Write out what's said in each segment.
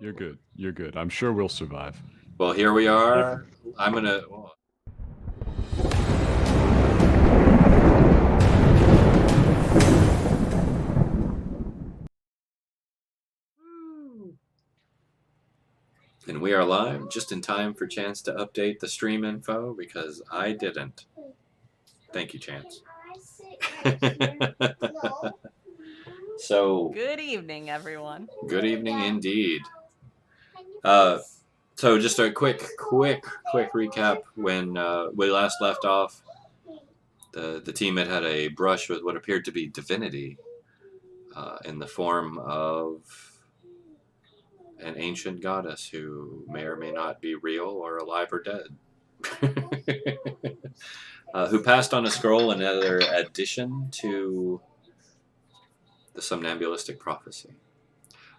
You're good. You're good. I'm sure we'll survive. Well, here we are. I'm gonna. And we are live just in time for Chance to update the stream info because I didn't. Thank you, Chance. So. Good evening, everyone. Good evening indeed. So just a quick recap. When we last left off, the team had a brush with what appeared to be divinity in the form of an ancient goddess who may or may not be real or alive or dead. Who passed on a scroll, another addition to the somnambulistic prophecy.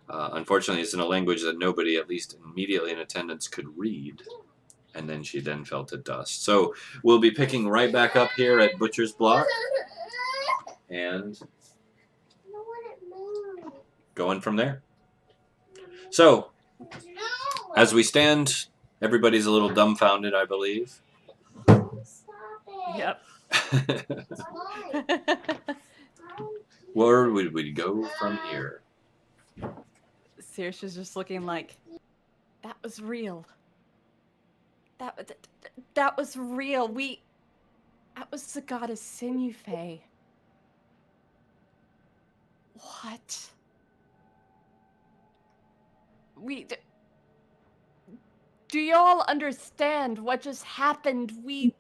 Unfortunately, it's in a language that nobody, at least immediately in attendance, could read. And then she then fell to dust. So we'll be picking right back up here at Butcher's Block. And going from there. So, as we stand, everybody's a little dumbfounded, I believe. Yep. Where would we go from here? Saoirse's just looking like, that was real. That was real. That was the goddess Sinufe. What? Do y'all understand what just happened? We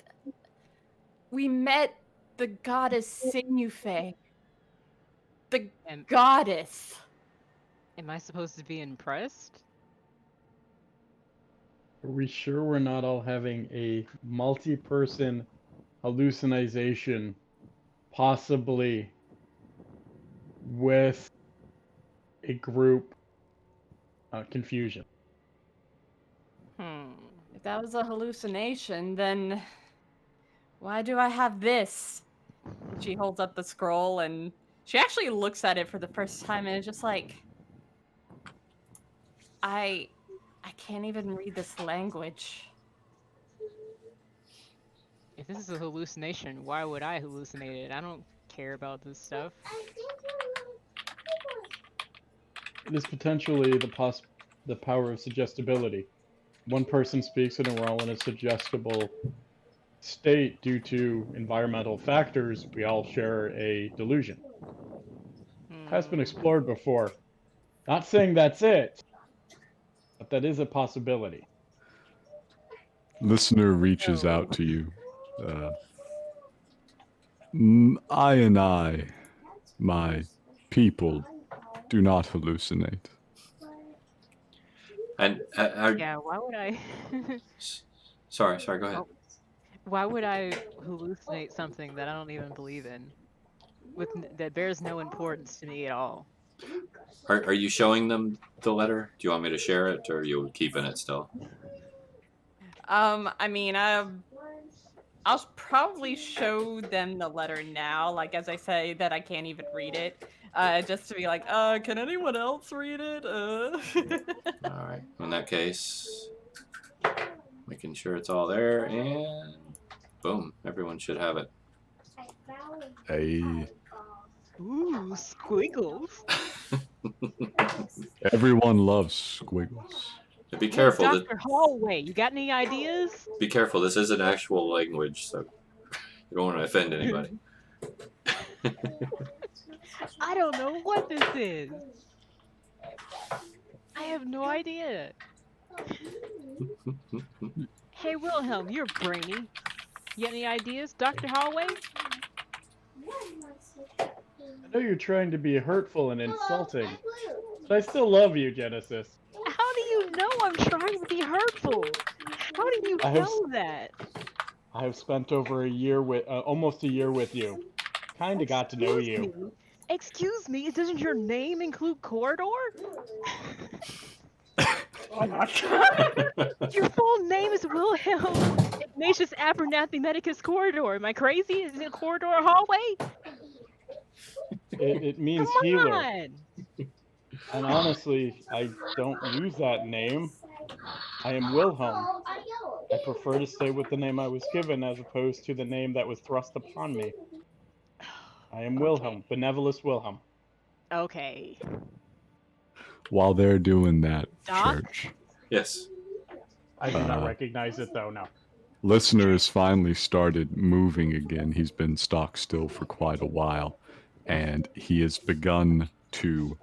met the goddess Sinufe. The goddess. Am I supposed to be impressed? Are we sure we're not all having a multi-person hallucination, possibly with a group confusion? If that was a hallucination, then why do I have this? She holds up the scroll and she actually looks at it for the first time and is just like, I can't even read this language. If this is a hallucination, why would I hallucinate it? I don't care about this stuff. It is potentially the power of suggestibility. One person speaks and we're all in a suggestible state due to environmental factors. We all share a delusion. Has been explored before. Not saying that's it, but that is a possibility. Listener reaches out to you. I, my people, do not hallucinate. And yeah, why would I? Sorry, go ahead. Why would I hallucinate something that I don't even believe in, that bears no importance to me at all? Are you showing them the letter? Do you want me to share it, or are you keeping it still? I mean, I'll probably show them the letter now, like as I say that I can't even read it, just to be like, can anyone else read it? All right. In that case, making sure it's all there, and boom, everyone should have it. Hey. Ooh, squiggles. Everyone loves squiggles. Be careful. Hey, Dr. Hallway, you got any ideas? Be careful. This is an actual language, so you don't want to offend anybody. I don't know what this is. I have no idea. Hey, Wilhelm, you're brainy. You got any ideas, Dr. Hallway? I know you're trying to be hurtful and insulting, but I still love you, Genesis. How do you know I'm trying to be hurtful? How do you know that? I have spent over a year with, almost a year with you. Kinda got to know you. Excuse me, doesn't your name include corridor? Oh my god! Your full name is Wilhelm Ignatius Abernathy Corridor. Am I crazy? Is it a corridor hallway? It means Come healer. on. And honestly, I don't use that name. I am Wilhelm. I prefer to stay with the name I was given as opposed to the name that was thrust upon me. I am Wilhelm, Benevolous Wilhelm. Okay. While they're doing that, Doc? Church, Yes. I do not Uh, recognize it though, no. listeners finally started moving again. He's been stock still for quite a while, and he has begun to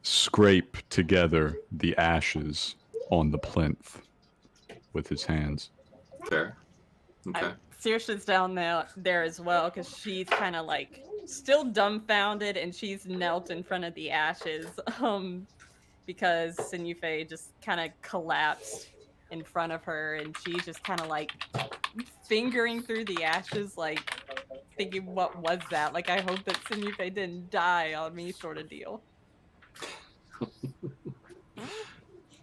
scrape together the ashes on the plinth with his hands. Fair. Okay. Saoirse's down there as well because she's kind of like still dumbfounded and she's knelt in front of the ashes because Sinufe just kind of collapsed in front of her and she's just kind of like fingering through the ashes like thinking what was that, like I hope that Sinufe didn't die on me sort of deal.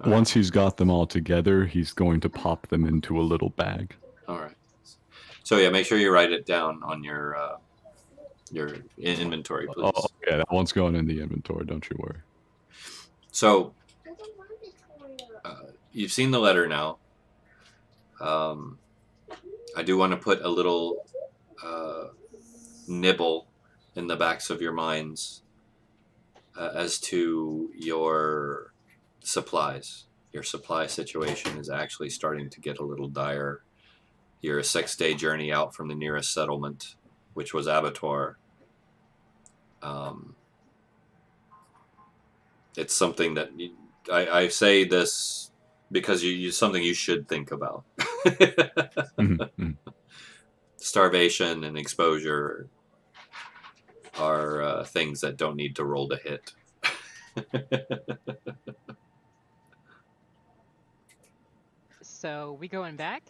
Once he's got them all together, he's going to pop them into a little bag. All right. So yeah, make sure you write it down on your inventory, please. Oh, yeah, that one's going in the inventory. Don't you worry. So you've seen the letter now. I do want to put a little nibble in the backs of your minds as to your supplies. Your supply situation is actually starting to get a little dire. You're a 6-day journey out from the nearest settlement, which was Abattoir. It's something that I say this because you something you should think about. Starvation and exposure are things that don't need to roll to hit. So we going back?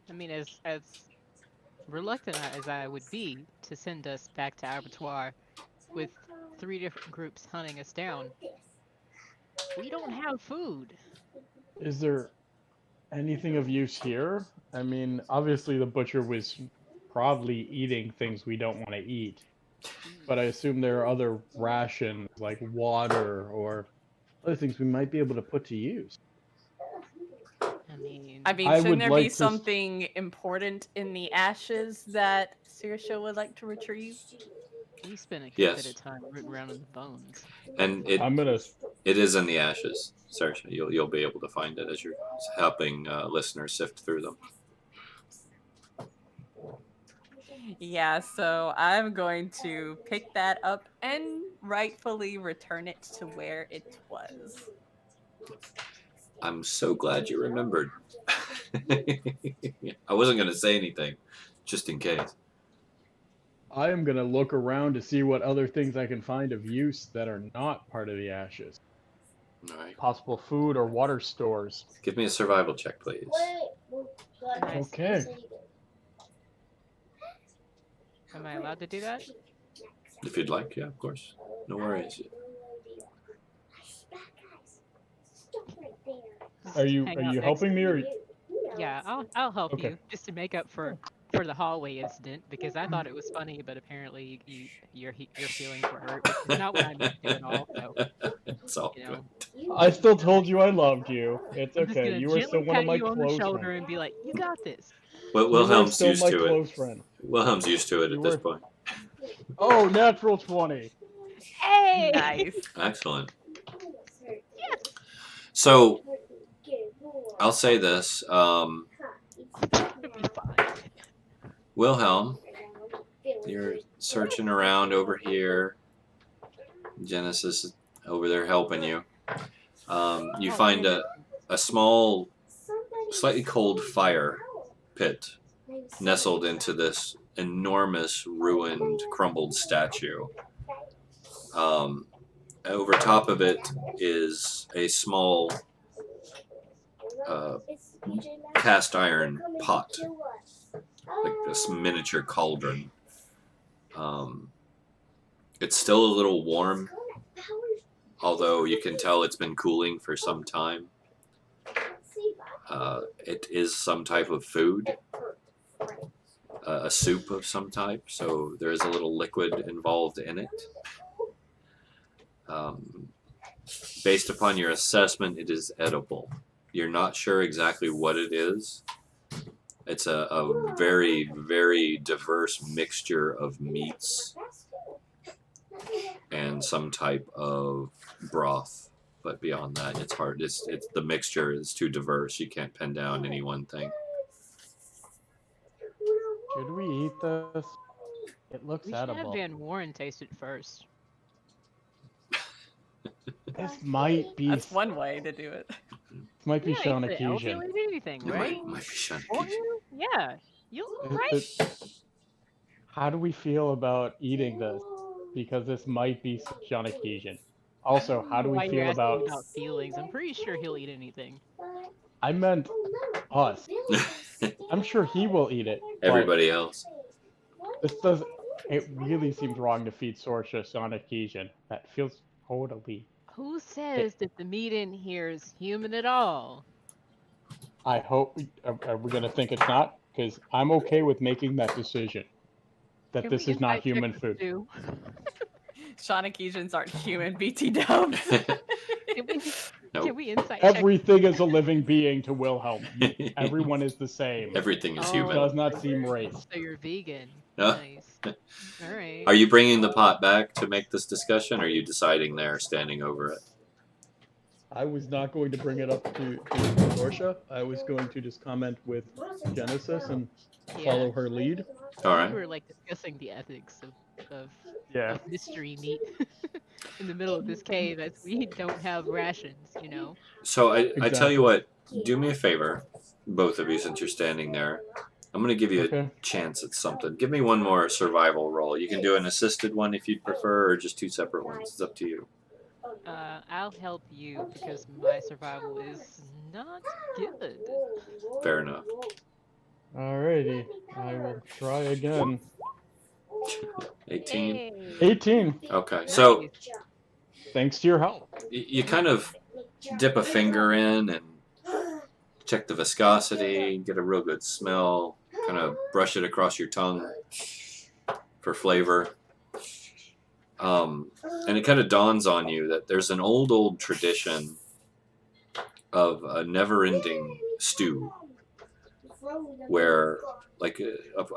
I mean, as reluctant as I would be to send us back to Abattoir with 3 different groups hunting us down, we don't have food. Is there anything of use here? I mean, obviously the butcher was probably eating things we don't want to eat. But I assume there are other rations like water or other things we might be able to put to use. I mean, I Shouldn't would there like be to something important in the ashes that Saoirse would like to retrieve? we spent a good Yes. bit of time rooting around in the bones. And it is in the ashes, Saoirse. You'll be able to find it as you're helping listeners sift through them. Yeah, so I'm going to pick that up and rightfully return it to where it was. I'm so glad you remembered. I wasn't going to say anything, just in case. I am going to look around to see what other things I can find of use that are not part of the ashes. All right. Possible food or water stores. Give me a survival check, please. Okay. Am I allowed to do that? If you'd like, yeah, of course. No worries. Are you Hang out next helping me or Yeah, I'll help Okay. you just to make up for the hallway incident because I thought it was funny, but apparently your feelings were hurt. Which is not what I meant to do at all. So It's all you know, I still told you I loved you. It's I'm just okay. gonna You are gently still one of pat my you on the close shoulder friends. and be like, "You got this." Well, You are Wilhelm's still used my to close it. friend. Wilhelm's used to it You at this were- point. Oh, natural 20. Hey, Nice. Excellent. Yes. So, I'll say this. It'll be fine. Wilhelm, you're searching around over here. Genesis is over there helping you. You find a small, slightly cold fire pit nestled into this enormous, ruined, crumbled statue. Over top of it is a small cast iron pot, like this miniature cauldron. It's still a little warm, although you can tell it's been cooling for some time. It is some type of food. a soup of some type, so there is a little liquid involved in it. Based upon your assessment, it is edible. You're not sure exactly what it is. It's a very, very diverse mixture of meats and some type of broth. But beyond that, it's hard. It's the mixture is too diverse. You can't pin down any one thing. Should we eat this? It looks We should have edible. Vanwarin taste it first. This might be That's one way to do it. might be Yeah, it's the only Shawnication. way to do anything, It right? might be shunty. Won't you? Yeah. You right? How do we feel about eating this? Because this might be Shawnication. Also, how do we Why you're feel asking about? about feelings? I'm pretty sure he'll eat anything. I meant us. I'm sure he will eat it. but Everybody else. This does. It really seems wrong to feed Sorsha Shawnication. That feels totally. Who says that the meat in here is human at all? I hope. Are we gonna think it's not? Because I'm okay with making that decision. That Can this we is not insight check human the food. stew? Shawnikesians aren't human, BT dubs. Can we, Nope. can we insight check? Everything is a living being to Wilhelm. Everyone is the same. Everything is Oh. human. Does not seem race. So you're vegan. Huh? Nice. All right. Are you bringing the pot back to make this discussion, or are you deciding there, standing over it? I was not going to bring it up to Sorsha. I was going to just comment with Genesis and follow her lead. All right. We were like discussing the ethics of Yeah. of mystery meat in the middle of this cave as we don't have rations, you know. So I tell Exactly. you what, do me a favor, both of you, since you're standing there. I'm going to give you a Okay. chance at something. Give me one more survival roll. You can do an assisted one if you'd prefer, or just two separate ones. It's up to you. I'll help you because my survival is not good. Fair enough. Alrighty. I will try again. 18. Hey, 18. Okay. So nice. Thanks to your help. you kind of dip a finger in and check the viscosity, get a real good smell, kind of brush it across your tongue for flavor. And it kind of dawns on you that there's an old tradition of a never-ending stew where like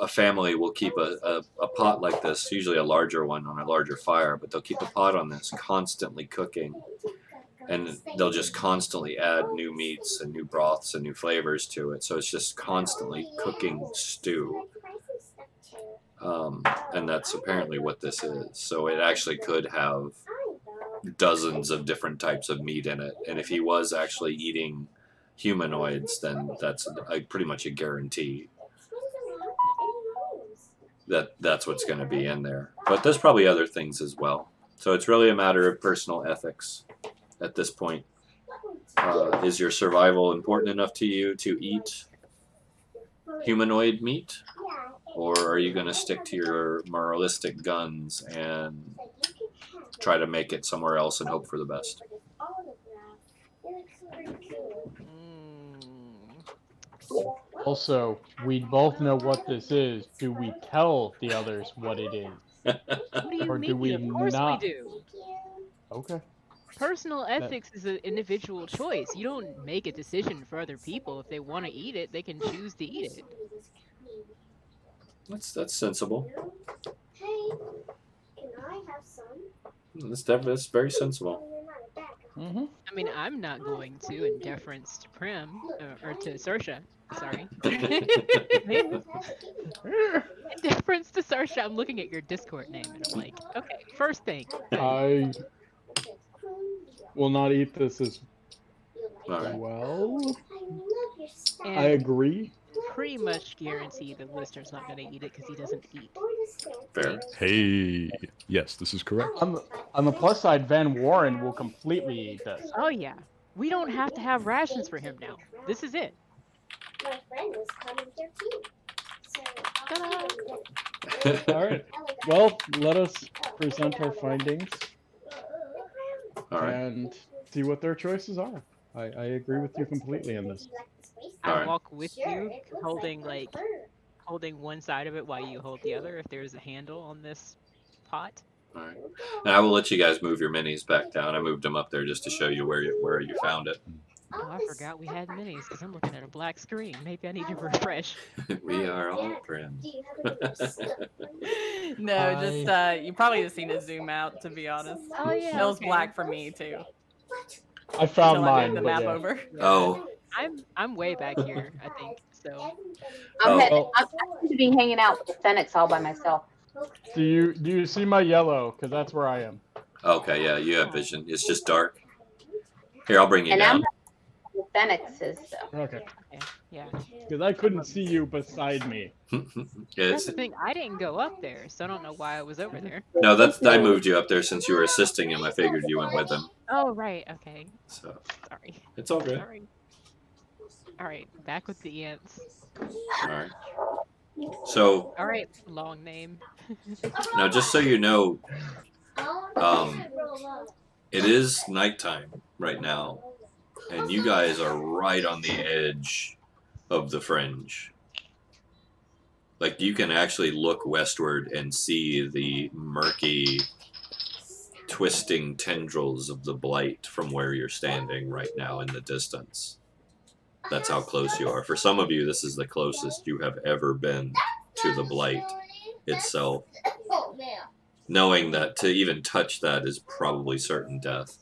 a family will keep a pot like this, usually a larger one on a larger fire, but they'll keep a pot on this constantly cooking, and they'll just constantly add new meats and new broths and new flavors to it, so it's just constantly cooking stew. And that's apparently what this is. So it actually could have dozens of different types of meat in it, and if he was actually eating humanoids, then that's pretty much a guarantee that that's what's going to be in there. But there's probably other things as well. So it's really a matter of personal ethics at this point. Is your survival important enough to you to eat humanoid meat? Or are you going to stick to your moralistic guns and try to make it somewhere else and hope for the best? Also, we both know what this is. Do we tell the others what it is? What do you Or mean? do we Of course not? we do. Okay. Personal ethics is an individual choice. You don't make a decision for other people. If they want to eat it, they can choose to eat it. That's sensible. Hey, can I have some? That's very sensible. Mm-hmm. I mean, I'm not going to in deference to Prim, or to Saoirse. Sorry. In deference to Saoirse, I'm looking at your Discord name and I'm like, okay, first thing. I will not eat this as All right. well. And I agree. pretty much guarantee the listener's not going to eat it because he doesn't eat. Fair. Hey, yes, this is correct. On the plus side, Vanwarin will completely eat this. Oh yeah, we don't have to have rations for him now. This is it. My friend was coming here too. Ta-da. All right. Well, let us present our findings All right. and see what their choices are. I agree with you completely in this. I Alright. walk with you, holding like holding one side of it while you hold the other, if there's a handle on this pot. All right. And I will let you guys move your minis back down. I moved them up there just to show you where you found it. Oh, I forgot we had minis because I'm looking at a black screen. Maybe I need to refresh. We are all friends. No, just you probably just need to zoom out, to be honest. Oh, yeah, It was okay. black for me too. I found Until I mine, moved the but map yeah. over. Oh, I'm way back here, I think. So Oh. I seem to be hanging out with the Fenix all by myself. Do you see my yellow? Because that's where I am. okay. Yeah, you have vision. It's just dark. Here, I'll bring you And down. I'm the Fenixes, so. Okay. okay, yeah. Because I couldn't see you beside me. That's Yes. the thing. I didn't go up there, so I don't know why I was over there. No, I moved you up there since you were assisting him. I figured you went with him. Oh right, okay. So Sorry. it's all good. Sorry. All right, back with the ants. All right. So All right, long name. now, just so you know, it is nighttime right now, and you guys are right on the edge of the fringe. Like, you can actually look westward and see the murky, twisting tendrils of the blight from where you're standing right now in the distance. That's how close you are. For some of you, this is the closest you have ever been to the blight itself. Knowing that to even touch that is probably certain death.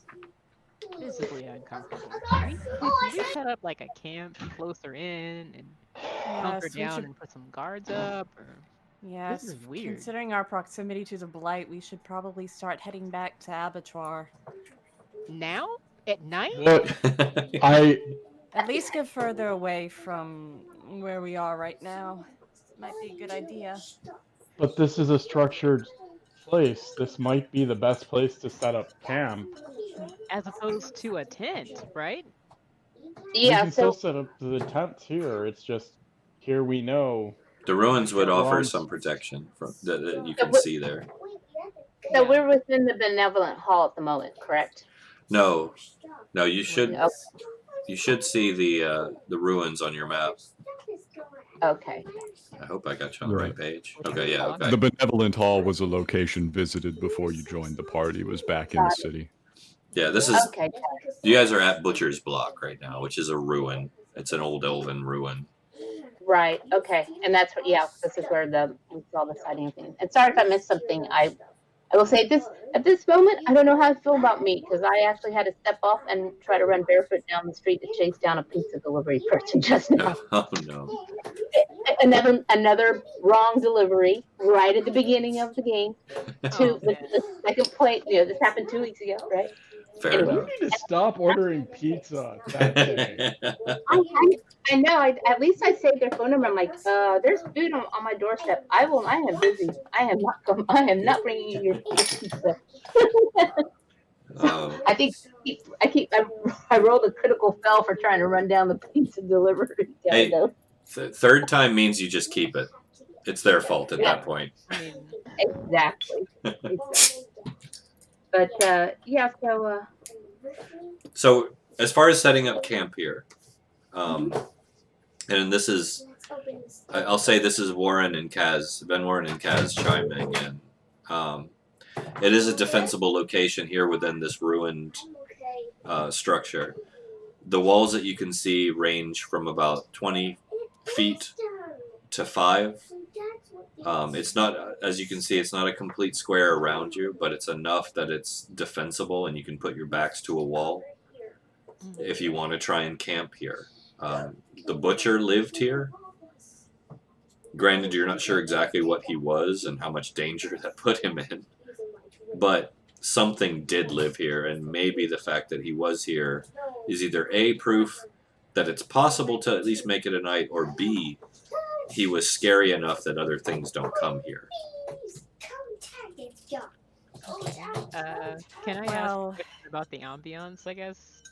Visibly uncomfortable. Can we set up like a camp closer in and hunker Yes, we down should. and put some guards up? Or... Yes, is weird. considering our proximity to the blight, we should probably start heading back to Abattoir. Now? At night? Look, At least get further away from where we are right now. Might be a good idea. but this is a structured place. This might be the best place to set up camp. As opposed to a tent, right? We Yeah, can still so set up the tents here. It's just here we know. The ruins would offer Ruins. some protection from that you can see there. so we're within the benevolent hall at the moment, correct? No, you should Okay. see the ruins on your map. Okay. I hope I got you on the right page. Okay, yeah, okay. The Benevolent Hall was a location visited before you joined the party. It was back in the city. Yeah, this is. Okay. You guys are at Butcher's Block right now, which is a ruin. It's an old elven ruin. Right. Okay. And that's what. Yeah. This is where we saw the sighting thing. And sorry if I missed something. I will say at this moment, I don't know how I feel about meat because I actually had to step off and try to run barefoot down the street to chase down a pizza delivery person just now. Oh no. Another wrong delivery right at the beginning of the game. Oh, The second plate. This happened 2 weeks ago, right? Fair Anyway. You enough. need to stop ordering pizza that day. I know. At least I saved their phone number. I'm like, there's food on my doorstep. I am busy. I am not bringing you your pizza. I think I rolled a critical fail for trying to run down the pizza delivery. Hey. Third time means you just keep it. It's their fault at that point. I mean, Exactly. But yeah, So as far as setting up camp here, and this is, I'll say this is Warren and Kaz, Vanwarin and Kaz chiming in. It is a defensible location here within this ruined structure. The walls that you can see range from about 20 feet to 5. It's not, as you can see, it's not a complete square around you, but it's enough that it's defensible and you can put your backs to a wall if you want to try and camp here. The butcher lived here. Granted, you're not sure exactly what he was and how much danger that put him in, but something did live here, and maybe the fact that he was here is either A, proof that it's possible to at least make it a night, or B, he was scary enough that other things don't come here. can I ask a question about the ambiance, I guess?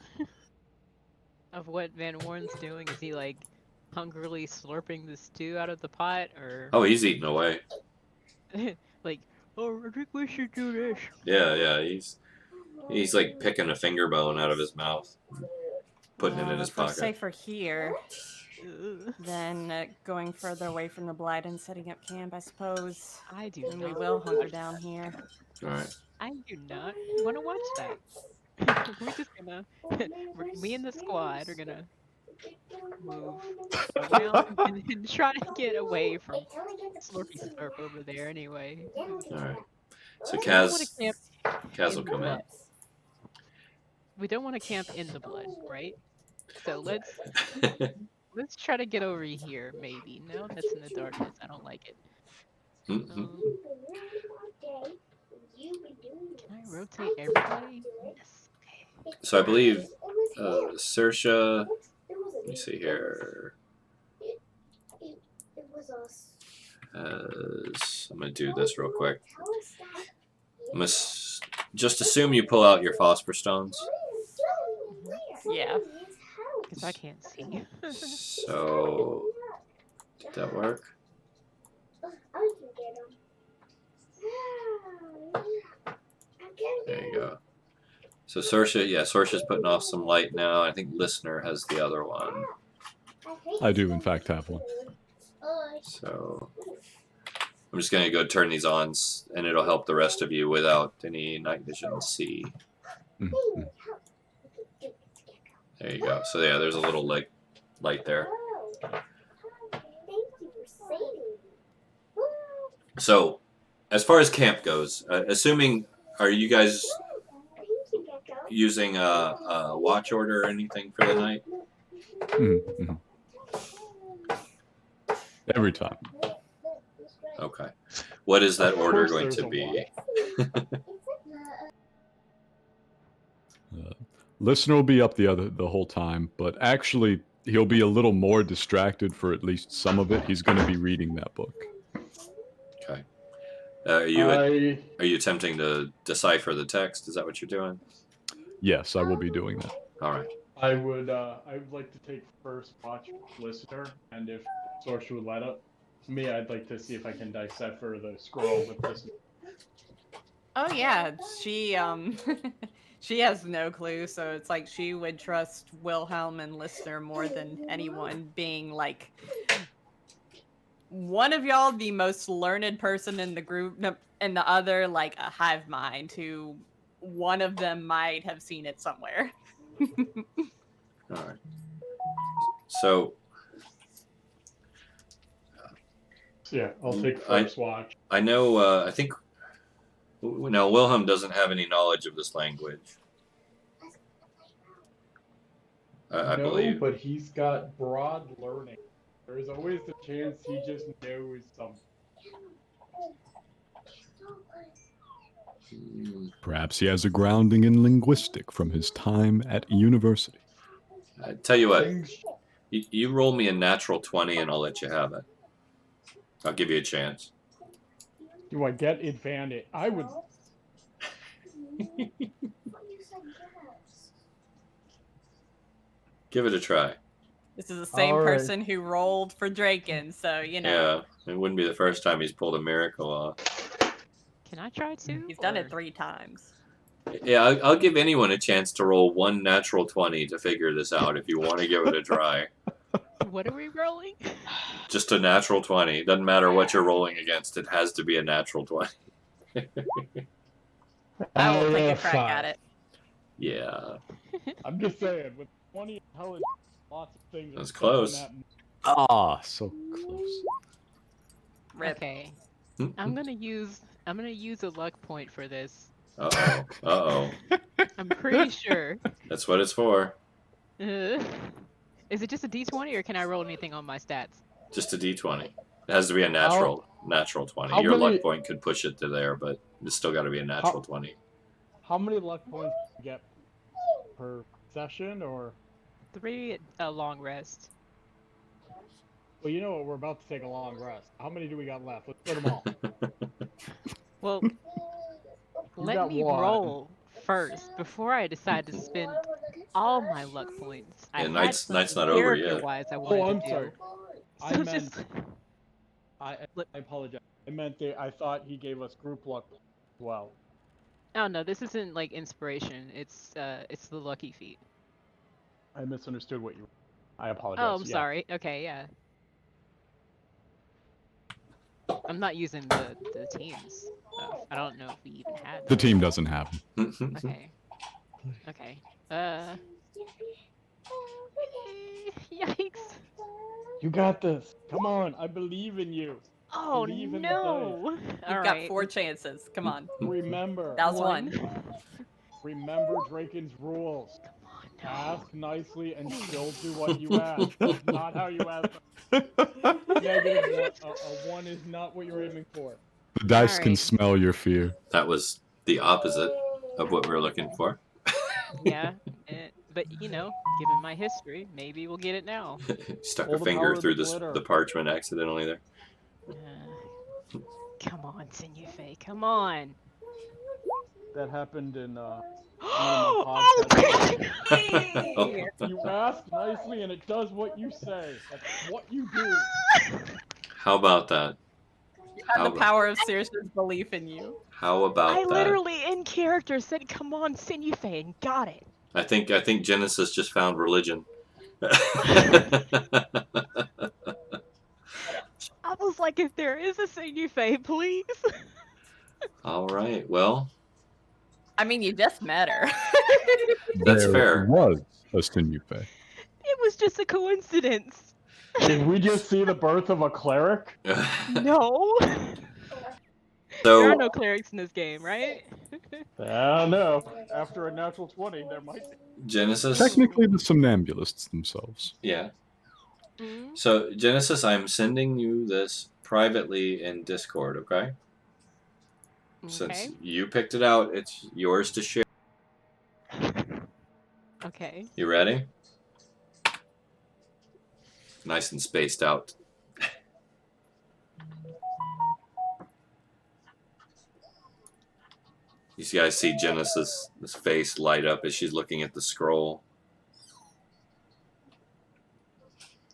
Of what Vanwarin's doing? Is he like hungrily slurping the stew out of the pot, or Oh, he's eating away. like, oh, I think we should do this? Yeah, he's like picking a finger bone out of his mouth, putting it in his For pocket. safer here. Then going further away from the blight and setting up camp, I suppose. I do And we not. will hunker down here. All right. I do not want to watch that. We're just gonna, me and the squad are gonna move around and try to get away from Slurpy Slurp over there anyway. All right. So We don't want to Kaz, camp Kaz in will the come in. blood. We don't want to camp in the blood, right? So let's try to get over here, maybe. No, that's in the darkness. I don't like it. Mhm. Can I rotate everybody? Yes. Okay. So I believe Saoirse. Let me see here. I'm gonna do this real quick. I'm gonna just assume you pull out your phosphor stones. Yeah. Because I can't see. So did that work? There you go. So Saoirse, yeah, Saoirse's putting off some light now. I think Listener has the other one. I do, in fact, have one. So I'm just gonna go turn these on, and it'll help the rest of you without any night vision see. Mm-hmm. There you go. So yeah, there's a little light there. So, as far as camp goes, assuming, are you guys using a watch order or anything for the night? Mm-hmm. Every time. Okay. What is that Of order course going there's to a be? Listener will be up the whole time, but actually he'll be a little more distracted for at least some of it. He's going to be reading that book. Okay. Are you attempting to decipher the text? Is that what you're doing? Yes, I will be doing that. All right. I would like to take first watch Listener, and if Source would let up me, I'd like to see if I can decipher the scroll with Listener. Oh yeah, she she has no clue, so it's like she would trust Wilhelm and Listener more than anyone, being like one of y'all the most learned person in the group, and the other like a hive mind who one of them might have seen it somewhere. All right. So Yeah, I'll take first watch. I know. I think now Wilhelm doesn't have any knowledge of this language. I No, believe. but he's got broad learning. There's always the chance he just knows something. Perhaps he has a grounding in linguistic from his time at university. I tell you what, Things- you roll me a natural 20 and I'll let you have it. I'll give you a chance. Do I get advantage? I would. Give it a try. This is the same All right. person who rolled for Draken, so you know. Yeah, it wouldn't be the first time he's pulled a miracle off. Can I try to? He's done it 3 times. Yeah, I'll give anyone a chance to roll one natural 20 to figure this out if you want to give it a try. What are we rolling? Just a natural 20. Doesn't matter what you're rolling against. It has to be a natural 20. I will take a crack at it. Yeah. I'm just saying, with 20 intelligence, lots of things. That's are close. coming Ah, so close. Rip. Okay. I'm gonna use a luck point for this. Uh-oh. Uh-oh. I'm pretty sure. That's what it's for. Is it just a D20 or can I roll anything on my stats? Just a D20. It has to be a natural 20. how Your many- luck point could push it to there, but it's still got to be a natural 20. How many luck points do you get per session, or? 3 a long rest. Well, you know what? We're about to take a long rest. How many do we got left? Let's put them all. Well, let got me one. roll first before I decide to spend all my luck points. Yeah, had night's some not over yet. character-wise I wanted Oh, I'm to do. sorry. I So meant. just I apologize. I meant I thought he gave us group luck as well. oh no, this isn't like inspiration. It's the lucky feat. I misunderstood what you. I apologize. Oh, I'm yeah. sorry. Okay, yeah. I'm not using the teams stuff. I don't know if we even had The them. team doesn't have them. Okay. Okay. Yikes. You got this. Come on, I believe in you. Oh Believe in the no. You've All got right. 4 chances. Come on. Remember, That was one. remember Draken's rules. Come on, Ask no. nicely and she'll do what you ask. That's not how you ask. Negative one. A one is not what you're aiming for. The dice can Alright. smell your fear. That was the opposite of what we were looking for. Yeah. But you know, given my history, maybe we'll get it now. Stuck All a the finger power of through the glitter. the parchment accidentally there. Come on, Sinufe, come on. That happened in Oh, Hey! You ask nicely and it does what you say. That's what you do. How about that? You have How the about- power of Saoirse's belief in you. How about I that? literally in character said, "Come on, Sinufe," and got it. I think Genesis just found religion. I was like, if there is a Sinufe, please. All right. Well, I mean, you just met her. That's There fair. was a Sinufe. It was just a coincidence. Did we just see the birth of a cleric? No. There are so no clerics in this game, right? I don't know. After a natural 20, there might be. Genesis. Technically, the somnambulists themselves. Yeah. Mm. So Genesis, I'm sending you this privately in Discord. Okay. Since Okay. you picked it out, it's yours to share. Okay. You ready? Nice and spaced out. You guys see Genesis' face light up as she's looking at the scroll.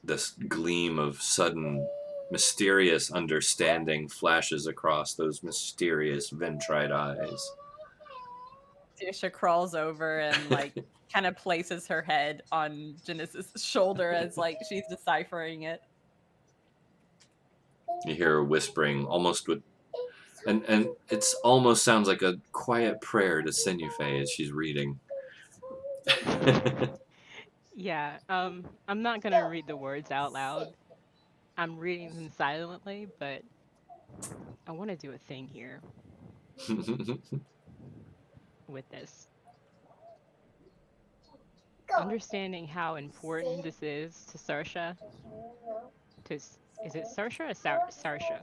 This gleam of sudden, mysterious understanding flashes across those mysterious ventrite eyes. Saoirse crawls over and like kind of places her head on Genesis' shoulder as like she's deciphering it. You hear her whispering, almost with, and it's almost sounds like a quiet prayer to Sinufe as she's reading. Yeah. I'm not gonna read the words out loud. I'm reading them silently, but I want to do a thing here with this. Understanding how important this is to Saoirse. Is it Saoirse or Saoirse?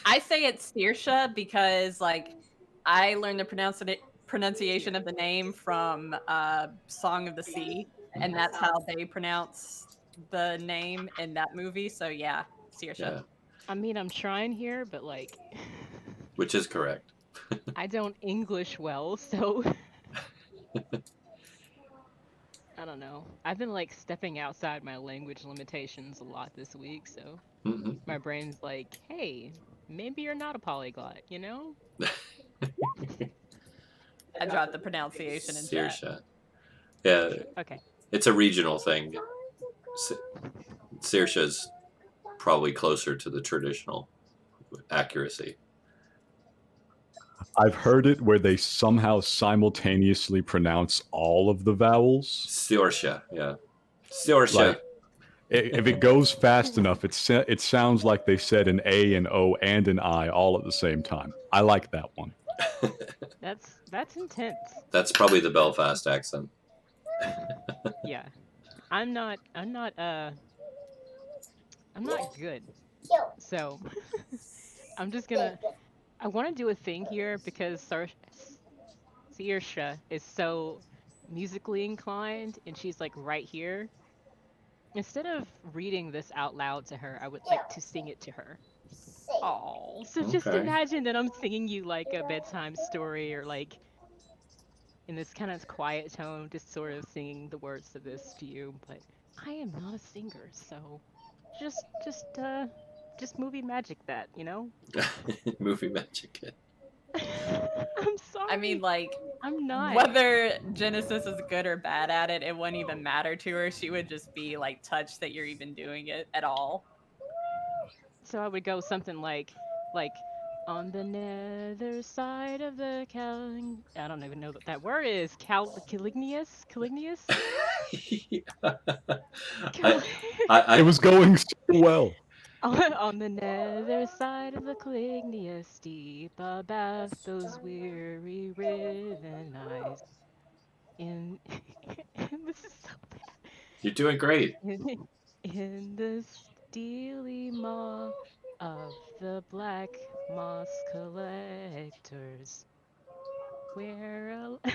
I say it's Saoirse because like I learned the pronunciation of the name from Song of the Sea, and that's how they pronounce the name in that movie. So yeah, Saoirse. Yeah, I mean, I'm trying here, but like, which is correct. I don't English well, so I don't know. I've been like stepping outside my language limitations a lot this week, so my brain's like, hey, maybe you're not a polyglot, you know? I dropped the pronunciation in chat. Saoirse. Yeah, Okay. it's a regional thing. Saoirse's probably closer to the traditional accuracy. I've heard it where they somehow simultaneously pronounce all of the vowels. Saoirse, yeah. Saoirse. Like, if it goes fast enough, it sounds like they said an A, an O, and an I all at the same time. I like that one. That's intense. That's probably the Belfast accent. Yeah. I'm not good. So I'm just gonna I want to do a thing here because Saoirse is so musically inclined and she's like right here. Instead of reading this out loud to her, I would like to sing it to her. Oh, So just Okay. imagine that I'm singing you like a bedtime story or like in this kind of quiet tone, just sort of singing the words of this to you. But I am not a singer, so just movie magic that, you know? Movie magic. I'm sorry. I mean, like, I'm not. whether Genesis is good or bad at it, it wouldn't even matter to her. She would just be like touched that you're even doing it at all. So I would go something like on the nether side of the I don't even know what that word is. Calignius? Calignius? It was going so well. On the nether side of the Calignius, deep above those weary riven eyes. This is so bad. You're doing great. In the steely maw of the black moss collectors, where I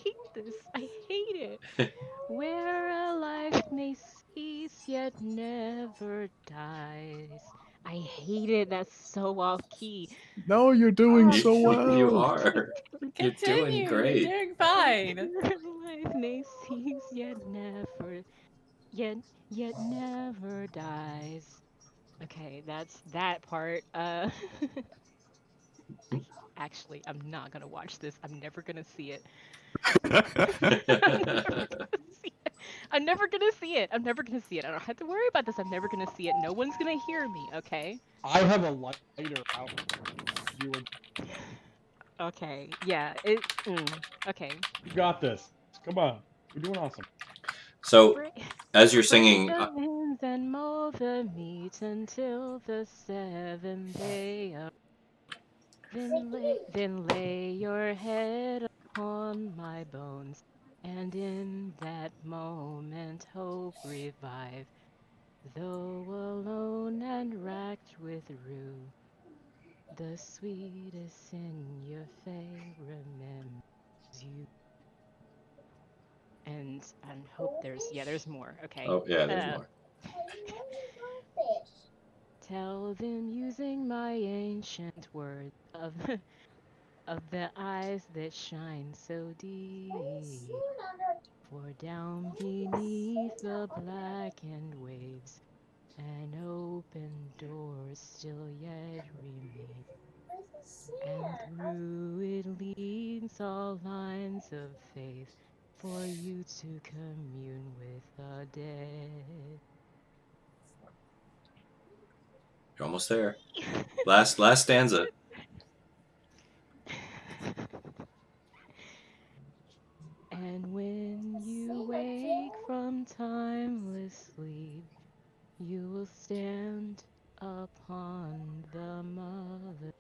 hate this. I hate it. Where a life may cease yet never dies. I hate it. That's so off key. No, you're doing Oh, so well. You are. You're doing Continue. great. You're doing fine. Where life may cease yet never dies. Okay, that's that part. I'm not gonna watch this. I'm never gonna see it. I'm never gonna see it. I'm never gonna see it. I don't have to worry about this. I'm never gonna see it. No one's gonna hear me, okay? I have a lighter out. You were. Okay, yeah, okay. You got this. Come on. You're doing awesome. So, Break as you're singing, the winds and mold the meat until the seventh day of. Then lay your head upon my bones, and in that moment hope revive. Though alone and racked with rue, the sweetest in your fate remembers you. And I hope there's more. Okay. oh yeah, there's more. Tell them using my ancient words of the eyes that shine so deep. For down beneath the blackened waves, an open door still yet remains. And through it leads all lines of faith for you to commune with the dead. You're almost there. Last stanza. And when you wake from timeless sleep, you will stand upon the mother.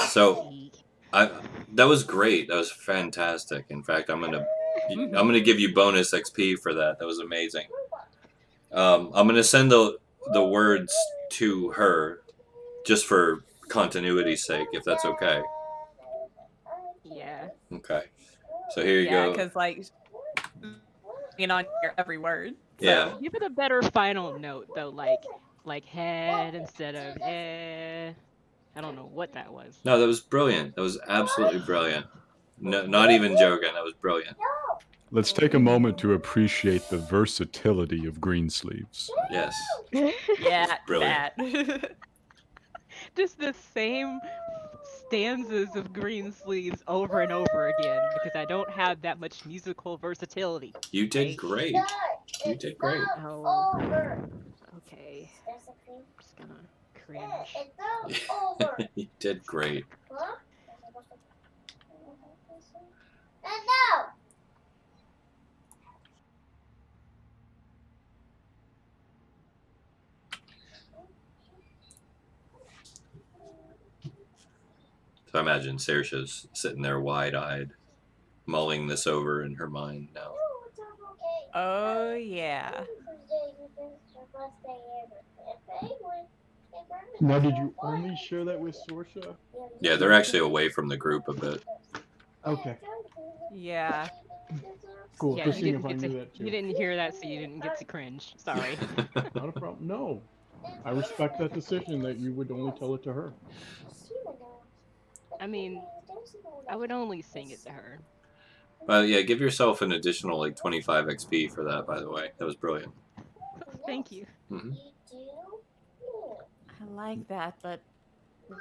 So, that was great. That was fantastic. In fact, I'm gonna give you bonus XP for that. That was amazing. I'm gonna send the words to her, just for continuity's sake, if that's okay. Yeah. Okay. So here you Yeah, go. because like, on your every word. So. Yeah. Give it a better final note though, like head instead of eh. I don't know what that was. No, that was brilliant. That was absolutely brilliant. No, not even joking. That was brilliant. Let's take a moment to appreciate the versatility of Greensleeves. Yes. Yeah, Brilliant. that. Just the same stanzas of Greensleeves over and over again because I don't have that much musical versatility. You did Okay? great. You did great. Oh. Okay. I'm just gonna cringe. You did great. So I imagine Saoirse's sitting there wide-eyed, mulling this over in her mind now. Oh yeah. Now, did you only share that with Sorsha? Yeah, they're actually away from the group a bit. Okay, Yeah. cool. Yeah, Just you seeing didn't if I get to knew that too. you didn't hear that, so you didn't get to cringe. Sorry. Not a problem. No, I respect that decision that you would only tell it to her. I mean, I would only sing it to her. Well, yeah, give yourself an additional like 25 XP for that, by the way. That was brilliant. Thank you. Mm-hmm. I like that, but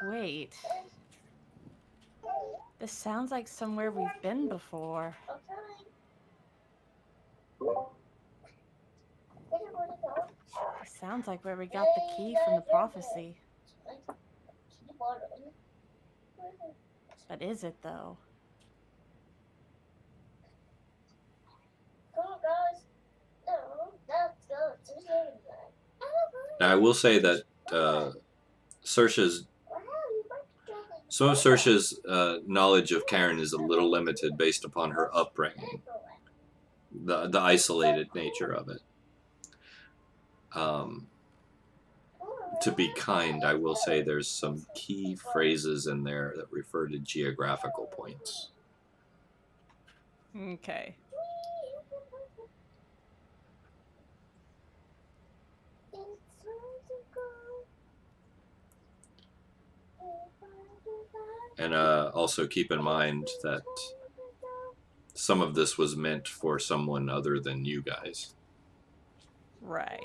Wait. This sounds like somewhere we've been before. It sounds like where we got the key from the prophecy. But is it, though? Now, I will say that Saoirse's knowledge of Cairne is a little limited based upon her upbringing, the isolated nature of it. To be kind, I will say there's some key phrases in there that refer to geographical points. Okay. And also keep in mind that some of this was meant for someone other than you guys. Right.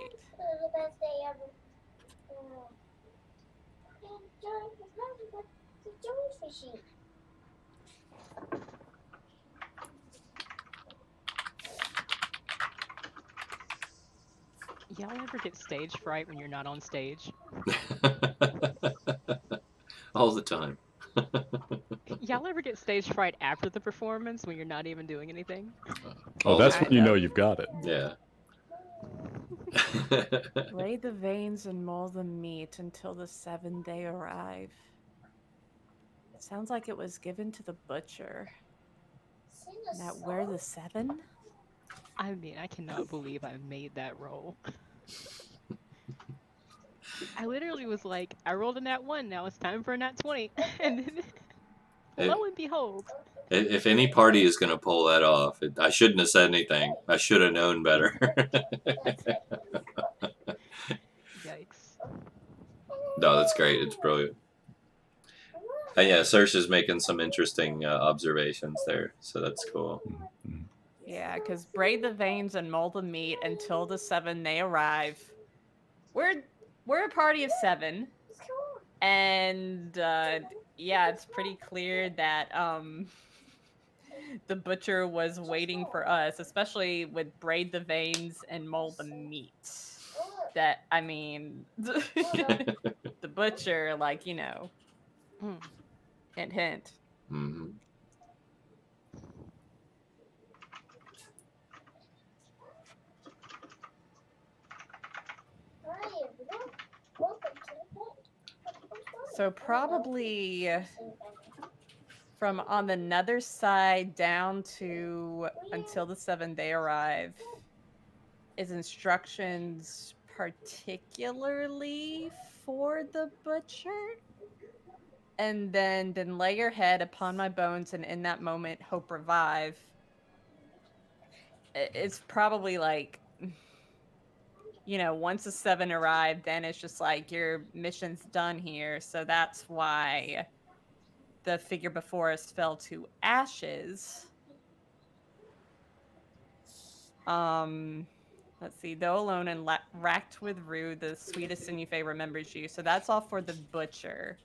Y'all ever get stage fright when you're not on stage? All the time. Y'all ever get stage fright after the performance when you're not even doing anything? Oh, that's when you know you've got it. Yeah. Lay the veins and mull the meat until the 7th day arrive. Sounds like it was given to the butcher. Now, where the 7? I mean, I cannot believe I made that roll. I literally was like, I rolled a nat 1, now it's time for a nat 20. And then, lo and behold. If any party is going to pull that off, I shouldn't have said anything. I should have known better. Yikes. No, that's great. It's brilliant. And yeah, Saoirse's making some interesting observations there, so that's cool. Yeah, because braid the veins and mull the meat until the 7 they arrive. We're a party of 7, and yeah, it's pretty clear that the butcher was waiting for us, especially with braid the veins and mull the meat. That, I mean, the butcher, like, you know, hint, hint. Mm-hmm. So probably from on the nether side down to until the 7th they arrive is instructions particularly for the butcher. And then lay your head upon my bones, and in that moment hope revive. It's probably like, you know, once the 7 arrive, then it's just like your mission's done here. So that's why the figure before us fell to ashes. Let's see. Though alone and racked with rue, the sweetest Sinufe remembers you. So that's all for the butcher.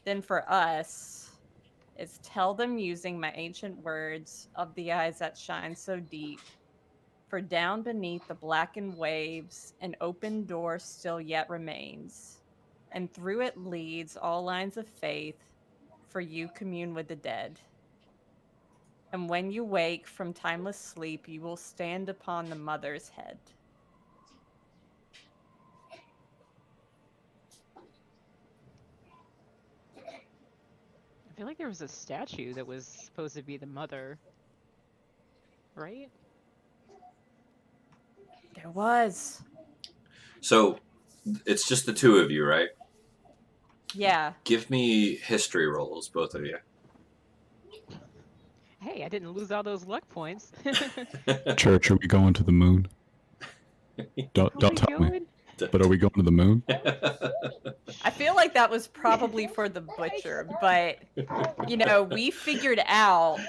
Then for us, it's tell them using my ancient words of the eyes that shine so deep. For down beneath the blackened waves, an open door still yet remains, and through it leads all lines of faith, for you commune with the dead. And when you wake from timeless sleep, you will stand upon the mother's head. I feel like there was a statue that was supposed to be the mother, right? There was. So, it's just the two of you, right? Yeah. Give me history rolls, both of you. Hey, I didn't lose all those luck points. Church, are we going to the moon? Don't tell me. But are we going to the moon? I feel like that was probably for the butcher, but, you know, we figured out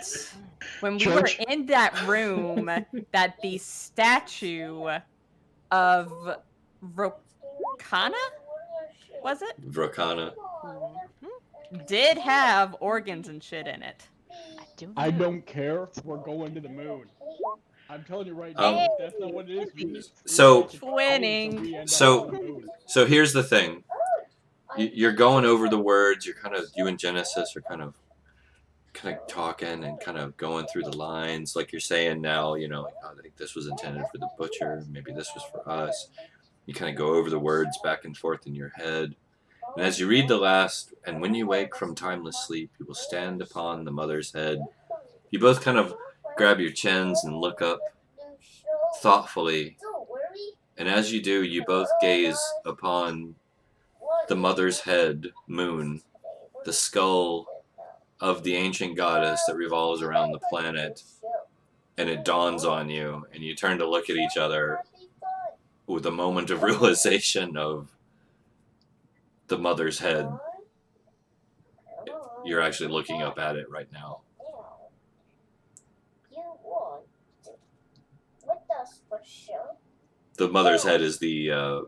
when we were in that room that the statue of Vrokana, was it? Vrokana. did have organs and shit in it. I don't care. We're going to the moon. I'm telling you right Um, now, if that's not what it is, you just So- Twinning. we end up So- on the moon. So here's the thing. You're going over the words. You're kind of, you and Genesis are kind of talking and kind of going through the lines, like you're saying now. You know, like, oh, I think this was intended for the butcher. Maybe this was for us. You kind of go over the words back and forth in your head. And as you read the last, and when you wake from timeless sleep, you will stand upon the mother's head. You both kind of grab your chins and look up thoughtfully. And as you do, you both gaze upon the mother's head, Moon, the skull of the ancient goddess that revolves around the planet. And it dawns on you, and you turn to look at each other with a moment of realization of the mother's head. You're actually looking up at it right now. The mother's head is the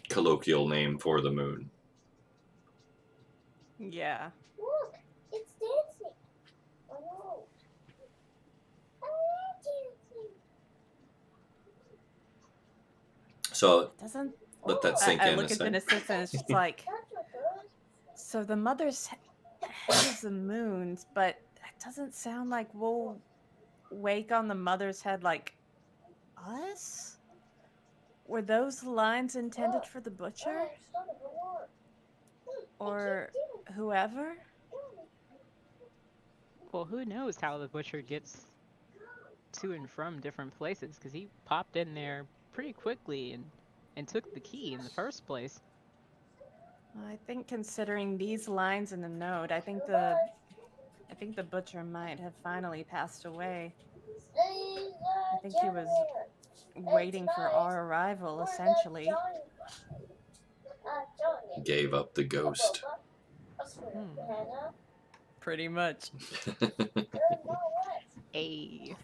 colloquial name for the moon. Yeah. Look, it's dancing. Oh. Dancing. So Doesn't let that sink I in a look at second. Genesis and it's just like, so the mother's head is the moon's, but that doesn't sound like we'll wake on the mother's head like us? Were those lines intended for the butcher? Or whoever? Well, who knows how the butcher gets to and from different places, because he popped in there pretty quickly and took the key in the first place. I think considering these lines in the note, I think the butcher might have finally passed away. I think he was waiting for our arrival, essentially. Gave up the ghost. Pretty much. A.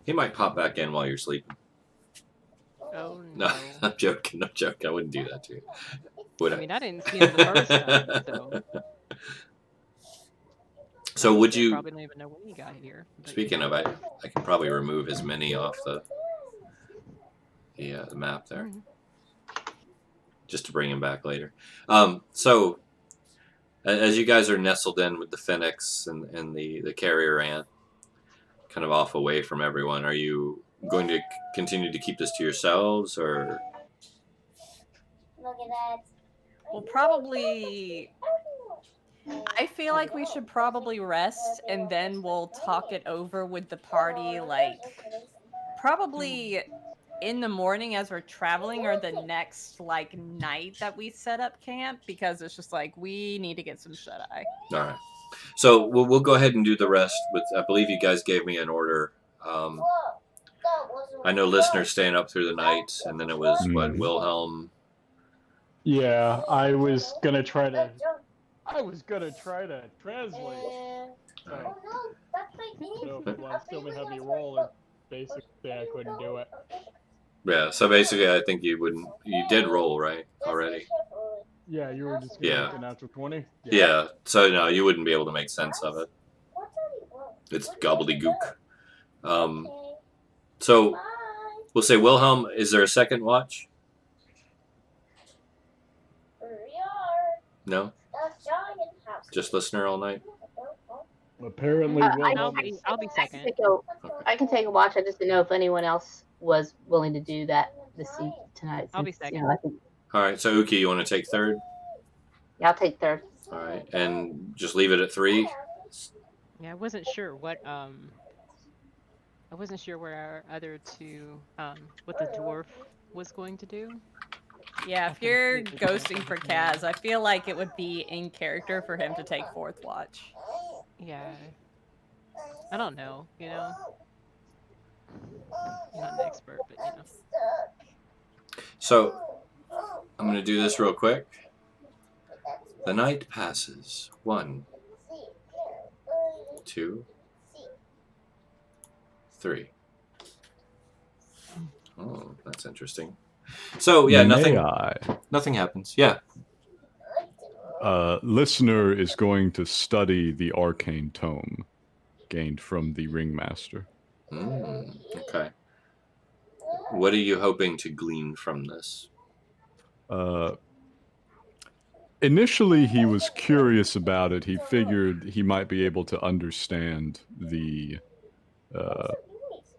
He might pop back in while you're sleeping. Oh No, no. I'm joking. I'm joking. I wouldn't do that to you. Would I mean, I didn't see him the first time, so. So would I you? probably don't even know when he got here. but Speaking yeah. of, I can probably remove his mini off the map there, Mhm. just to bring him back later. So as you guys are nestled in with the Phoenix and the carrier ant, kind of off away from everyone, are you going to continue to keep this to yourselves, or? Look at that. We'll probably. I feel like we should probably rest and then we'll talk it over with the party, like probably in the morning as we're traveling or the next like night that we set up camp, because it's just like we need to get some shut eye. All right. So we'll go ahead and do the rest with. I believe you guys gave me an order. I know listeners staying up through the night, and then it was what, Wilhelm. Yeah, I was gonna try to translate. So, so if you want to still have me roll, or basically I couldn't do it. Yeah. So basically, I think you wouldn't. You did roll right already. Yeah, you were just gonna Yeah. make a natural 20. Yeah. So no, you wouldn't be able to make sense of it. It's gobbledygook. So we'll say Wilhelm. Is there a second watch? No. Just listener all night. Apparently, Wilhelm is. I'll be second. I can take a watch. I just didn't know if anyone else was willing to do that tonight. I'll be since, second. You know, I think, All right. So Uki, you want to take third? yeah, I'll take third. All right, and just leave it at 3. Yeah, I wasn't sure what I wasn't sure where our other two what the dwarf was going to do. Yeah, if you're ghosting for Kaz, I feel like it would be in character for him to take fourth watch. Yeah. I don't know, you know. I'm not an expert, but you know. So I'm going to do this real quick. The night passes. 1, 2, 3. Oh, that's interesting. So yeah, May I? nothing happens. Yeah. Listener is going to study the arcane tome gained from the ringmaster. Okay. What are you hoping to glean from this? Initially, he was curious about it. He figured he might be able to understand the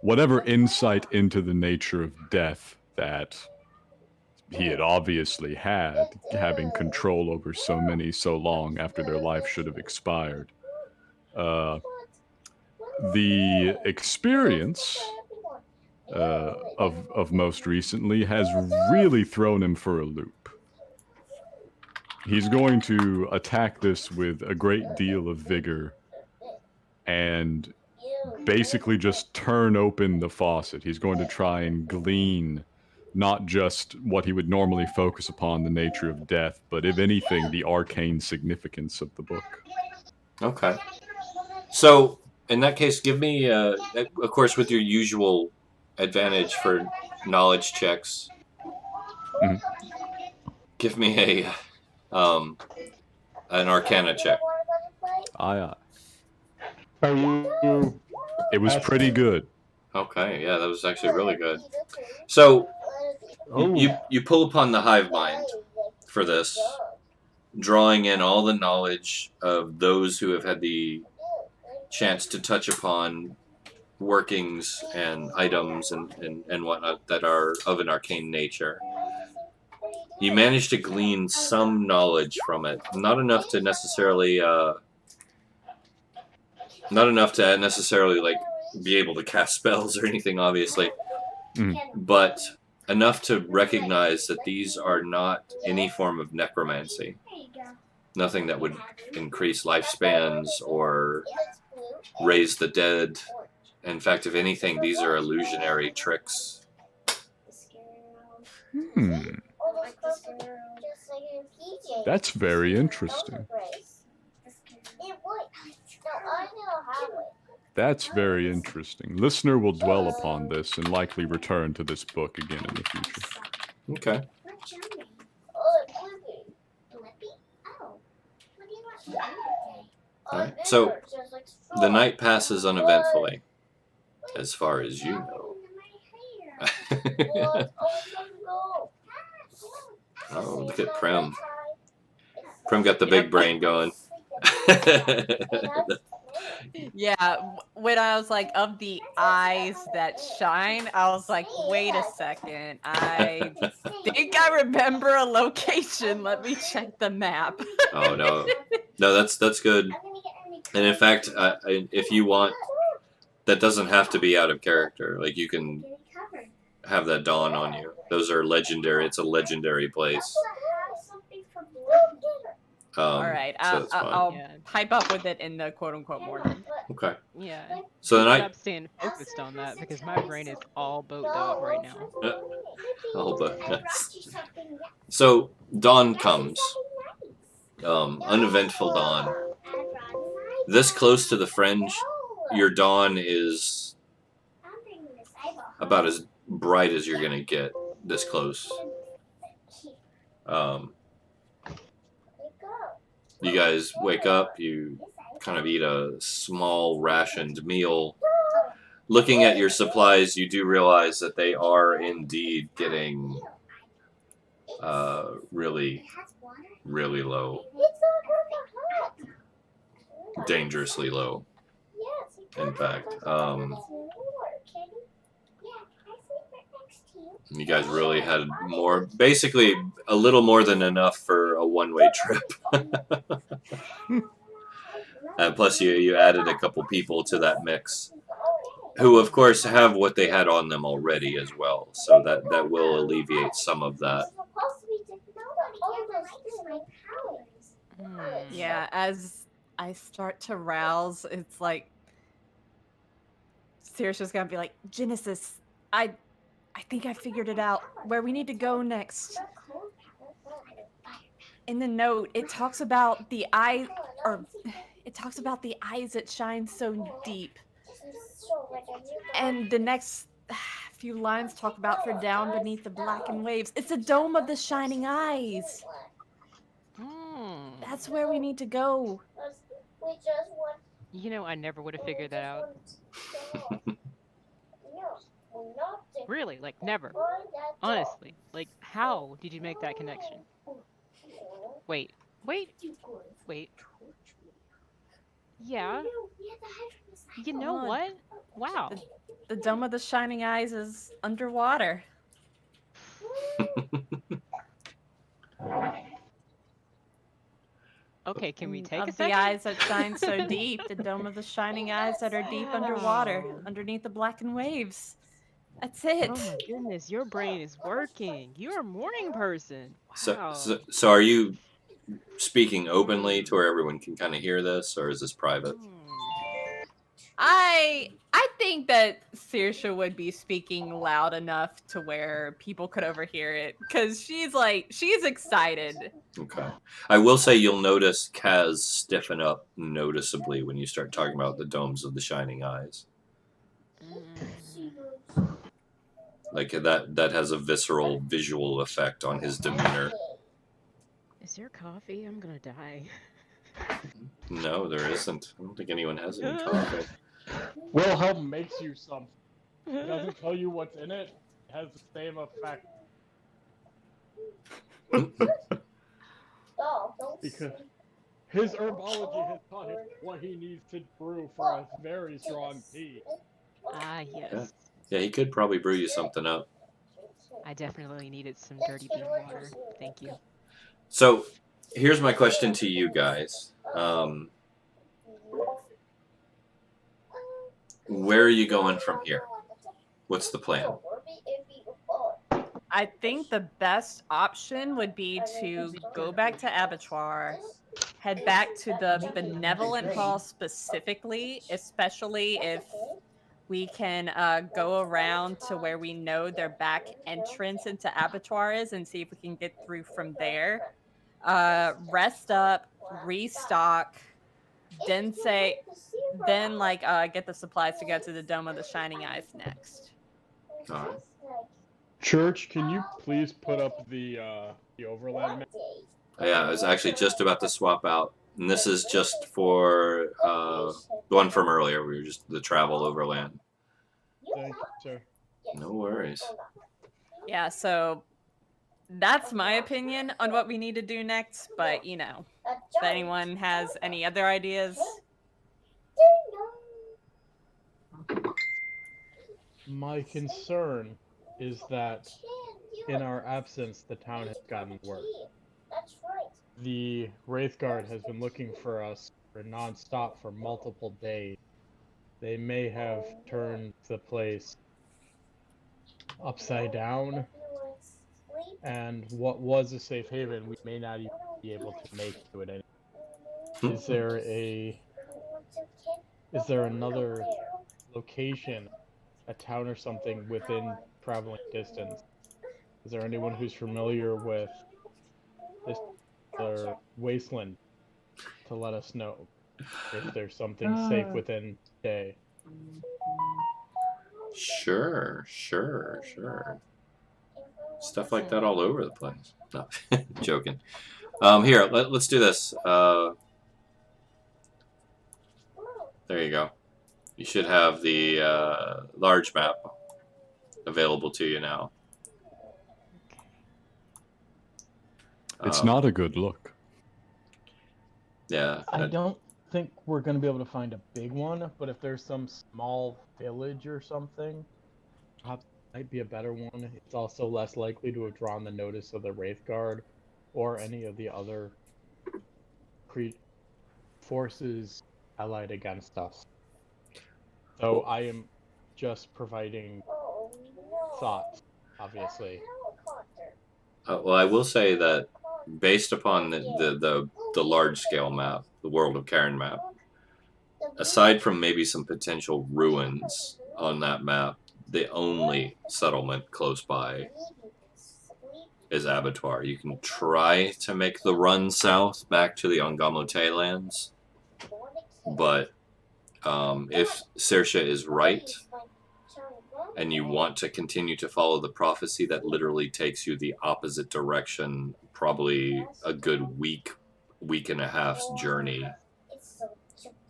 whatever insight into the nature of death that he had obviously had, having control over so many so long after their life should have expired. The experience of most recently has really thrown him for a loop. He's going to attack this with a great deal of vigor and basically just turn open the faucet. He's going to try and glean not just what he would normally focus upon, the nature of death, but if anything, the arcane significance of the book. Okay. So, in that case, give me, of course, with your usual advantage for knowledge checks, give me a an Arcana check. Aye. Are you? It was pretty good. Okay, yeah, that was actually really good. So, you pull upon the hive mind for this, drawing in all the knowledge of those who have had the chance to touch upon workings and items and whatnot that are of an arcane nature. You manage to glean some knowledge from it, not enough to necessarily like be able to cast spells or anything, obviously, but enough to recognize that these are not any form of necromancy. Nothing that would increase lifespans or raise the dead. In fact, if anything, these are illusionary tricks. That's very interesting. That's very interesting. Listener will dwell upon this and likely return to this book again in the future. Okay. Alright, so the night passes uneventfully, as far as you know. Oh, look at Prim. Prim got the big brain going. Yeah, when I was like, of the eyes that shine, I was like, wait a second. I think I remember a location. Let me check the map. Oh, no. No, that's good. And in fact, if you want, that doesn't have to be out of character. Like, you can have that dawn on you. Those are legendary. It's a legendary place. All right, so I'll pipe up with it in the quote-unquote morning. Okay. Yeah. So the night. Stop staying focused on that because my brain is all boat up right now. All but so dawn comes. Uneventful dawn. This close to the fringe, your dawn is about as bright as you're gonna get this close. You guys wake up, you kind of eat a small rationed meal. Looking at your supplies, you do realize that they are indeed getting really, really low. Dangerously low, in fact. You guys really had basically a little more than enough for a one-way trip. And plus you added a couple people to that mix, who of course have what they had on them already as well, so that will alleviate some of that. Yeah, as I start to rouse, it's like Sirius is gonna be like, Genesis, I think I figured it out. Where we need to go next. In the note, it talks about the eye, or it talks about the eyes that shine so deep. And the next few lines talk about for down beneath the blackened waves. It's a dome of the shining eyes. That's where we need to go. We just want You know, I never would have figured that out. Really, like never. Honestly, like how did you make that connection? Wait. Yeah. You know Come on. what? Wow. The Dome of the Shining Eyes is underwater. Okay, can we take a Of second? the eyes that shine so deep, the Dome of the Shining Eyes that are deep underwater, Wow. underneath the blackened waves. That's it. Oh my goodness, your brain is working. You're a morning person. Wow. So are you speaking openly to where everyone can kind of hear this, or is this private? I think that Saoirse would be speaking loud enough to where people could overhear it, because she's excited. Okay. I will say you'll notice Kaz stiffen up noticeably when you start talking about the domes of the shining eyes. Like that has a visceral visual effect on his demeanor. Is there coffee? I'm gonna die. No, there isn't. I don't think anyone has any coffee. Wilhelm makes you something. It doesn't tell you what's in it. It has the same effect. Because his herbology has taught him what he needs to brew for a very strong tea. Ah, yes. Yeah, he could probably brew you something up. I definitely needed some dirty bean water. Thank you. So, here's my question to you guys. Where are you going from here? What's the plan? I think the best option would be to go back to Abattoir, head back to the Benevolent Hall specifically, especially if we can go around to where we know their back entrance into Abattoir is and see if we can get through from there. Rest up, restock, then get the supplies to go to the Dome of the Shining Eyes next. All right. Church, can you please put up the overland map? Yeah, I was actually just about to swap out. And this is just for the one from earlier. We were just the travel overland. Thank you, sir. No worries. Yeah, so that's my opinion on what we need to do next, but you know, if anyone has any other ideas. My concern is that in our absence, the town has gotten worse. The Wraith Guard has been looking for us non-stop for multiple days. They may have turned the place upside down, and what was a safe haven, we may not even be able to make to it anymore. Is there another location, a town or something within traveling distance? Is there anyone who's familiar with this wasteland to let us know if there's something safe within day? Sure. Stuff like that all over the place. No, joking. Here, let's do this. There you go. You should have the large map available to you now. It's not a good look. Yeah. I don't think we're going to be able to find a big one, but if there's some small village or something, perhaps it might be a better one. It's also less likely to have drawn the notice of the Wraith Guard or any of the other forces allied against us. So I am just providing thoughts, obviously. Well, I will say that based upon the large scale map, the World of Cairne map, aside from maybe some potential ruins on that map, the only settlement close by is Abattoir. You can try to make the run south back to the Ongamote lands, but if Saoirse is right, and you want to continue to follow the prophecy that literally takes you the opposite direction, probably a good week week and a half's journey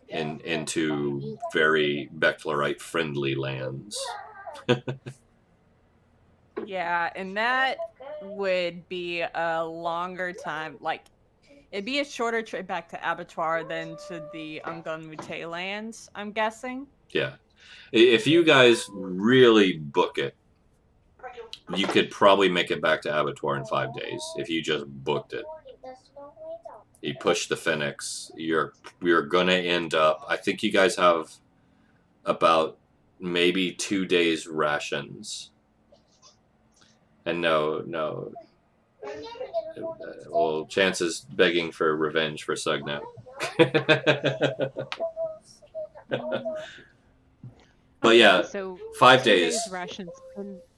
into very Becklerite friendly lands. Yeah, and that would be a longer time. Like, it'd be a shorter trip back to Abattoir than to the Ungun Mute lands, I'm guessing. Yeah. If you guys really book it, you could probably make it back to Abattoir in 5 days if you just booked it. You push the Phoenix, you're gonna end up. I think you guys have about maybe 2 days rations. And no. Well, chances begging for revenge for Sugnet. But yeah, so 5 2 days. rations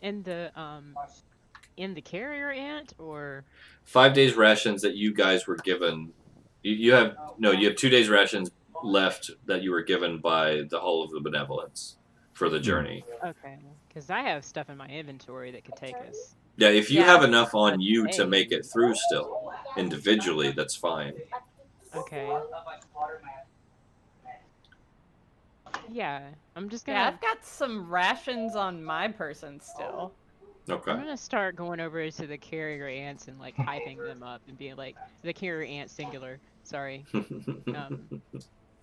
in the carrier ant, or 5 days rations that you guys were given. You have 2 days rations left that you were given by the Hall of the Benevolence for the journey. okay, because I have stuff in my inventory that could take us. Yeah, if you Yeah. have enough on you to make it through still, individually, that's fine. Okay. Yeah, I'm just gonna. Yeah, I've got some rations on my person still. Okay. I'm gonna start going over to the carrier ants and like hyping them up and being like the carrier ant singular. Sorry.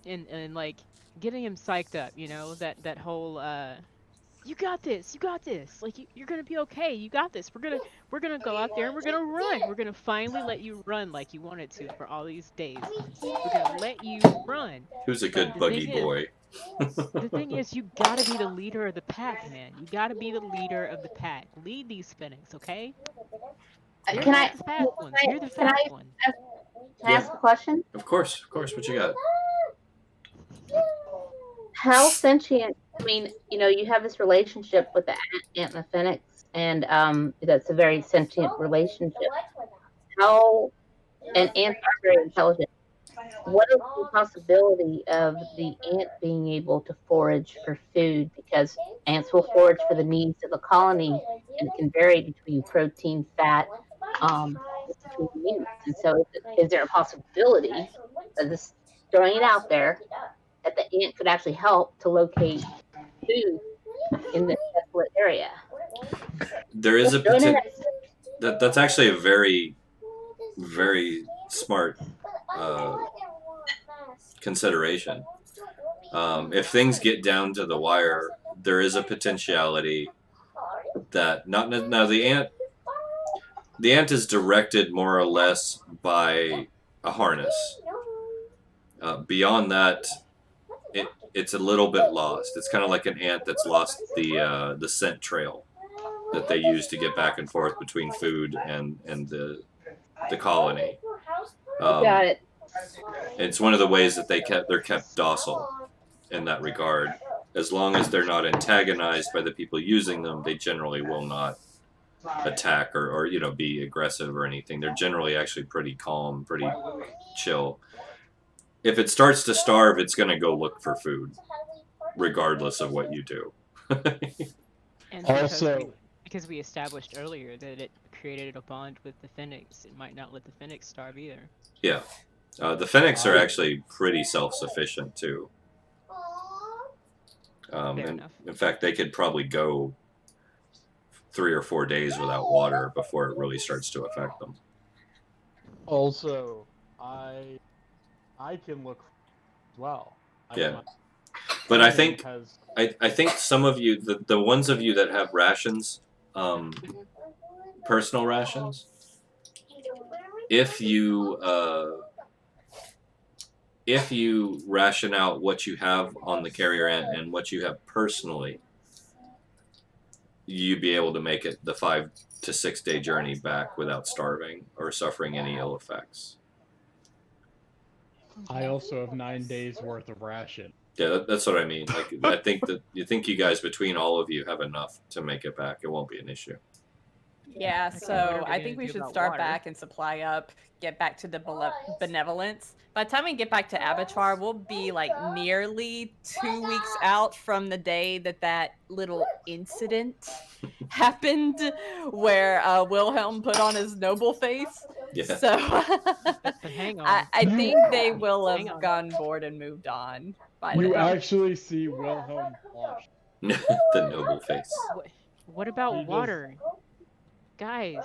And like getting him psyched up. You know that whole you got this. Like you're gonna be okay. You got this. We're gonna go out there and we're gonna run. We're gonna finally let you run like you wanted to for all these days. We're gonna let you run. Who's a good The buggy thing is- boy? The thing is, you gotta be the leader of the pack, man. You gotta be the leader of the pack. Lead these Phoenix, okay? You're Can not I- the fast ones. You're the can I- fast one. Can I ask a question? Of course. What you got? How sentient? I mean, you have this relationship with the ant and the phoenix, and that's a very sentient relationship. How and ants are very intelligent. What is the possibility of the ant being able to forage for food? Because ants will forage for the needs of the colony, and it can vary between protein, fat, between needs. And so, is there a possibility of this throwing it out there that the ant could actually help to locate food in this desolate area? There is a potential. That's actually a very, very smart consideration. If things get down to the wire, there is a potentiality that now the ant is directed more or less by a harness. Beyond that, it's a little bit lost. It's kind of like an ant that's lost the scent trail that they use to get back and forth between food and the colony. Got it. It's one of the ways that they're kept docile in that regard. As long as they're not antagonized by the people using them, they generally will not attack or be aggressive or anything. They're generally actually pretty calm, pretty chill. If it starts to starve, it's going to go look for food, regardless of what you do. And Also- because we established earlier that it created a bond with the Phoenix, it might not let the Phoenix starve either. Yeah. The Phoenix are actually pretty self-sufficient, too. Fair enough. In fact, they could probably go 3 or 4 days without water before it really starts to affect them. Also, I can look as well. Yeah. But I think Has, I think some of you, the ones of you that have rations, personal rations, if you ration out what you have on the carrier ant and what you have personally, you'd be able to make it the 5 to 6 day journey back without starving or suffering any ill effects. I also have 9 days worth of ration. Yeah, that's what I mean. Like, I think that you guys between all of you have enough to make it back. It won't be an issue. Yeah, Okay, what so are we I gonna think we do should about start water? back and supply up, get back to the benevolence. By the time we get back to Abattoir, we'll be like nearly 2 weeks out from the day that little incident happened where Wilhelm put on his noble face. Yeah. So But hang on. I think they will Hang have on. gone bored and moved on by You then. actually see Wilhelm blush. The noble face. What about He just- water? Guys.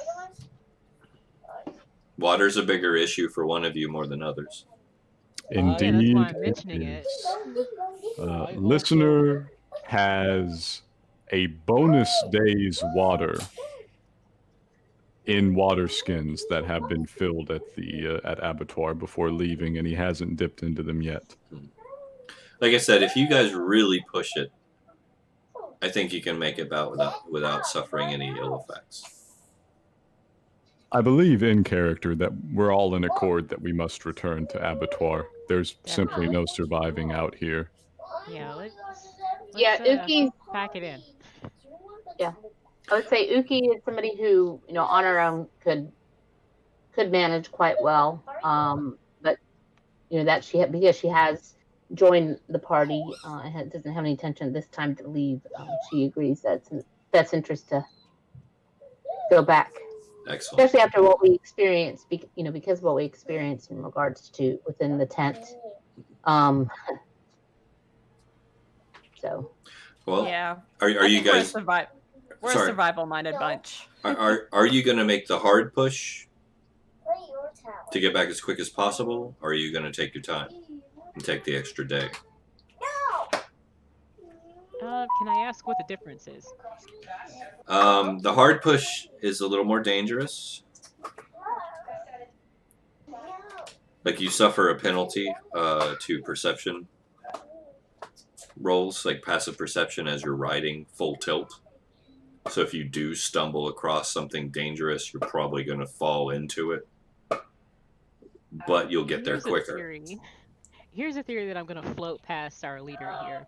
Water's a bigger issue for one of you more than others. Indeed, Yeah, that's why I'm it mentioning it. is. I also- Listener has a bonus day's water in water skins that have been filled at the at abattoir before leaving, and he hasn't dipped into them yet. Like I said, if you guys really push it, I think you can make it out without suffering any ill effects. I believe in character that we're all in accord that we must return to abattoir. There's simply no surviving out here. Yeah, let's Yeah, Uki's. pack it in. I would say Uki is somebody who, on her own could manage quite well. But that because she has joined the party and doesn't have any intention this time to leave. She agrees that's in best interest to go back, Excellent. especially after what we experienced. Because of what we experienced in regards to within the tent. So. Well, Yeah. are you guys? We're Sorry. a survival-minded bunch. Are you going to make the hard push to get back as quick as possible, or are you going to take your time and take the extra day? Can I ask what the difference is? The hard push is a little more dangerous. Like you suffer a penalty to perception rolls, like passive perception as you're riding full tilt. So if you do stumble across something dangerous, you're probably going to fall into it. But you'll get there Here's a quicker. theory. Here's a theory that I'm going to float past our leader here.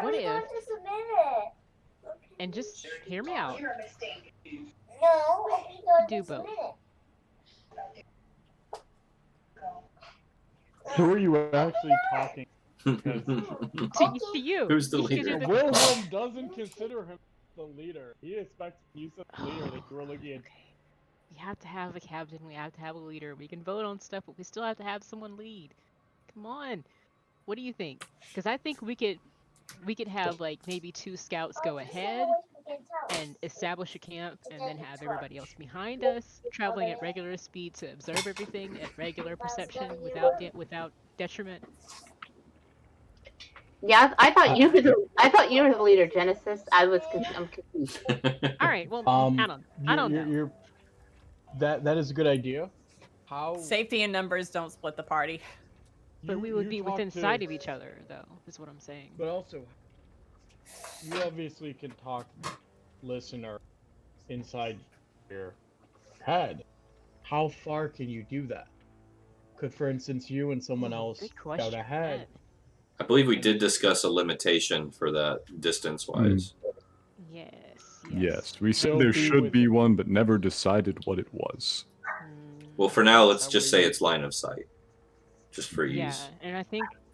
What if, and just hear me out, do both. Who are you actually talking? To you. Who's the Because you're leader? Wilhelm doesn't consider him the leader. He expects you as the leader that you were looking at. We have to have a captain, we have to have a leader. We can vote on stuff, but we still have to have someone lead. Come on. What do you think? Because I think we could have like maybe 2 scouts go ahead and establish a camp, and then have everybody else behind us, traveling at regular speed to observe everything at regular perception without detriment. Yeah, I thought you were the leader, Genesis. I'm confused. All right, well, I don't know. That is a good idea. How? Safety in numbers don't split the party. But we would be within sight of each other, though, is what I'm saying. But also, you obviously can talk listener inside your head. How far can you do that? Could, for instance, you and someone else Good scout question. ahead? I believe we did discuss a limitation for that distance-wise. Yes. Yes, we said Still there be should with- be one, but never decided what it was. Well, for now, let's That just way say you- it's line of sight, just for ease. Yeah, and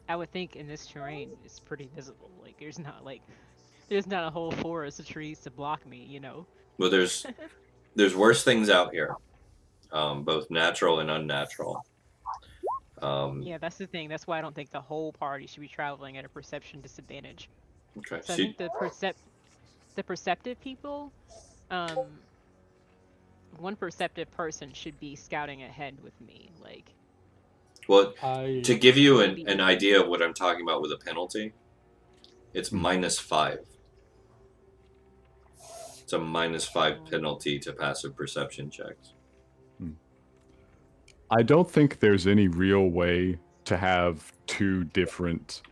I would think in this terrain it's pretty visible. Like there's not a whole forest of trees to block me, Well, there's worse things out here, both natural and unnatural. Yeah, that's the thing. That's why I don't think the whole party should be traveling at a perception disadvantage. Okay. So I So, think the perceptive people, one perceptive person should be scouting ahead with me. Like, well, I to give you an idea of what I'm talking about with a penalty, it's -5. It's a -5 penalty to passive perception checks. I don't think there's any real way to have 2 different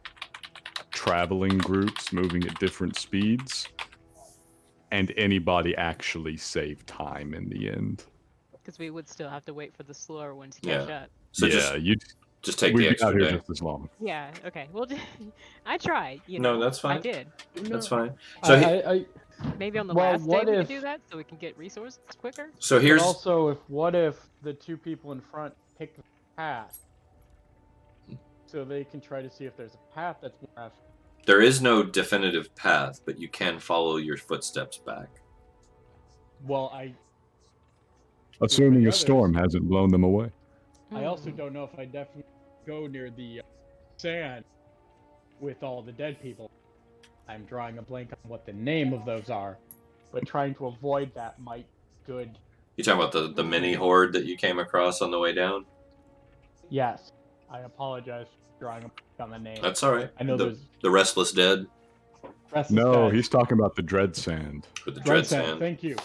traveling groups moving at different speeds and anybody actually save time in the end. because we would still have to wait for the slower one to catch up. So yeah, you just take we'd the be out extra here day. just as long. Yeah. Okay. Well, I tried. No, that's fine. I did. That's fine. So, Maybe on the Well, last day what we if- could do that, so we can get resources quicker. so But here's also, what if the 2 people in front pick the path, so they can try to see if there's a path that's more effective? there is no definitive path, but you can follow your footsteps back. Well, Assuming a others- storm hasn't blown them away. I also don't know if I definitely go near the sand with all the dead people. I'm drawing a blank on what the name of those are, but trying to avoid that might be good. You talking about the mini horde that you came across on the way down? Yes, I apologize for drawing a blank on the name. That's all right. I know the there's Restless Dead Restless No, Dead. he's talking about the Dread Sand. with the Dread Dread Sand. Thank you.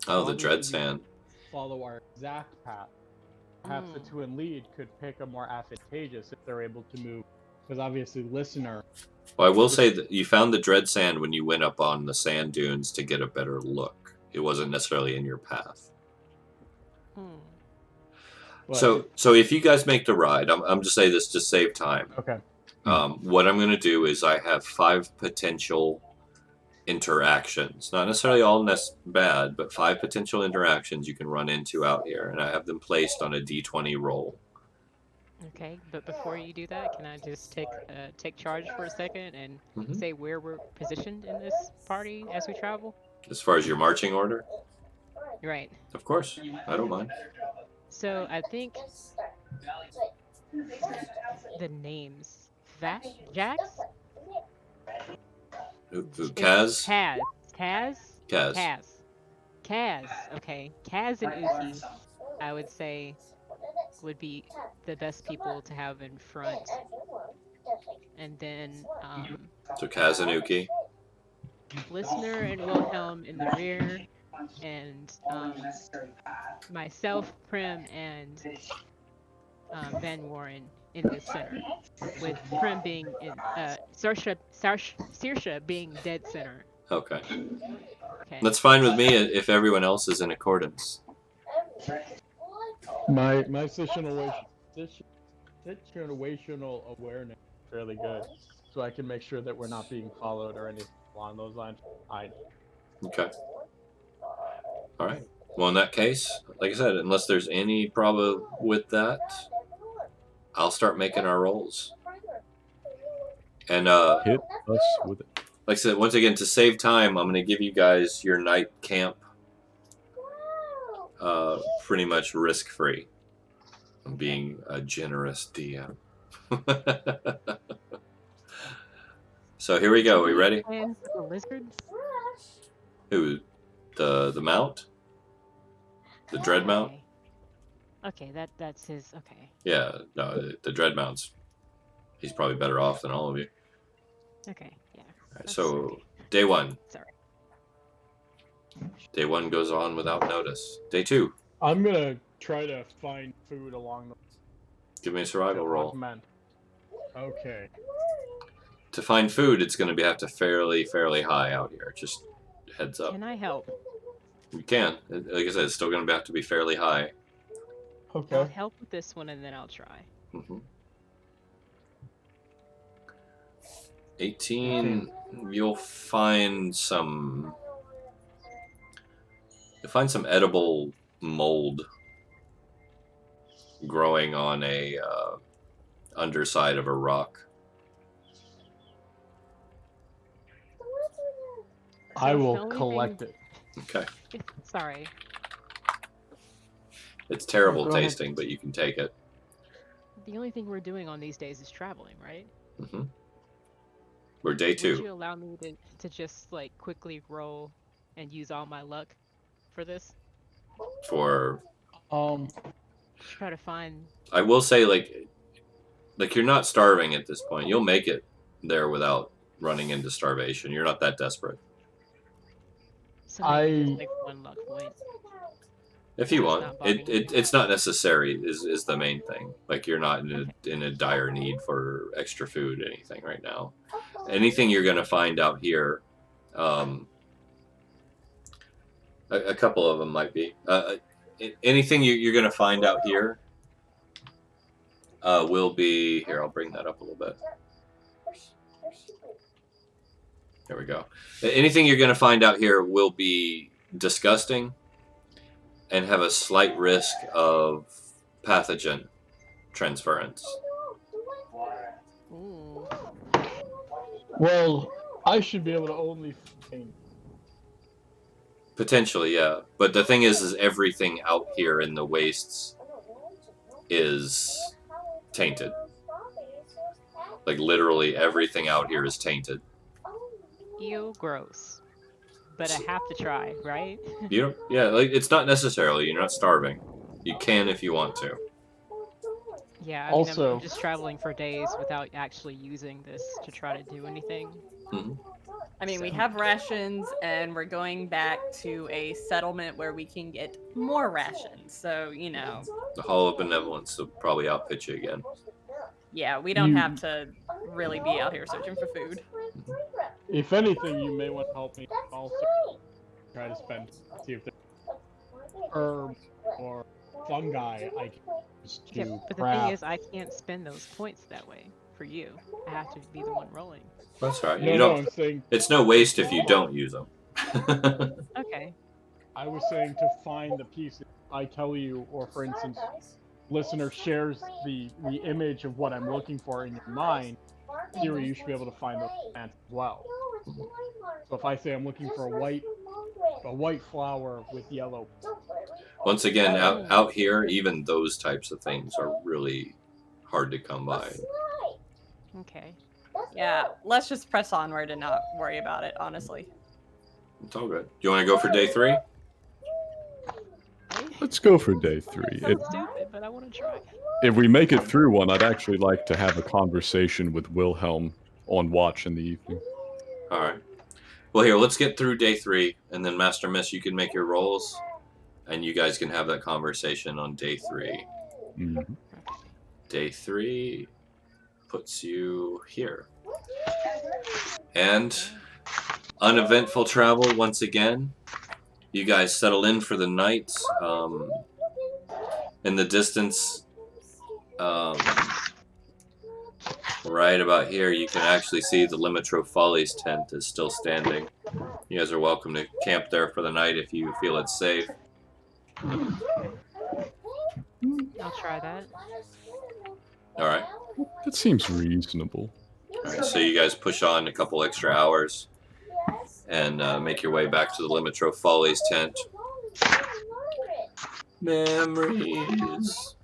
Oh, the Obviously, Dread we Sand. Follow our exact path. Perhaps the two in lead could pick a more advantageous if they're able to move. Because obviously, listener. Well, I will say that you found the Dread Sand when you went up on the sand dunes to get a better look. It wasn't necessarily in your path. But So if you guys make the ride, I'm just saying this to save time. okay. What I'm going to do is I have 5 potential interactions. Not necessarily all bad, but 5 potential interactions you can run into out here, and I have them placed on a D20 roll. Okay, but before you do that, can I just take charge for a second and say where we're positioned in this party as we travel? As far as your marching order? Right. Of course. I don't mind. So I think the names. Jax? Kaz? Kaz. Kaz. Okay. Kaz and Uki, I would say, would be the best people to have in front. And then So Kaz and Uki. Listener and Wilhelm in the rear, and myself, Prim, and Vanwarin in the center, with Prim being in Saoirse being dead center. Okay. Okay. That's fine with me if everyone else is in accordance. My situational awareness is fairly good, so I can make sure that we're not being followed or anything along those lines. Okay. All right. Well, in that case, like I said, unless there's any problem with that, I'll start making our rolls. And Hit us with it. like I said, once again, to save time, I'm going to give you guys your night camp pretty much risk-free. I'm being a generous DM. So here we go. We ready? Plans with the lizard? Who? The mount? The dread mount? Okay, that's his. Okay. Yeah, no, the dread mounts. He's probably better off than all of you. Okay. Yeah. All right, That's so okay. day 1. Sorry. Day 1 goes on without notice. Day 2. I'm gonna try to find food along the Give me a survival roll. augment. Okay. To find food, it's going to have to fairly high out here. Just heads up. Can I help? You can. Like I said, it's still going to have to be fairly high. I'll Okay. help with this one and then I'll try. 18. You'll find some edible mold growing on a underside of a rock. I So will the only collect thing- it. Okay. Sorry. It's terrible Go ahead. tasting, but you can take it. The only thing we're doing on these days is traveling, right? We're day Would 2. you allow me to just like quickly roll and use all my luck for this? For Try to find. I will say, like you're not starving at this point. You'll make it there without running into starvation. You're not that desperate. So maybe just like 1 luck point. If you It's want, not bothering me. it's not necessary. Is the main thing. Like you're not in a dire need for extra food or anything right now. Anything you're gonna find out here, a couple of them might be. Anything you're gonna find out here will be here. I'll bring that up a little bit. There we go. Anything you're gonna find out here will be disgusting and have a slight risk of pathogen transference. Ooh. Well, I should be able to only find. Potentially, yeah. But the thing is everything out here in the wastes is tainted. Like literally everything out here is tainted. Ew, gross. But I have to try, right? You don't, yeah, like it's not necessarily. You're not starving. You can if you want to. Yeah, I mean, I'm Also- just traveling for days without actually using this to try to do anything. Mhm. I mean, we So- have rations, and we're going back to a settlement where we can get more rations. So, you know, The Hall of Benevolence will probably outpit you again. yeah, we don't You- have to really be out here searching for food. If anything, you may want to help me also try to see if there's herb or fungi I can use to Yeah, but the craft. thing is, I can't spend those points that way for you. I have to be the one rolling. That's right. No, You no, don't. I'm saying It's no waste if you don't use them. Okay. I was saying to find the pieces. I tell you, or for instance, listener shares the image of what I'm looking for in your mind. In theory, you should be able to find those plants as well. So if I say I'm looking for a white flower with yellow, Once again, out here, even those types of things are really hard to come by. Okay. Yeah, let's just press onward and not worry about it, honestly. It's all good. Do you want to go for day 3? Let's go for day 3. Sounds stupid, but I want to try. If we make it through one, I'd actually like to have a conversation with Wilhelm on watch in the evening. All right. Well, here, let's get through day 3, and then Master Miss, you can make your rolls, and you guys can have that conversation on day 3. Mhm. Day 3 puts you here. And uneventful travel once again. You guys settle in for the night. In the distance, right about here, you can actually see the Limitro Follies tent is still standing. You guys are welcome to camp there for the night if you feel it's safe. I'll try that. All right. That seems reasonable. All right. So you guys push on a couple extra hours and make your way back to the Limitro Follies tent. Memories.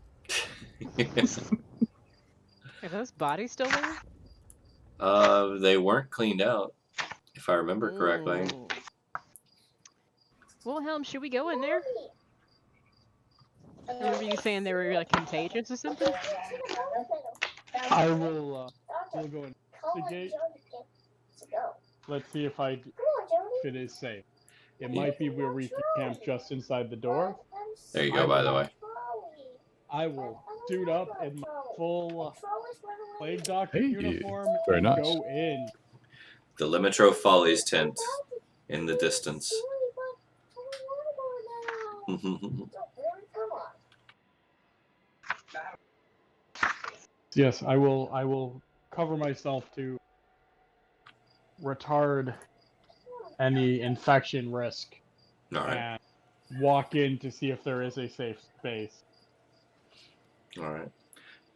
Are those bodies still there? They weren't cleaned out, if I remember correctly. Ooh. Wilhelm, should we go in there? I remember you saying they were like contagious or something? I will we'll go investigate. Let's see if it is safe. It might be where we can camp just inside the door. There you go, by the way. I will suit up in my full plague doctor Hey, uniform very and nice. go in. The Limitro Follies tent in the distance. Yes, I will cover myself to retard any infection risk All right. and walk in to see if there is a safe space. All right.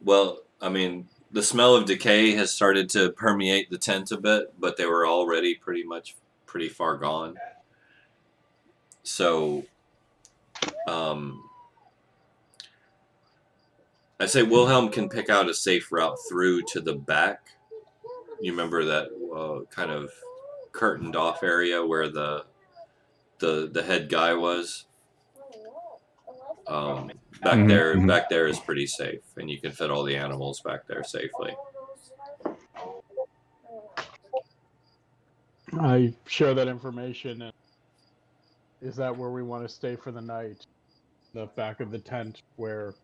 Well, I mean, the smell of decay has started to permeate the tent a bit, but they were already pretty far gone. So, I say Wilhelm can pick out a safe route through to the back. You remember that kind of curtained off area where the head guy was? Back there is pretty safe, and you can fit all the animals back there safely. I share that information. And is that where we want to stay for the night? The back of the tent where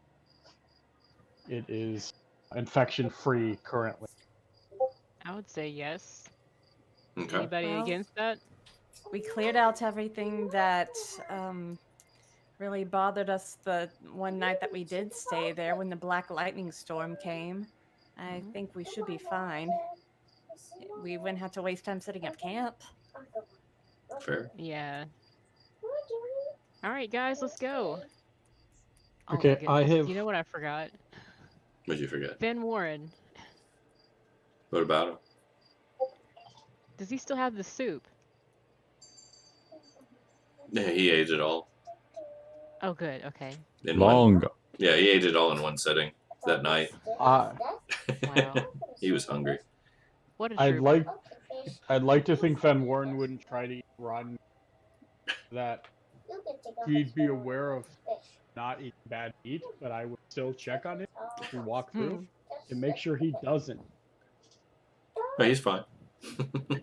it is infection-free currently. I would say yes. Okay. Anybody Well, against that? We cleared out everything that really bothered us the one night that we did stay there when the Black Lightning Storm came. I think we should be fine. We wouldn't have to waste time setting up camp. Fair. Yeah. All right, guys, let's go. Oh my Okay, I goodness. have- You know what I forgot? What'd you forget? Vanwarin. What about him? Does he still have the soup? Yeah, he ate it all. Oh, good. Okay. In Long, Yeah, he ate it all in one sitting that night. Wow. He was hungry. What a I'd trooper. like to think Vanwarin wouldn't try to eat rotten, that he'd be aware of not eating bad meat, but I would still check on him as we walk through to make sure he doesn't. But he's fine.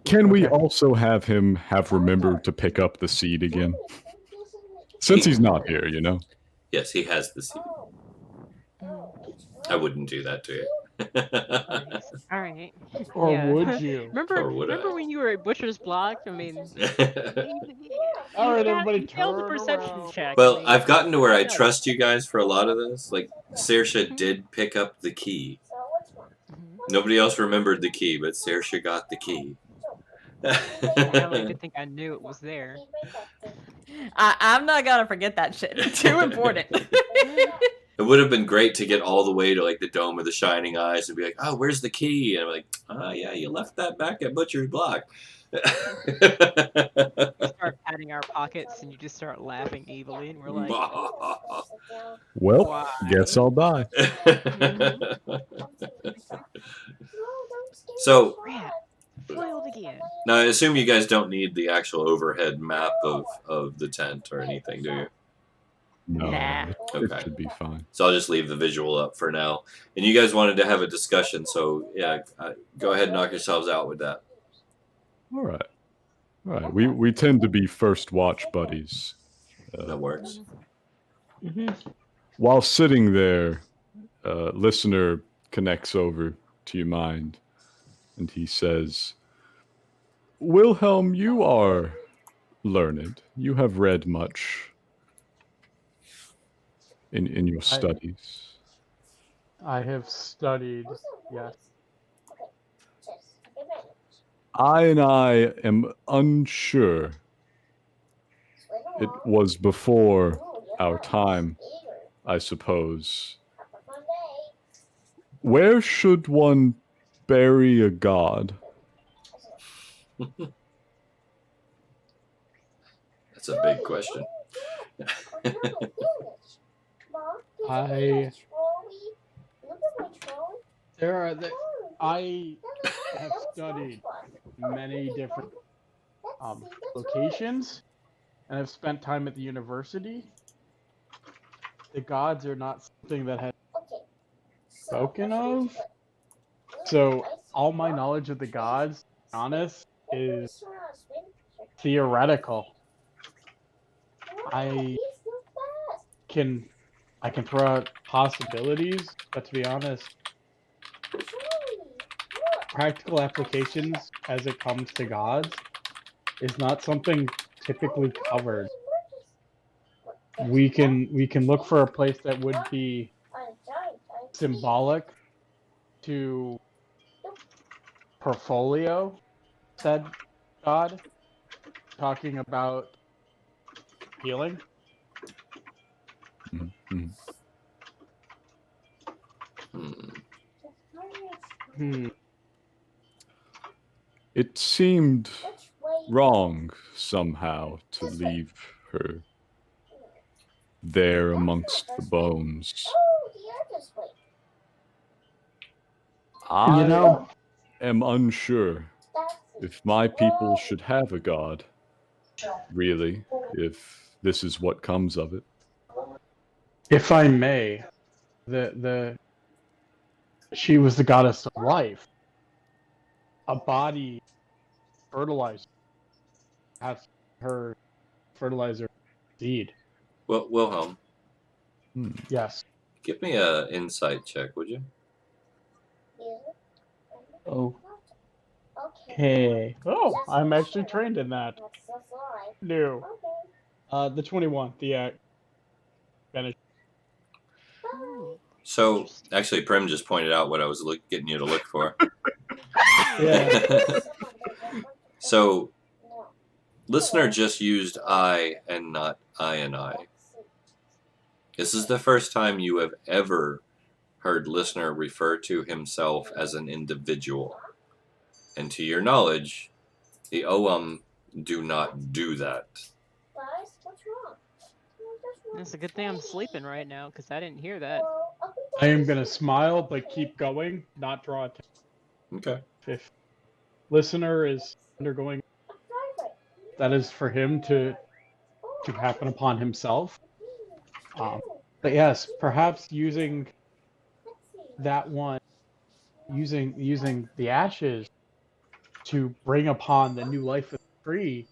Can we Okay. also have him have remembered to pick up the seed again? Since he's not here, you know? Yes, he has the seed. I wouldn't do that to you. All right. Or Yeah. would you? Or would I? Remember when you were at Butcher's Block? I mean, All right, you everybody, failed the turn perception around. check. Well, I mean, I've gotten to where I got it. trust you guys for a lot of this. Like, Saoirse did pick up the key. Nobody else remembered the key, but Saoirse got the key. I don't even think I knew it was there. I'm not gonna forget that shit. Too important. It would have been great to get all the way to like the Dome of the Shining Eyes and be like, "Oh, where's the key?" And I'm like, "Oh yeah, you left that back at Butcher's Block." We start patting our pockets and you just start laughing evilly, and we're like, Well, why? guess I'll die. So Rat, foiled again. now I assume you guys don't need the actual overhead map of the tent or anything, do you? No, Nah. it Okay. should be fine. So I'll just leave the visual up for now. And you guys wanted to have a discussion, so yeah, go ahead and knock yourselves out with that. All right. All right. We tend to be first watch buddies. That works. While sitting there, listener connects over to your mind, and he says, Wilhelm, you are learned. You have read much in your studies. I have studied, yes. I am unsure. It was before our time, I suppose. Where should one bury a god? That's a big question. I have studied many different locations, and I've spent time at the university. The gods are not something that has spoken of, so all my knowledge of the gods, to be honest, is theoretical. I can throw out possibilities, but to be honest, practical applications as it comes to gods is not something typically covered. We can look for a place that would be symbolic to portfolio said god, talking about healing. Mhm. It seemed wrong somehow to leave her there amongst the bones. I am unsure if my people should have a god, really, if this is what comes of it. If I may, she was the goddess of life. A body fertilizer has her fertilizer seed. Well, Wilhelm, Yes. give me a insight check, would you? Okay. Oh, I'm actually trained in that. No. The 21. The finish. So, actually, Prim just pointed out what I was getting you to look for. Yeah. So, listener just used I and not I and I. This is the first time you have ever heard listener refer to himself as an individual. And to your knowledge, the Ogham do not do that. It's a good thing I'm sleeping right now because I didn't hear that. I am gonna smile, but keep going, not draw attention. Okay. If listener is undergoing, that is for him to happen upon himself. But yes, perhaps using that one, using the ashes to bring upon the new life of the tree,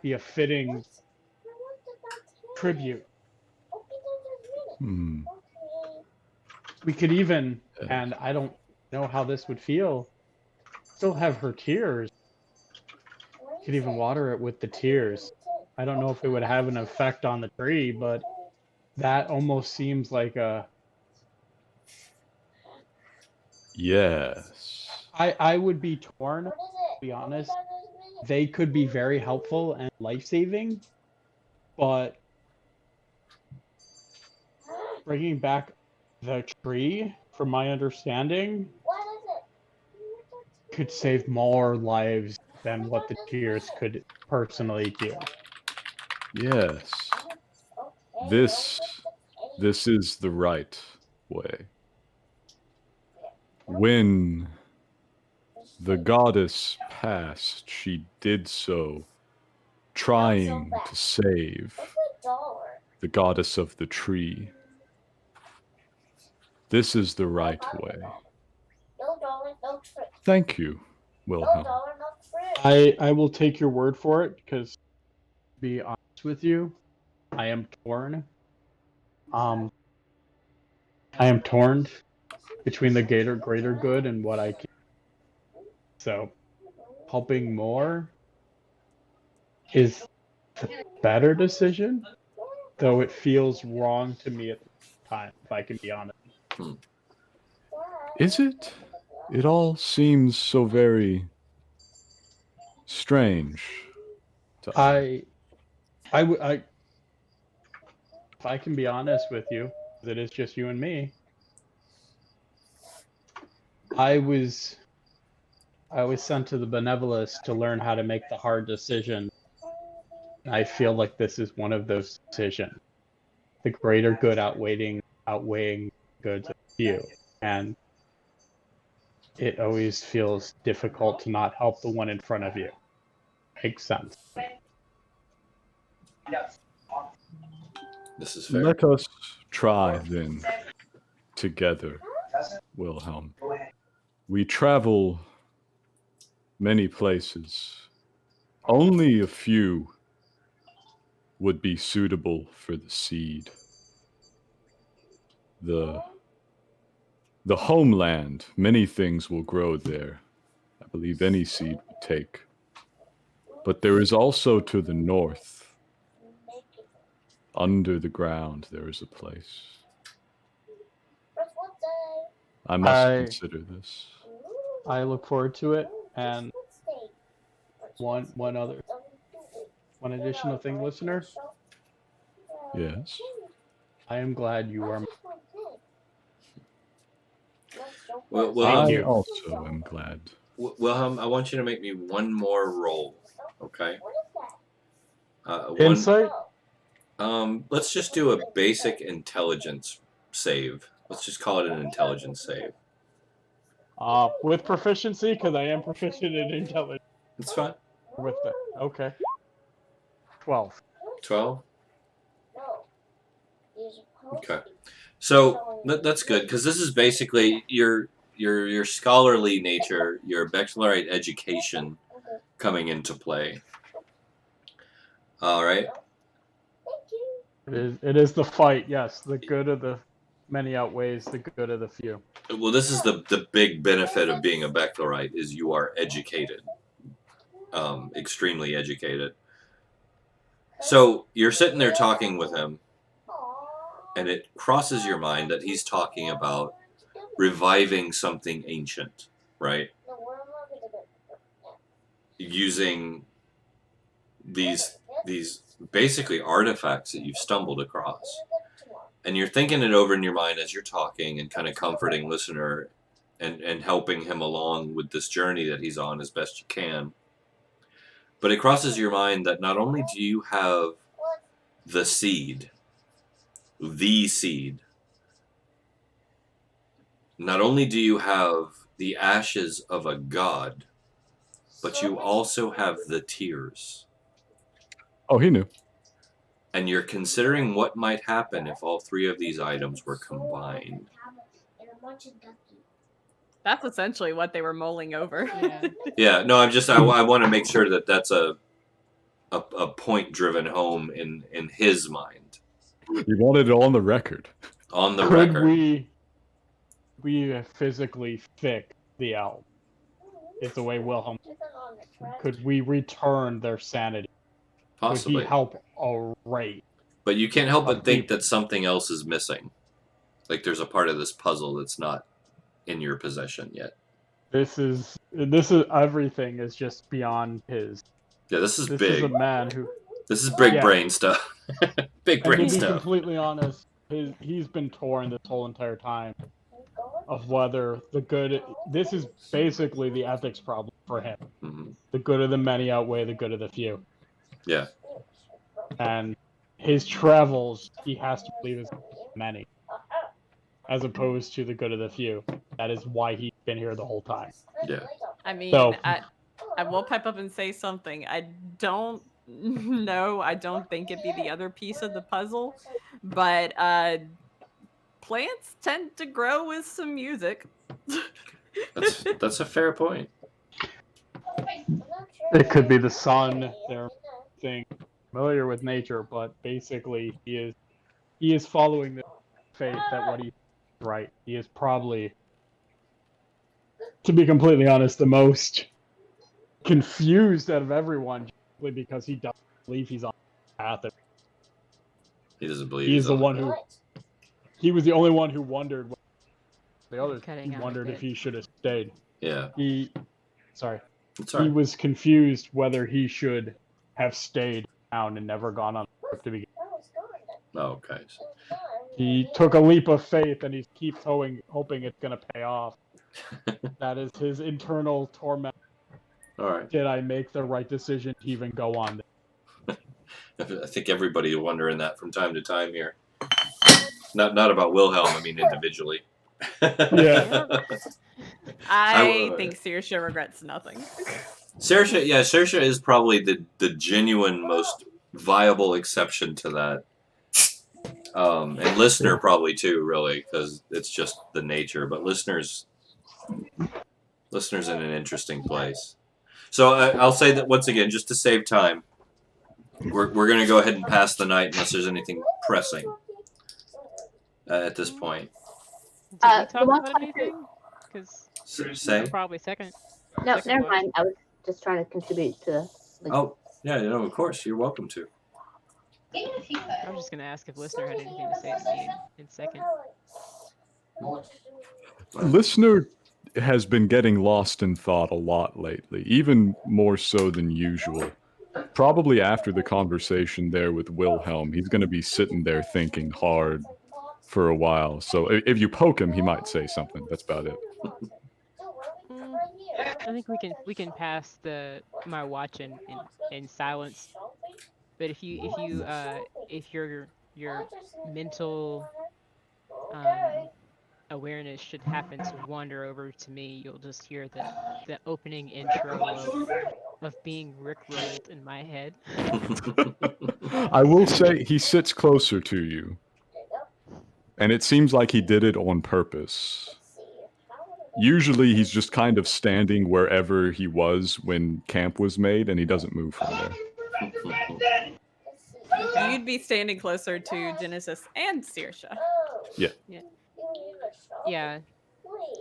be a fitting tribute. Hmm. We could even, and I don't know how this would feel, still have her tears. Could even water it with the tears. I don't know if it would have an effect on the tree, but that almost seems like a. Yes. I would be torn, to be honest. They could be very helpful and life-saving, but bringing back the tree, from my understanding, could save more lives than what the tears could personally do. Yes. This is the right way. When the goddess passed, she did so trying to save the goddess of the tree. This is the right way. Thank you, Wilhelm. I will take your word for it, because to be honest with you, I am torn. I am torn between the greater good and what I can. So, helping more is the better decision, though it feels wrong to me at the time, if I can be honest. Is it? It all seems so very strange to us. If I can be honest with you, it is just you and me. I was sent to the Benevolence to learn how to make the hard decision. I feel like this is one of those decisions. The greater good outweighing goods of few. And it always feels difficult to not help the one in front of you. Makes sense. This is fair. Let us try then together, Wilhelm. We travel many places. Only a few would be suitable for the seed. The homeland, many things will grow there. I believe any seed would take. But there is also to the north, under the ground, there is a place. I must consider this. I look forward to it, and one additional thing, listener. Yes. I am glad you are. Wilhelm, I also am glad. Wilhelm, I want you to make me one more roll, okay? Insight? Let's just do a basic intelligence save. Let's just call it an intelligence save. With proficiency, because I am proficient in intelligence. It's fine. With that, okay. 12. 12? Okay. So that's good, because this is basically your scholarly nature, your baccalaureate education coming into play. All right. It is the fight, yes. The good of the many outweighs the good of the few. Well, this is the big benefit of being a baccalaureate is you are educated, extremely educated. So you're sitting there talking with him, and it crosses your mind that he's talking about reviving something ancient, right? Using these basically artifacts that you've stumbled across. And you're thinking it over in your mind as you're talking and kind of comforting listener and helping him along with this journey that he's on as best you can. But it crosses your mind that not only do you have the seed, the seed, not only do you have the ashes of a god, but you also have the tears. Oh, he knew. And you're considering what might happen if all three of these items were combined. That's essentially what they were mulling over. Yeah. Yeah, no, I want to make sure that that's a point driven home in his mind. You wanted it on the record. On the Could record. we physically fix the elf? Is the way Wilhelm. Could we return their sanity? Could Possibly. he help a rate? But you can't help but Of think people. that something else is missing. Like there's a part of this puzzle that's not in your possession yet. This is everything is just beyond his. Yeah, this is This big. is a man who. This is big Yeah. brain stuff. Big And brain to be stuff. completely honest, he's been torn this whole entire time of whether the good. This is basically the ethics problem for him. Hmm. The good of the many outweigh the good of the few. Yeah. And his travels, he has to believe is many, as opposed to the good of the few. That is why he's been here the whole time. Yeah. I mean, So- I will pipe up and say something. I don't know. I don't think it'd be the other piece of the puzzle, but plants tend to grow with some music. That's a fair point. It could be the sun. They're familiar with nature, but basically he is following the faith that what he's right. He is probably, to be completely honest, the most confused out of everyone, simply because he doesn't believe he's on the path. He doesn't believe He's the on one it. who. He was the only one who wondered. The others Cutting out a wondered if bit. he should have stayed. Yeah. Sorry. It's He alright. was confused whether he should have stayed down and never gone on the trip to begin. Oh, okay. He took a leap of faith and he keeps hoping it's going to pay off. That is his internal torment. Alright. Did I make the right decision to even go on this? I think everybody is wondering that from time to time here. Not about Wilhelm, I mean individually. Yeah. I think Saoirse regrets nothing. Saoirse is probably the genuine most viable exception to that. And listener probably too, really, because it's just the nature. But listeners in an interesting place. So I'll say that once again, just to save time, we're going to go ahead and pass the night unless there's anything pressing at this point. Did we the talk one about question- anything? Because Say? probably second. No, Second never one. mind. I was just trying to contribute to the. Oh, yeah, of course. You're welcome to. I was just gonna ask if listener had anything to say to me in second. Listener has been getting lost in thought a lot lately, even more so than usual. Probably after the conversation there with Wilhelm, he's going to be sitting there thinking hard for a while. So if you poke him, he might say something. That's about it. I think we can pass my watch in silence. But if your mental awareness should happen to wander over to me, you'll just hear the opening intro of being rickrolled in my head. I will say he sits closer to you. And it seems like he did it on purpose. Usually he's just kind of standing wherever he was when camp was made, and he doesn't move from there. You'd be standing closer to Genesis and Saoirse. Yeah,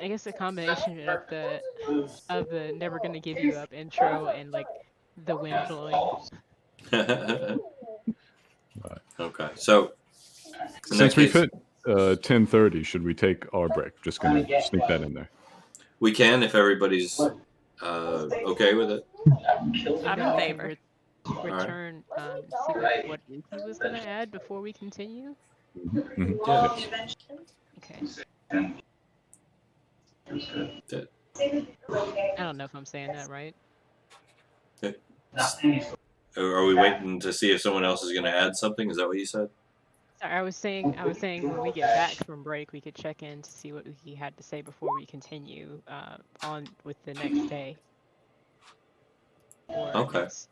I guess a combination of the never gonna give you up intro and like the wind blowing. Okay, so in Since that we case, fit 10:30, should we take our break? Just gonna sneak that in there. we can if everybody's okay with it. I'm in favor. Return. See what Uki was gonna add before we continue. Mhm. Yes. Okay. I don't know if I'm saying that right. Are we waiting to see if someone else is going to add something? Is that what you said? I was saying when we get back from break, we could check in to see what he had to say before we continue on with the next day. Or Okay. next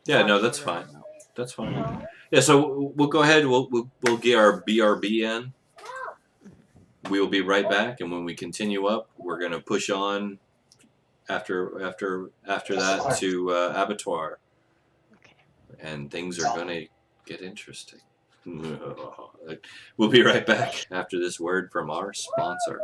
Yeah, no, watch or that's whatever. fine. That's fine. Okay. Yeah, so we'll go ahead. We'll get our BRB in. We will be right back, and when we continue up, we're gonna push on after that to Abattoir, Okay. and things are gonna get interesting. We'll be right back after this word from our sponsor.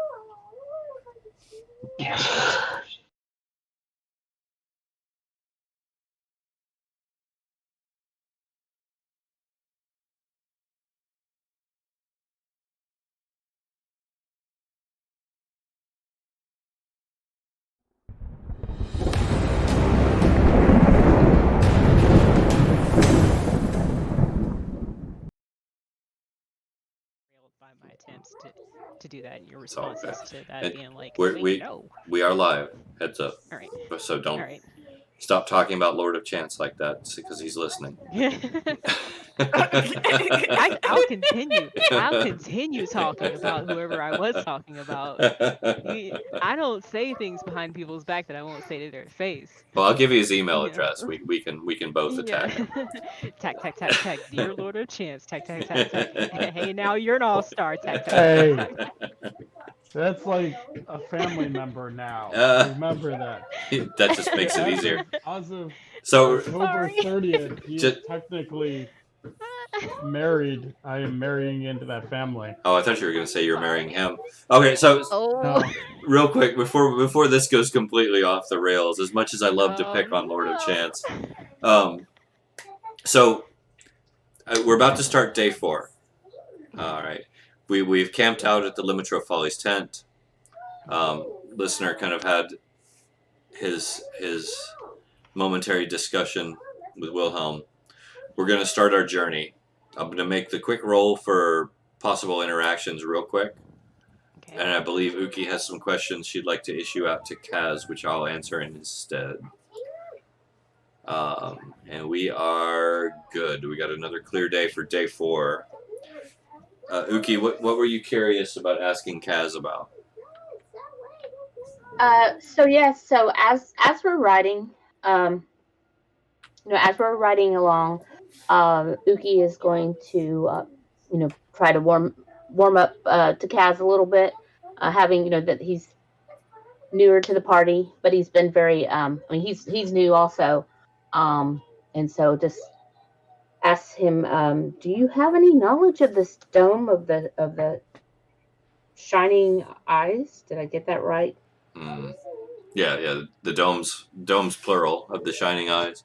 By my attempts to do that, and your It's all responses good. to that And being like, we no. we are live. Heads up. All right. So don't All right. stop talking about Lord of Chance like that because he's listening. I'll continue. I'll continue talking about whoever I was talking about. I don't say things behind people's back that I won't say to their face. Well, I'll give you his email Yeah. address. We can both attack him. Tack, tack, tack, tack. Dear Lord of Chance. Tack, tack, tack, tack. Hey, now you're an all-star. Tack, tack, Hey. tack, tack. That's like a family member now. Remember that. That just makes it easier. As of So October Sorry. 30th, he is Just- technically married. I am marrying into that family. Oh, I thought you were going to say you're marrying him. Okay, so Oh. real quick before this goes completely off the rails, as much as I love to pick on Lord of Chance, so we're about to start day 4. All right, we've camped out at the Limitro Follies tent. Listener kind of had his momentary discussion with Wilhelm. We're going to start our journey. I'm going to make the quick roll for possible interactions real quick. Okay. And I believe Uki has some questions she'd like to issue out to Kaz, which I'll answer in his stead. And we are good. We got another clear day for day 4. Uki, what were you curious about asking Kaz about? So as we're riding, as we're riding along, Uki is going to, try to warm up to Kaz a little bit, having that he's newer to the party, but he's been very, he's new also, and so just ask him, do you have any knowledge of this dome of the shining eyes? Did I get that right? Yeah. The domes plural of the shining eyes.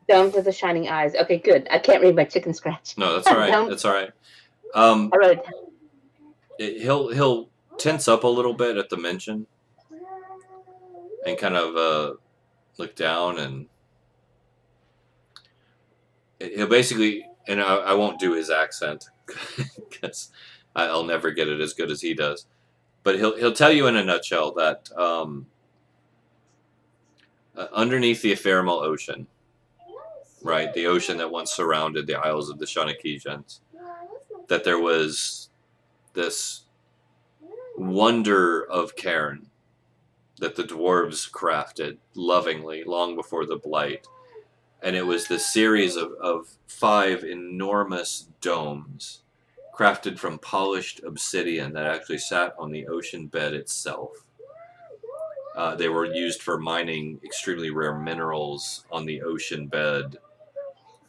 Domes of the shining eyes. Okay, good. I can't read my chicken scratch. No, that's all right. That's all right. I wrote He'll tense up a little bit at the mention, and kind of look down, and he'll basically, and I won't do his accent because I'll never get it as good as he does. But he'll tell you in a nutshell that underneath the ephemeral ocean, right, the ocean that once surrounded the Isles of the Shonakijans, that there was this wonder of Cairne that the dwarves crafted lovingly long before the Blight. And it was this series of 5 enormous domes crafted from polished obsidian that actually sat on the ocean bed itself. They were used for mining extremely rare minerals on the ocean bed.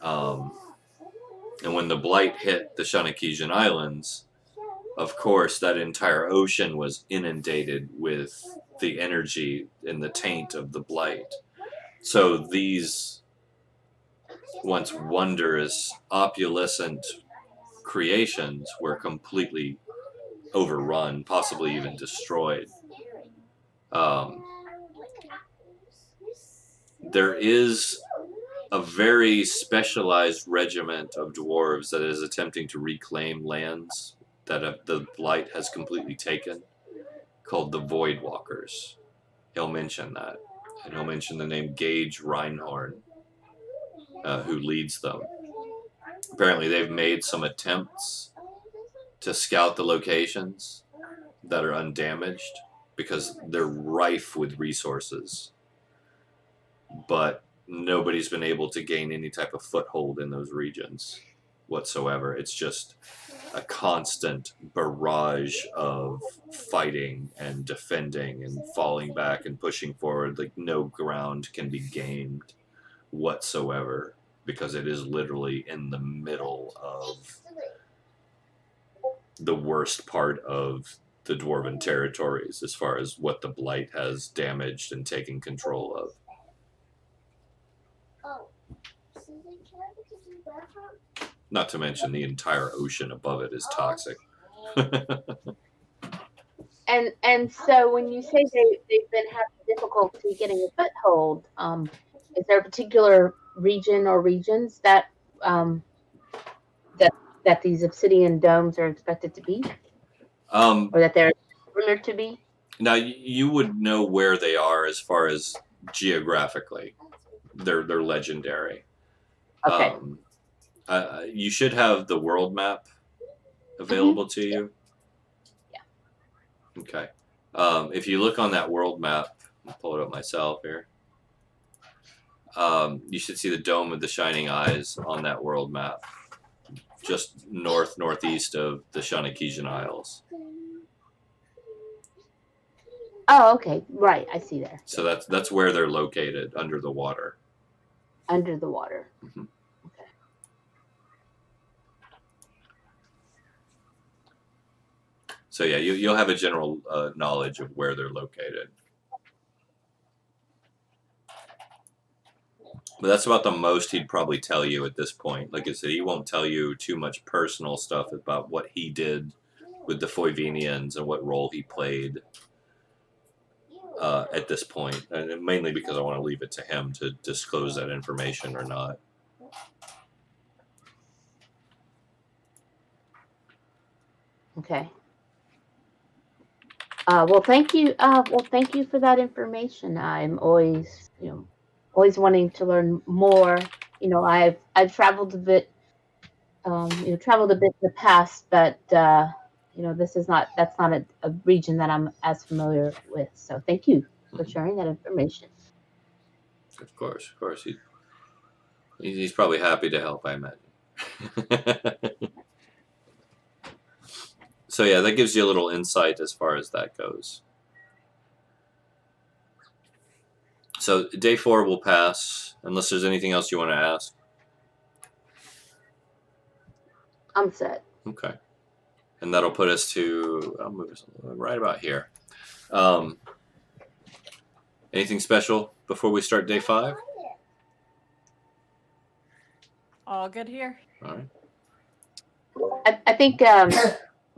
And when the Blight hit the Shonakijin Islands, of course, that entire ocean was inundated with the energy and the taint of the Blight. So these once wondrous, opulescent creations were completely overrun, possibly even destroyed. There is a very specialized regiment of dwarves that is attempting to reclaim lands that the Blight has completely taken, called the Void Walkers. He'll mention that, and he'll mention the name Gage Reinhorn, who leads them. Apparently they've made some attempts to scout the locations that are undamaged because they're rife with resources, but nobody's been able to gain any type of foothold in those regions whatsoever. It's just a constant barrage of fighting and defending and falling back and pushing forward. Like no ground can be gained whatsoever because it is literally in the middle of the worst part of the Dwarven territories as far as what the Blight has damaged and taken control of. Oh, Susan, can I look at your bathroom? Not to mention the entire ocean above it is toxic. And so when you say they've been having difficulty getting a foothold, is there a particular region or regions that that these obsidian domes are expected to be, or that they're rumored to be? Now you would know where they are as far as geographically. They're legendary. Okay. You should have the world map available to you. Yeah. Okay. If you look on that world map, I'll pull it up myself here. You should see the Dome with the Shining Eyes on that world map, just northeast of the Shanakijan Isles. Oh, okay. Right. I see there. So that's where they're located, under the water. Under the water. Mm-hmm. Okay. So yeah, you'll have a general knowledge of where they're located. But that's about the most he'd probably tell you at this point. Like I said, he won't tell you too much personal stuff about what he did with the Foivenians and what role he played at this point. And mainly because I want to leave it to him to disclose that information or not. Okay. Well, thank you. Thank you for that information. I'm always, always wanting to learn more. I've traveled a bit, traveled a bit in the past, but that's not a region that I'm as familiar with. So thank you for sharing that information. Of course. He's probably happy to help, I imagine. So yeah, that gives you a little insight as far as that goes. So day 4 will pass, unless there's anything else you want to ask. I'm set. Okay. And that'll put us to, I'll move us right about here. Anything special before we start day 5? All good here. All right. I think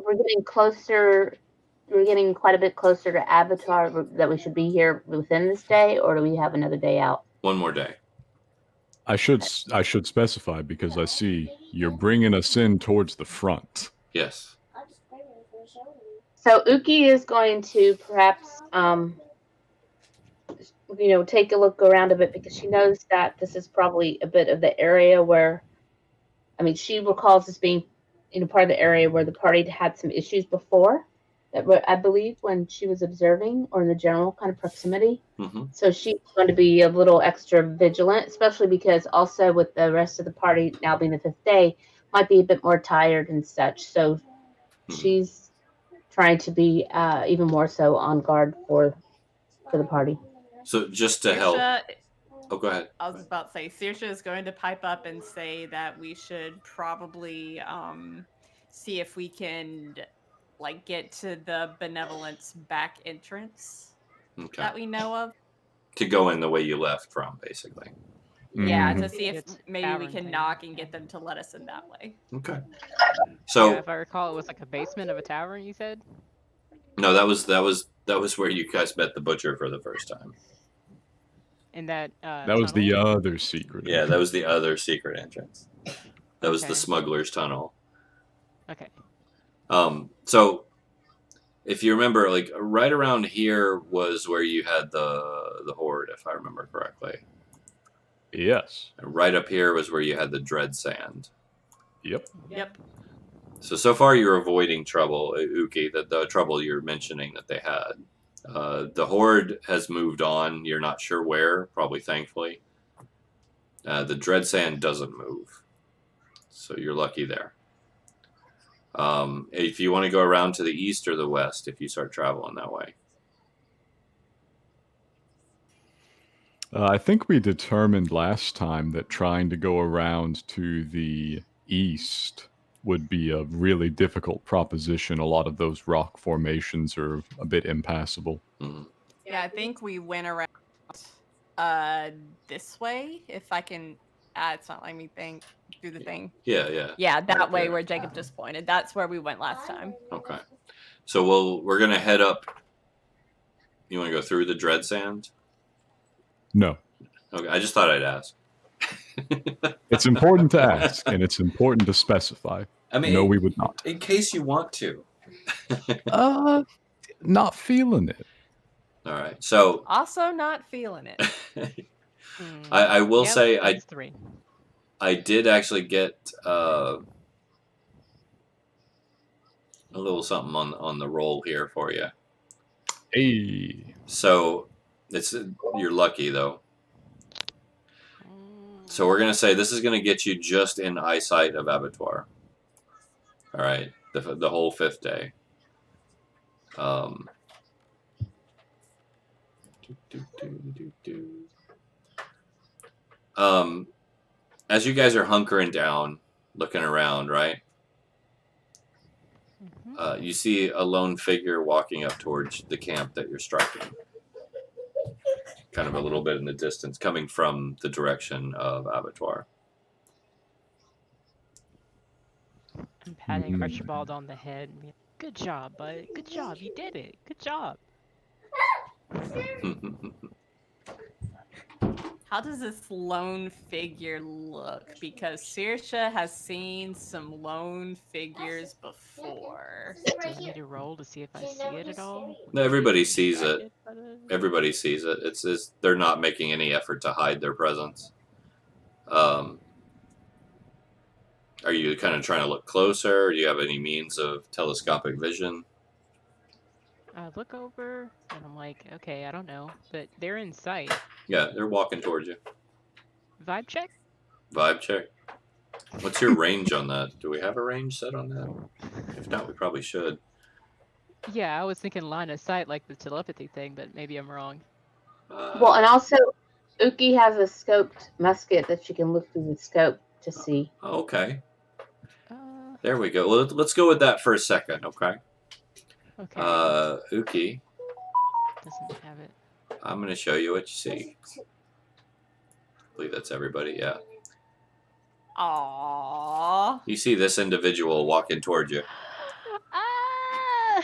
we're getting closer. We're getting quite a bit closer to Avatar that we should be here within this day, or do we have another day out? One more day. I should specify because I see you're bringing us in towards the front. Yes. So Uki is going to perhaps, take a look around a bit because she knows that this is probably a bit of the area where, she recalls this being, part of the area where the party had some issues before, that I believe when she was observing or in the general kind of proximity. Mm-hmm. So she's going to be a little extra vigilant, especially because also with the rest of the party now being the 5th day, might be a bit more tired and such. So she's trying to be even more so on guard for the party. So just to help. Oh, go ahead. I was about to say, Saoirse is going to pipe up and say that we should probably see if we can get to the Benevolence back entrance that we know of. To go in the way you left from, basically. Yeah, Mhm. to see if It's maybe we tavern can thing. knock and get them to let us in that way. Okay. So Yeah, if I recall, it was like a basement of a tavern. You said. no, that was where you guys met the butcher for the first time. In that. That was the tunnel? other secret. Yeah, that was the other secret entrance. That was the Okay. smuggler's tunnel. Okay. So if you remember, right around here was where you had the horde, if I remember correctly. Yes. And right up here was where you had the dread sand. Yep. Yep. So far you're avoiding trouble, Uki, the trouble you're mentioning that they had. The horde has moved on. You're not sure where, probably thankfully. The dread sand doesn't move. So you're lucky there. If you want to go around to the east or the west, if you start traveling that way. I think we determined last time that trying to go around to the east would be a really difficult proposition. A lot of those rock formations are a bit impassable. Mhm. Yeah, I think we went around this way. If I can, it's not letting me do the thing. Yeah. Yeah, that Right way there. where Jacob just pointed. That's where we went last time. Okay. So we're gonna head up. You want to go through the dread sand? No. Okay. I just thought I'd ask. It's important to ask, and it's important to specify. I mean, No, we would not. in case you want to. Not feeling it. All right. So Also not feeling it. I will Yep, say that's 3. I did actually get a little something on the roll here for you. Hey. So you're lucky though. So we're gonna say this is gonna get you just in eyesight of Abattoir. All right, the whole 5th day. As you guys are hunkering down, looking around, right? You see a lone figure walking up towards the camp that you're striking. Kind of a little bit in the distance, coming from the direction of Abattoir. I'm patting Archibald on the head and being, good job, bud. Good job. You did it. Good job. How does this lone figure look? Because Saoirse has seen some lone figures before. Do I need to roll to see if I see it at all? No, everybody sees it. Distracted by the- Everybody sees it. It's they're not making any effort to hide their presence. Are you kind of trying to look closer? Or do you have any means of telescopic vision? I look over and I'm like, okay, I don't know, but they're in sight. Yeah, they're walking towards you. Vibe check? Vibe check. What's your range on that? Do we have a range set on that? If not, we probably should. Yeah, I was thinking line of sight like the telepathy thing, but maybe I'm wrong. Well, and also, Uki has a scoped musket that she can look through the scope to see. Okay. There we go. Well, let's go with that for a second, okay? Okay. Uki, Doesn't have it. I'm going to show you what you see. I believe that's everybody, yeah. Aww. You see this individual walking towards you. Ah!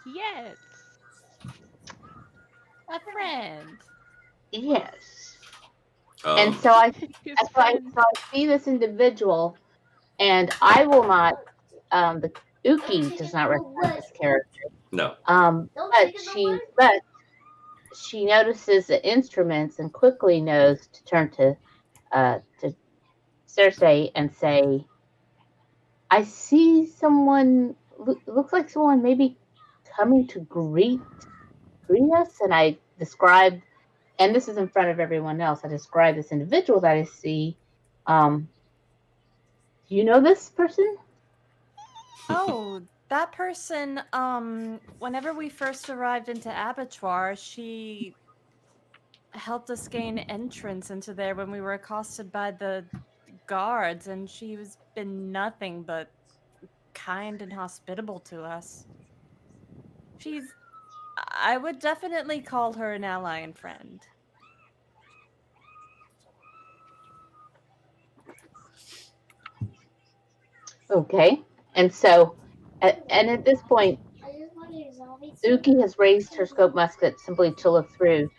Yes. A friend. Yes. And so His so I friend. see this individual, and I will not. The Uki does not recognize this character. No. But she notices the instruments and quickly knows to turn to Cersei and say, "I see someone. Looks like someone maybe coming to greet us." And I describe, and this is in front of everyone else. I describe this individual that I see. Do you know this person? Oh, that person, whenever we first arrived into Abattoir, she helped us gain entrance into there when we were accosted by the guards, and she has been nothing but kind and hospitable to us. I would definitely call her an ally and friend. Okay. And so, and at this point, Uki has raised her scope musket simply to look through,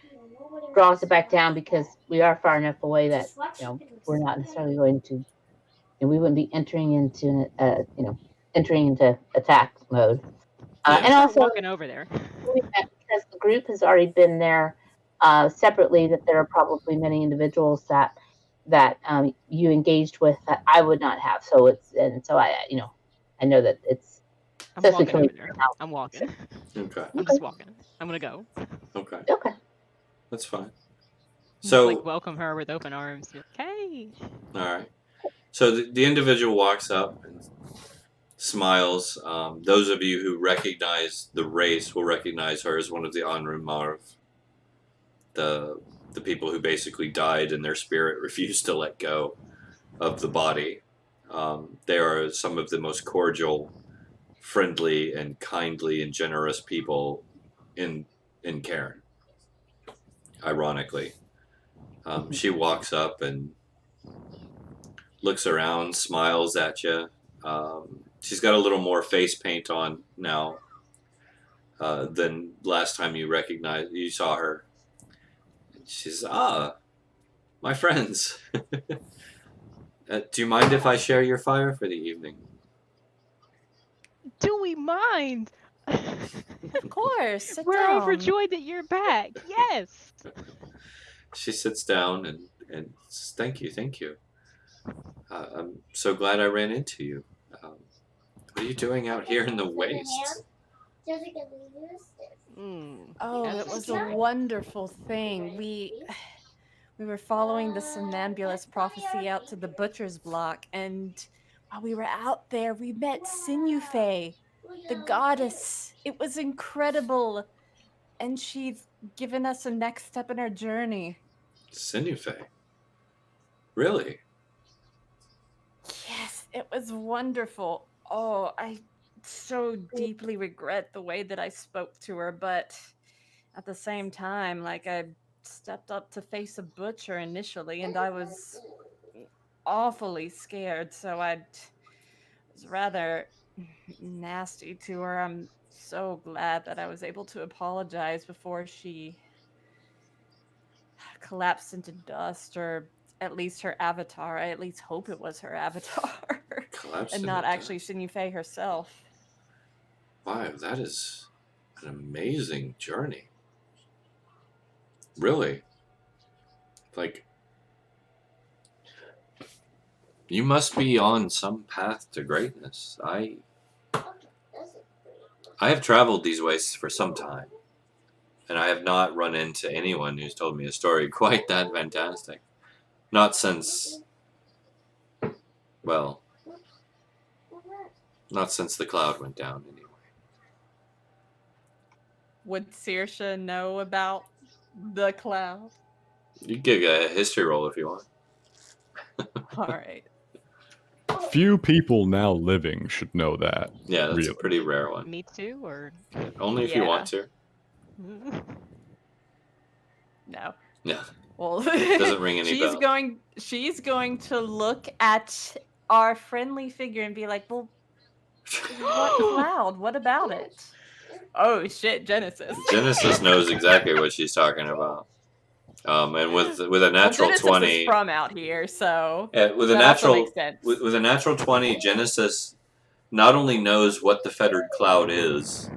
draws it back down because we are far enough away that we're not necessarily going to, we wouldn't be entering into attack mode. And also walking over there. because the group has already been there separately, that there are probably many individuals that that you engaged with that I would not have. So I know that it's I'm especially walking coming over there. from out. I'm walking. Okay. I'm just walking. I'm gonna go. Okay. Okay. That's fine. Just So, like welcome her with open arms. Be like, hey. all right. So the individual walks up and smiles. Those of you who recognize the race will recognize her as one of the Anru Marv, the people who basically died and their spirit refused to let go of the body. They are some of the most cordial, friendly, and kindly and generous people in Cairne. Ironically, she walks up and looks around, smiles at you. She's got a little more face paint on now than last time you saw her. She says, my friends. Do you mind if I share your fire for the evening? Do we mind? Of course. Sit We're down. overjoyed that you're back. Yes. She sits down and says, thank you. I'm so glad I ran into you. What are you doing out here in the waste? Oh, it was a wonderful thing. We were following the somnambulist prophecy out to the butcher's block, and while we were out there, we met Sinufe, the goddess. It was incredible, and she's given us a next step in our journey. Sinufe? Really? Yes, it was wonderful. Oh, I so deeply regret the way that I spoke to her, but at the same time, like, I stepped up to face a butcher initially, and I was awfully scared, so I was rather nasty to her. I'm so glad that I was able to apologize before she collapsed into dust, or at least her avatar. I at least hope it was her avatar. Collapsed And into not actually dust. Sinufe herself. Wow, that is an amazing journey. Really? Like, you must be on some path to greatness. I have traveled these ways for some time, and I have not run into anyone who's told me a story quite that fantastic. Not since, well, not since the cloud went down, anyway. Would Saoirse know about the cloud? You can give a history roll if you want. All right. Few people now living should know that. Yeah, that's really. a pretty rare one. Me too, or Only if you want to. No. Yeah. Well, Doesn't ring any bells. She's going to look at our friendly figure and be like, "Well, what cloud? What about it?" Oh shit, Genesis. Genesis knows exactly what she's talking about. And with a natural Genesis 20, is from out here, so with a that also natural makes sense. with a natural 20, Genesis not only knows what the fettered cloud is,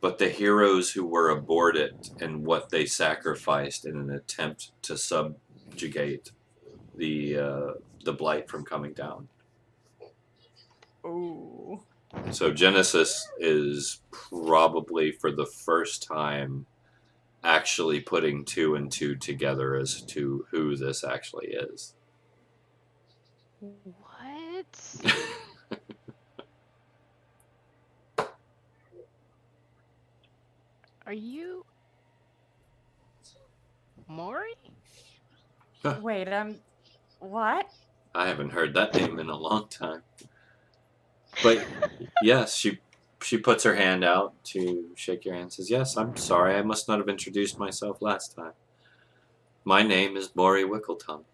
but the heroes who were aboard it and what they sacrificed in an attempt to subjugate the blight from coming down. Ooh. So Genesis is probably for the first time actually putting two and two together as to who this actually is. what? Are you Maury? Wait, what? I haven't heard that name in a long time. But yes, she puts her hand out to shake your hand and says, yes, I'm sorry, I must not have introduced myself last time. My name is Maury Wickletongue.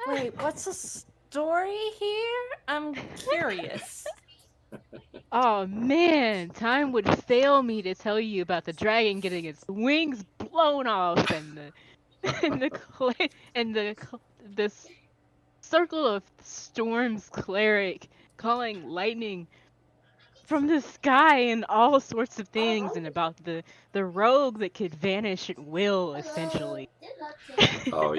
Wait, what's the story here? I'm curious. Oh man, time would fail me to tell you about the dragon getting its wings blown off and this circle of storms cleric calling lightning from the sky and all sorts of things, and about the rogue that could vanish at will, essentially. Oh,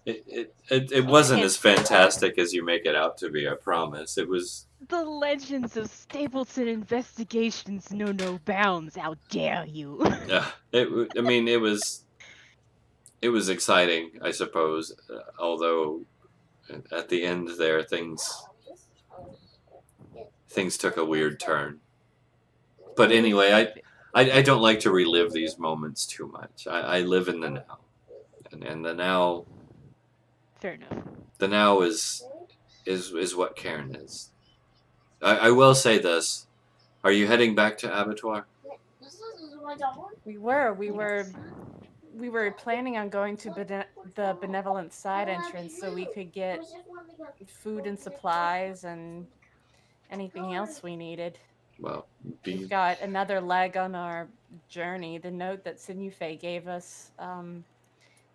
it wasn't as fantastic as you make it out to be, I promise. It was. The legends of Stapleton investigations know no bounds. How dare you? I mean, it was exciting, I suppose. Although at the end there, things took a weird turn. But anyway, I don't like to relive these moments too much. I live in the now, and the now. Fair enough. The now is what Cairn is. I will say this: are you heading back to Abattoir? We were planning on going to the benevolent side entrance so we could get food and supplies and anything else we needed. Well, We've got another leg on our journey. The note that Sinufe gave us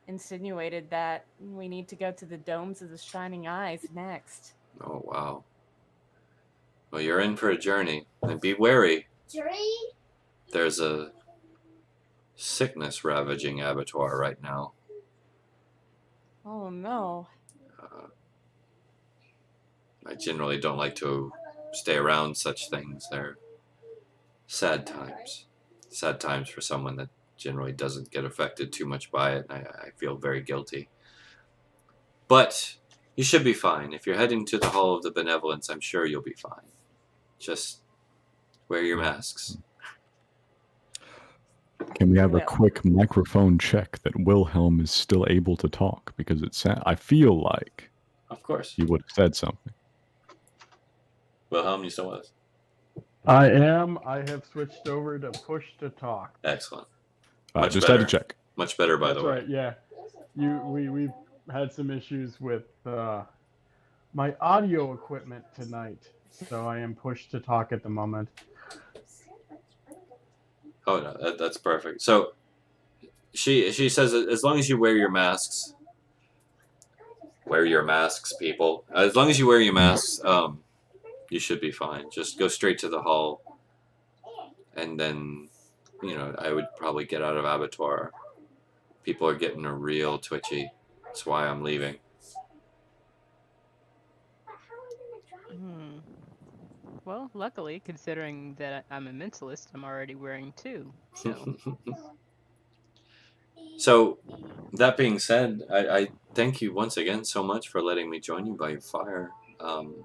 insinuated that we need to go to the domes of the Shining Eyes next. Oh, wow. Well, you're in for a journey, and be wary. There's a sickness ravaging Abattoir right now. Oh no. I generally don't like to stay around such things. They're sad times. Sad times for someone that generally doesn't get affected too much by it. I feel very guilty. But you should be fine. If you're heading to the Hall of the Benevolence, I'm sure you'll be fine. Just wear your masks. Can we have a quick microphone check that Wilhelm is still able to talk? Because I feel like Of course. he would have said something. Wilhelm, you still with us? I am. I have switched over to push to talk. Excellent. I Much just better. had to check. Much better, by That's the way. right. Yeah, we've had some issues with my audio equipment tonight, so I am pushed to talk at the moment. Oh no, that's perfect. So she says as long as you wear your masks, people. As long as you wear your masks, you should be fine. Just go straight to the hall, and then, I would probably get out of Abattoir. People are getting a real twitchy. That's why I'm leaving. Well, luckily, considering that I'm a mentalist, I'm already wearing two. So, So, that being said, I thank you once again so much for letting me join you by your fire. The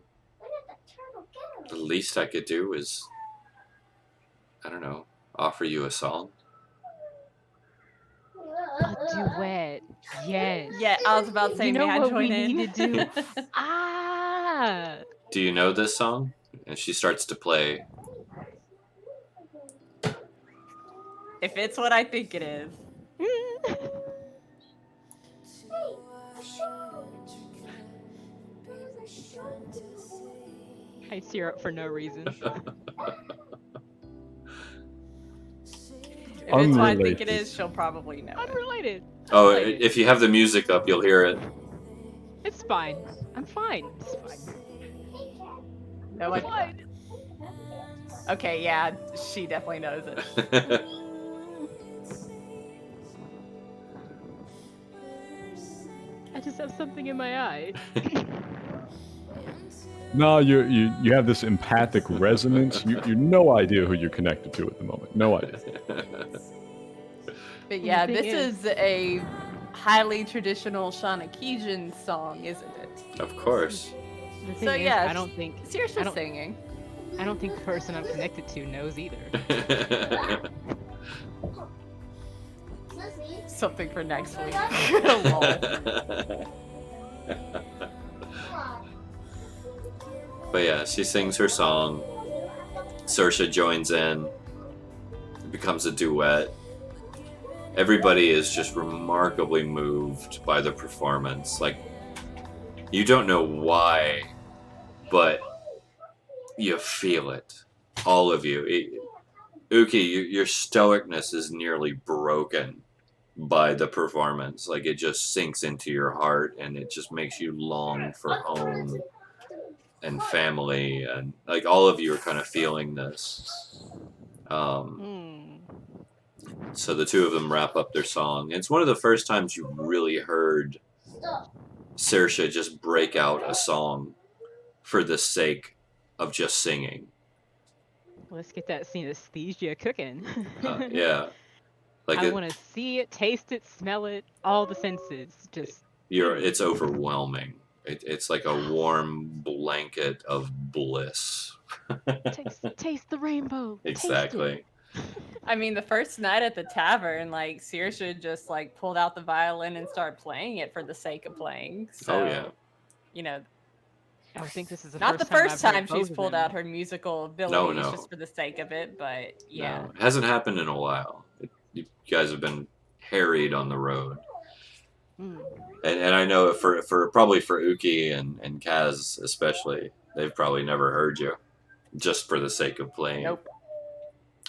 least I could do is, I don't know, offer you a song. a duet. Yes. Yeah, I was about to say, You know may I what join we in? need to do? Ah. Do you know this song? And she starts to play. If it's what I think it is. I tear up for no reason. If it's what I think it is, she'll probably know it. Unrelated. Oh, if you have the music up, you'll hear it. It's fine. I'm fine. It's fine. No, I'm fine. Okay, yeah, she definitely knows it. I just have something in my eye. No, you have this empathic resonance. You no idea who you're connected to at the moment. No idea. But yeah, The thing this is a highly traditional Shanakejan song, isn't it? Of course. The thing So is, yeah, I don't think Seriously I don't- singing. I don't think the person I'm connected to knows either. Something for next week. But yeah, she sings her song. Saoirse joins in. It becomes a duet. Everybody is just remarkably moved by the performance. Like, you don't know why, but you feel it. All of you. Uki, your stoicness is nearly broken by the performance. Like, it just sinks into your heart and it just makes you long for home. and family, and like all of you are kind of feeling this. So the two of them wrap up their song. It's one of the first times you really heard Saoirse just break out a song for the sake of just singing. Let's get that synesthesia cooking. Yeah, like I want to see it, taste it, smell it, all the senses. Just it's overwhelming. It's like a warm blanket of bliss. taste the rainbow. Exactly. I mean, the first night at the tavern, like Saoirse just like pulled out the violin and started playing it for the sake of playing. So, Oh yeah. You know, I think this is the not first the first I've heard time she's both of pulled them. out her musical abilities No. just for the sake of it, but yeah. No, it hasn't happened in a while. You guys have been harried on the road. And I know for probably for Uki and Kaz especially, they've probably never heard you just for the sake of playing. Nope.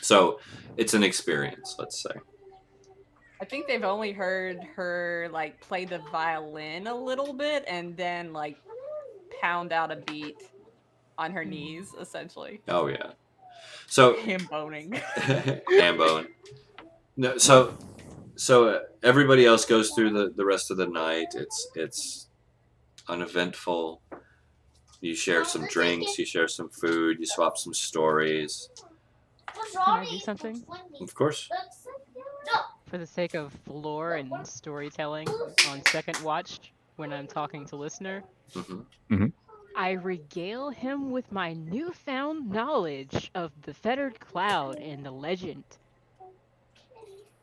So it's an experience, let's say. I think they've only heard her like play the violin a little bit and then like pound out a beat on her knees, essentially. Oh yeah. So Ham boning. ham bone. No, so everybody else goes through the rest of the night. It's uneventful. You share some drinks, you share some food, you swap some stories. Can I do something? Of course. For the sake of lore and storytelling on second watch when I'm talking to listener, I regale him with my newfound knowledge of the Fettered Cloud and the legend.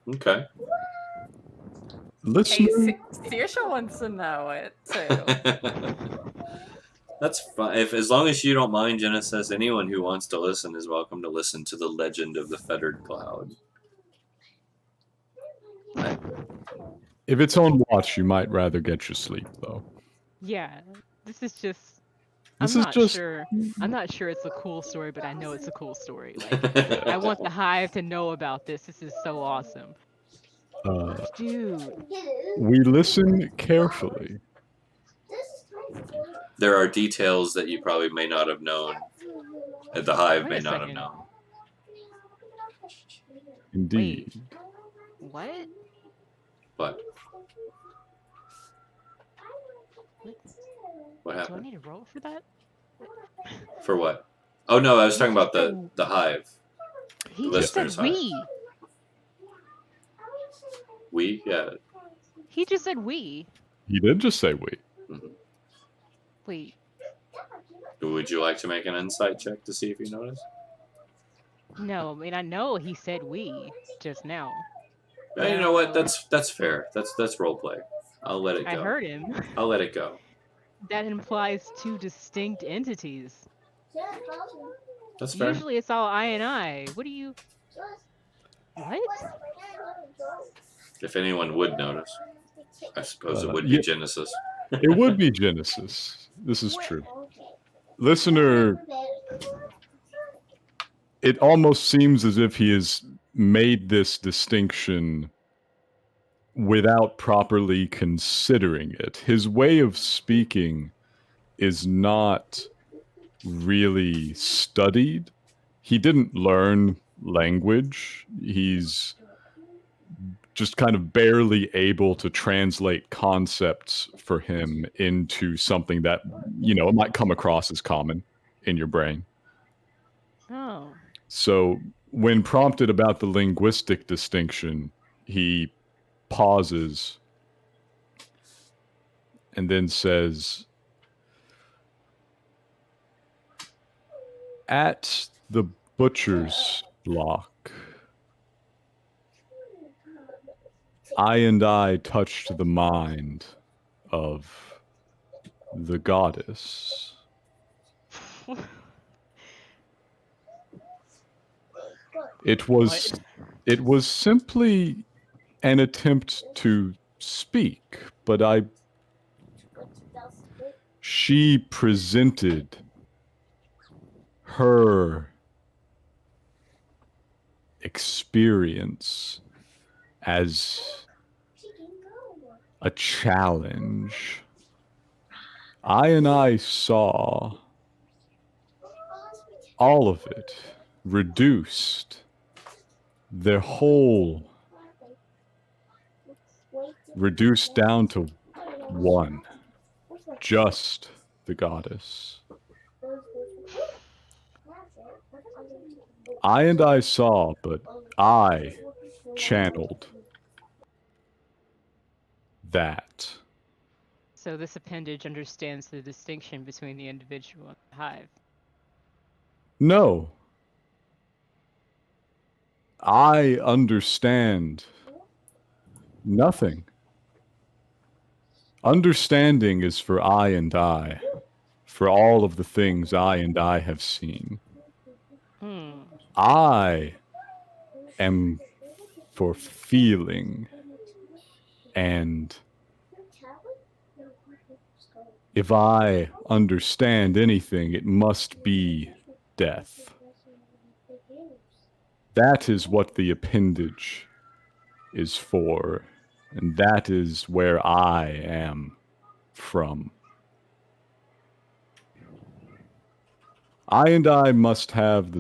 Okay. Listener, Hey, Saoirse wants to know it too. That's fine. As long as you don't mind, Genesis, anyone who wants to listen is welcome to listen to the legend of the Fettered Cloud. if it's on watch, you might rather get your sleep, though. Yeah, this is just. This I'm is not just- sure. I'm not sure it's a cool story, but I know it's a cool story. Like, I want the hive to know about this. This is so awesome, dude. We listen carefully. There are details that you probably may not have known, that the hive Wait may a not have second. known. Indeed. What? But what Do I happened? need to roll for that? For what? Oh no, I was talking about the hive. He The just said listeners' hive. we. We? Yeah. He just said we. He did just say we. Wait. Would you like to make an insight check to see if you notice? No, I mean I know he said we just now. You know what? That's fair. That's role play. I'll let it go. I heard him. I'll let it go. That implies two distinct entities. That's fair. Usually it's all I and I. What do you? What? If anyone would notice, I suppose it would be yeah. Genesis. It would be Genesis. This is true. Listener, it almost seems as if he has made this distinction without properly considering it. His way of speaking is not really studied. He didn't learn language. He's just kind of barely able to translate concepts for him into something that, it might come across as common in your brain. Oh. So when prompted about the linguistic distinction, he pauses and then says, at the butcher's block, I touched the mind of the goddess. It was simply an attempt to speak, but she presented her experience as a challenge. I saw all of it reduced, their whole reduced down to one, just the goddess. I saw, but I channeled that. So this appendage understands the distinction between the individual and the hive. No. I understand nothing. Understanding is for I, for all of the things I have seen. I am for feeling, and if I understand anything, it must be death. That is what the appendage is for, and that is where I am from. I must have the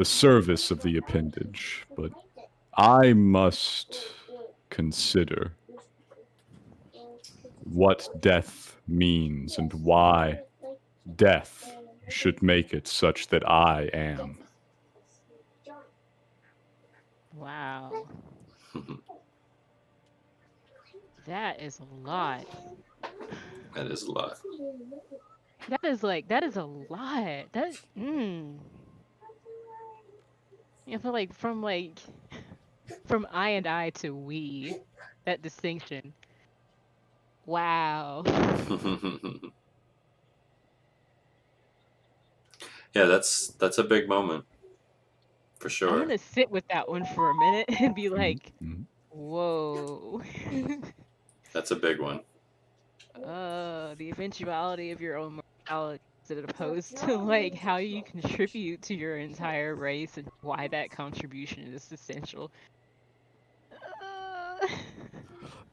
service of the appendage, but I must consider what death means and why death should make it such that I am. Wow. That is a lot. That is a lot. That is a lot. I feel like from I to we, that distinction. Wow. Yeah, that's a big moment. For sure. I'm gonna sit with that one for a minute and be like, Mhm. whoa. That's a big one. The eventuality of your own mortality as opposed to like how you contribute to your entire race and why that contribution is essential.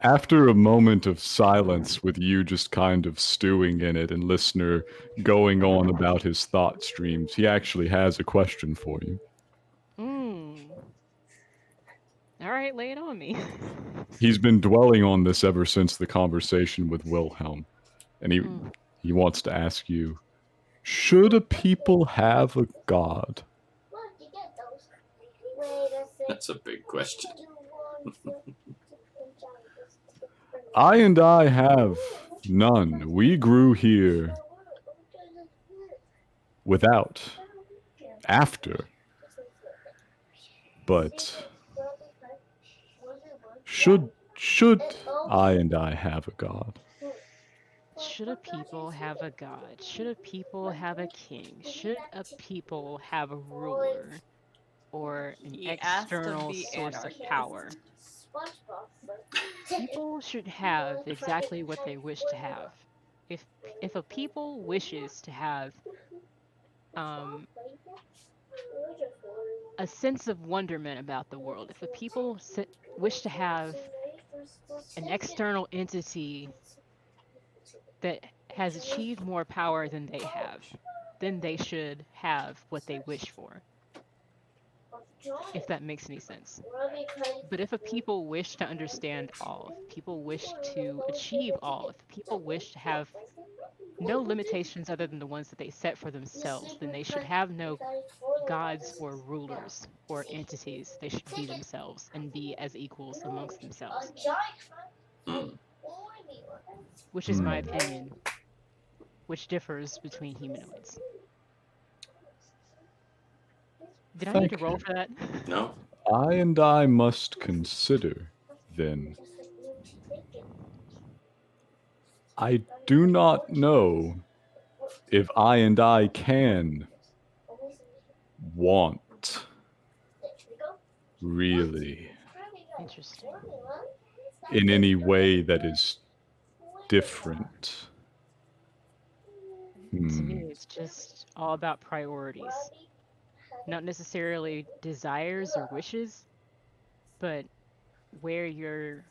After a moment of silence with you just kind of stewing in it and listener going on about his thought streams, he actually has a question for you. All right, lay it on me. He's been dwelling on this ever since the conversation with Wilhelm, and he wants to ask you, should a people have a god? That's a big question. I have none. We grew here without, after. But should I have a god? Should a people have a god? Should a people have a king? Should a people have a ruler? Or an He asked of external the source of anarchist. power? People should have exactly what they wish to have. If a people wishes to have a sense of wonderment about the world, if a people wish to have an external entity that has achieved more power than they have, then they should have what they wish for. If that makes any sense. But if a people wish to understand all, if people wish to achieve all, if people wish to have no limitations other than the ones that they set for themselves, then they should have no gods or rulers or entities. They should be themselves and be as equals amongst themselves. Which is my opinion, which differs between humanoids. Did I need to roll for that? No? I must consider, then. I do not know if I can want, really, Interesting. in any way that is different. To me, it's just all about priorities. Not necessarily desires or wishes, but where your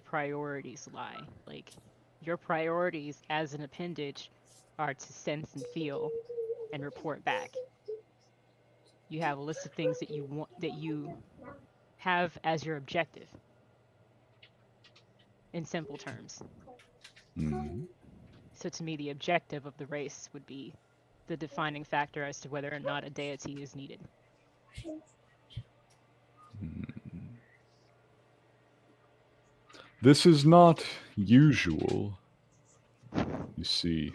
priorities lie. Like your priorities as an appendage are to sense and feel, and report back. You have a list of things that you have as your objective. In simple terms. Mhm. So to me, the objective of the race would be the defining factor as to whether or not a deity is needed. This is not usual, you see.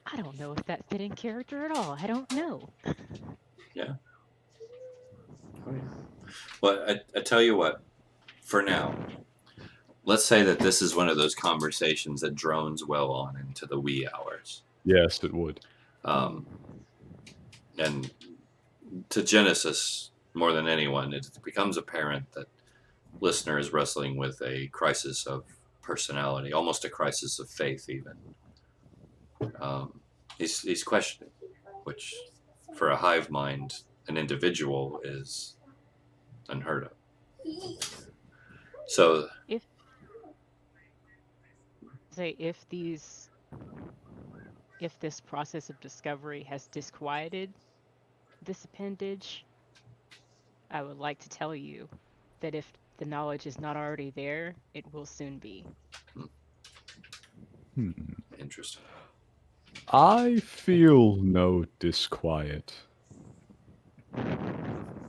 I don't know if that fit in character at all. I don't know. Yeah. Oh, yeah. Well, I tell you what, for now, let's say that this is one of those conversations that drones well on into the wee hours. Yes, it would. And to Genesis, more than anyone, it becomes apparent that listener is wrestling with a crisis of personality, almost a crisis of faith, even. He's questioning, which for a hive mind, an individual is unheard of. So, If this process of discovery has disquieted this appendage, I would like to tell you that if the knowledge is not already there, it will soon be. interesting. I feel no disquiet.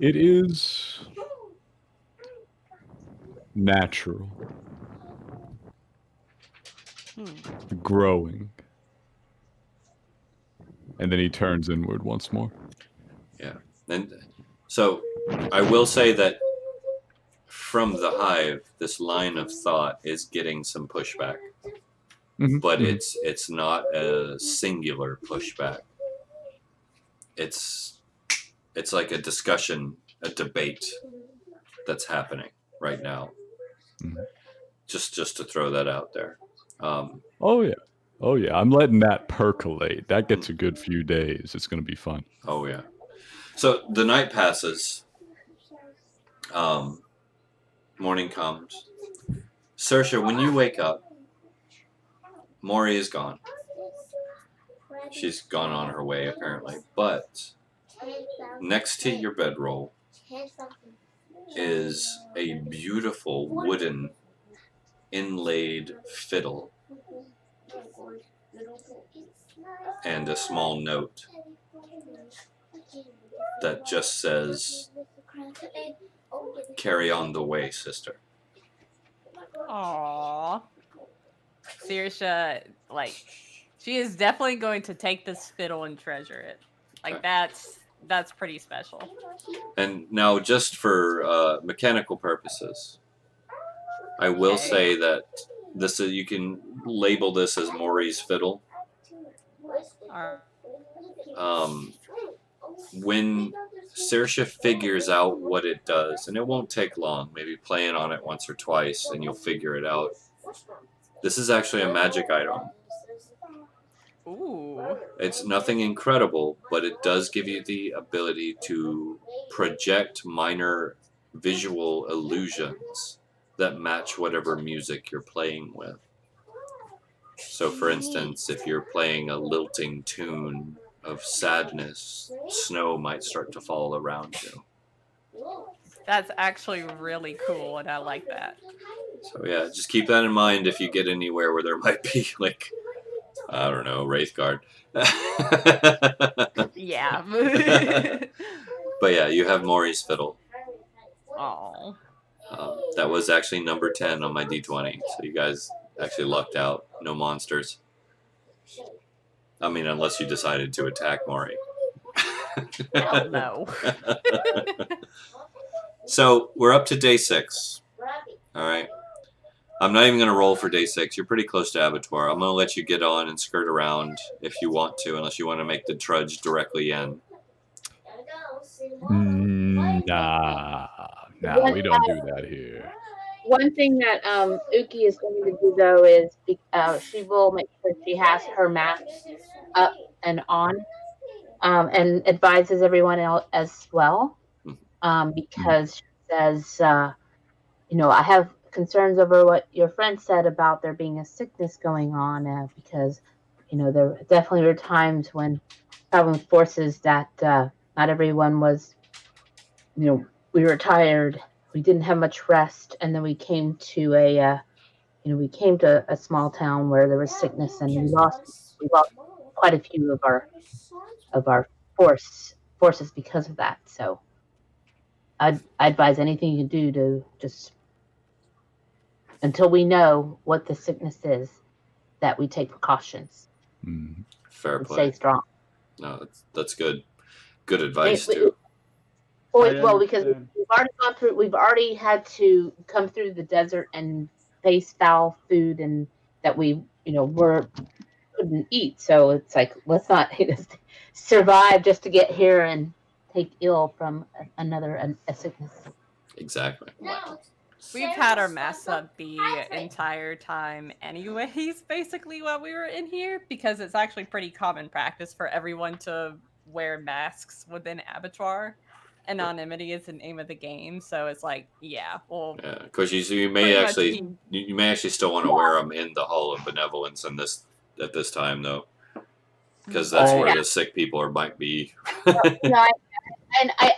It is natural. Growing. And then he turns inward once more. Yeah. And so I will say that from the hive, this line of thought is getting some pushback. But it's not a singular pushback. It's like a discussion, a debate that's happening right now. Just to throw that out there. Oh yeah. I'm letting that percolate. That gets a good few days. It's going to be fun. Oh yeah. So the night passes. Morning comes. Saoirse, when you wake up, Maury is gone. She's gone on her way, apparently. But next to your bedroll is a beautiful wooden inlaid fiddle and a small note that just says, "Carry on the way, sister." Aww. Saoirse, like, she is definitely going to take this fiddle and treasure it. Like, Okay. that's pretty special. And now, just for mechanical purposes, I will Okay. say that this you can label this as Maury's fiddle. When Saoirse figures out what it does, and it won't take long, maybe playing on it once or twice, and you'll figure it out. This is actually a magic item. Ooh. It's nothing incredible, but it does give you the ability to project minor visual illusions that match whatever music you're playing with. So, for instance, if you're playing a lilting tune of sadness, snow might start to fall around you. That's actually really cool, and I like that. So, yeah, just keep that in mind if you get anywhere where there might be, like, I don't know, Wraithguard. Yeah. But yeah, you have Maury's fiddle. Oh. That was actually number 10 on my D20. So you guys actually lucked out. No monsters. I mean, unless you decided to attack Maury. Hell no. So we're up to day 6. All right. I'm not even going to roll for day 6. You're pretty close to Abattoir. I'm going to let you get on and skirt around if you want to, unless you want to make the trudge directly in. Nah, we don't do that here. One thing that Uki is going to do, though, is she will make sure she has her maps up and on, and advises everyone else as well, because she says, I have concerns over what your friend said about there being a sickness going on, because, there definitely were times when traveling with forces that not everyone was, we were tired, we didn't have much rest, and then we came to a small town where there was sickness, and we lost quite a few of our forces because of that. So I advise anything you can do to just, until we know what the sickness is, that we take precautions Mm. Fair and play. stay strong. No, that's good. Good advice Wait, too. Well, because understand. we've already had to come through the desert and face foul food, and that we, couldn't eat. So it's like, let's not survive just to get here and take ill from a sickness. Exactly. We've had our masks up the entire time anyways, basically, while we were in here, because it's actually pretty common practice for everyone to wear masks within Abattoir. Anonymity is the name of the game, so it's like, yeah, well, Yeah, because you may pretty much actually keep- you may actually still want to wear them in the Hall of Benevolence at this time though, because that's where Yeah. the sick people might be.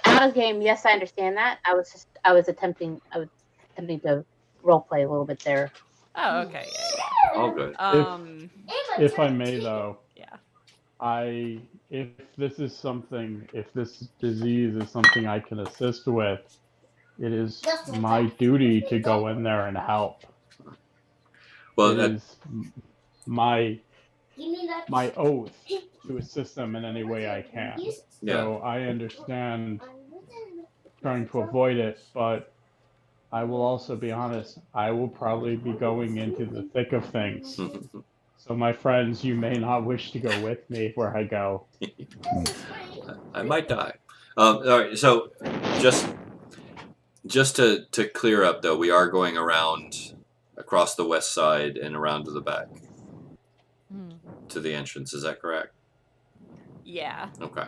Out of game, yes, I understand that. I was attempting to role play a little bit there. Oh, okay, yeah. All good. If I may, though, Yeah. if this disease is something I can assist with, it is my duty to go in there and help. Well, It is my oath to assist them in any way I can. yeah. So I understand trying to avoid it, but I will also be honest, I will probably be going into the thick of things. So my friends, you may not wish to go with me where I go. I might die. All right. So just to clear up though, we are going around across the west side and around to the back to the entrance. Is that correct? Yeah. Okay.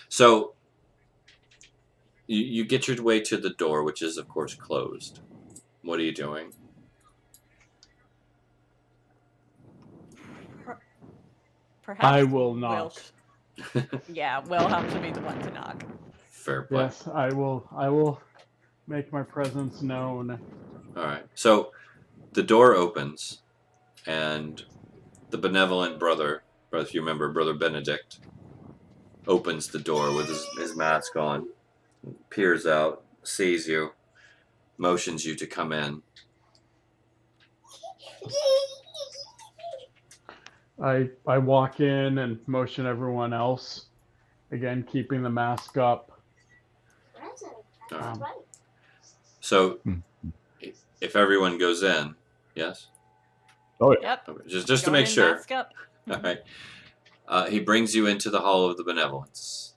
So you get your way to the door, which is of course closed. What are you doing? Perhaps I will knock. Yeah, Wilhelm should be the one to knock. Fair play. Yes, I will make my presence known. All right. So the door opens, and the benevolent brother, if you remember, Brother Benedict, opens the door with his mask on, peers out, sees you, motions you to come in. I walk in and motion everyone else, again keeping the mask up. All right. So if everyone goes in, yes? Oh yeah. Yep. Okay. Just to Going make in, sure. mask up. All right. He brings you into the Hall of the Benevolence.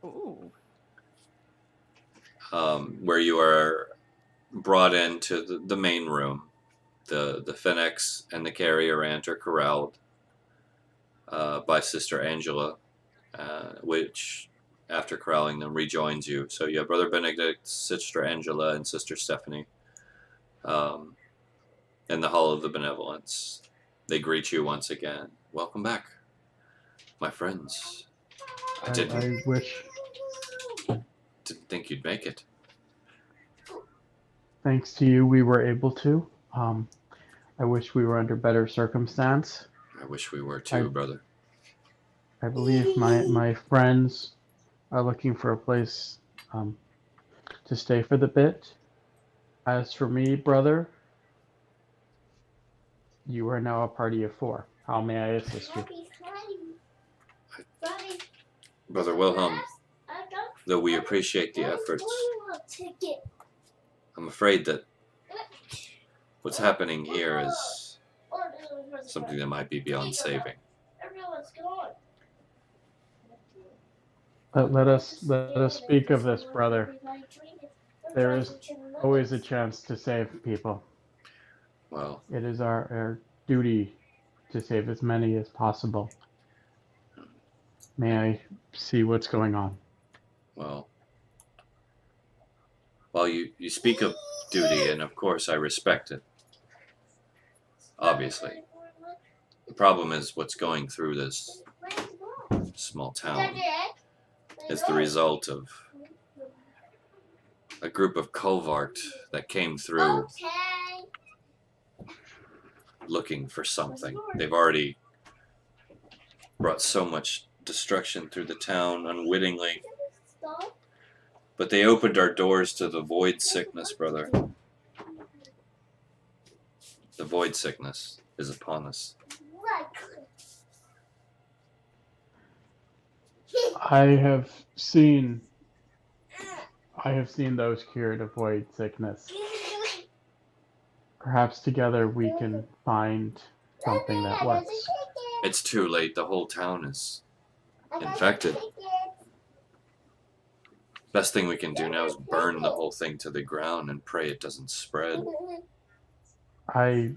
Ooh. Where you are brought into the main room. The Fennex and the carrier ant are corralled by Sister Angela, which, after corralling them, rejoins you. So you have Brother Benedict, Sister Angela, and Sister Stephanie in the Hall of the Benevolence. They greet you once again. Welcome back, my friends. I wish, Didn't think you'd make it. thanks to you, we were able to. I wish we were under better circumstance. I wish we were too, brother. I believe my friends are looking for a place to stay for the bit. As for me, brother, you are now a party of 4. How may I assist you? Brother Wilhelm, though we appreciate the efforts, I'm afraid that what's happening here is something that might be beyond saving. Let us speak of this, brother. There is always a chance to save people. Well, It is our duty to save as many as possible. May I see what's going on? well, while you speak of duty, and of course I respect it, obviously. The problem is what's going through this small town is the result of a group of Kovart that came through looking for something. They've already brought so much destruction through the town unwittingly. But they opened our doors to the void sickness, brother. The void sickness is upon us. I have seen those cured of void sickness. Perhaps together we can find something that works. It's too late. The whole town is infected. Best thing we can do now is burn the whole thing to the ground and pray it doesn't spread. I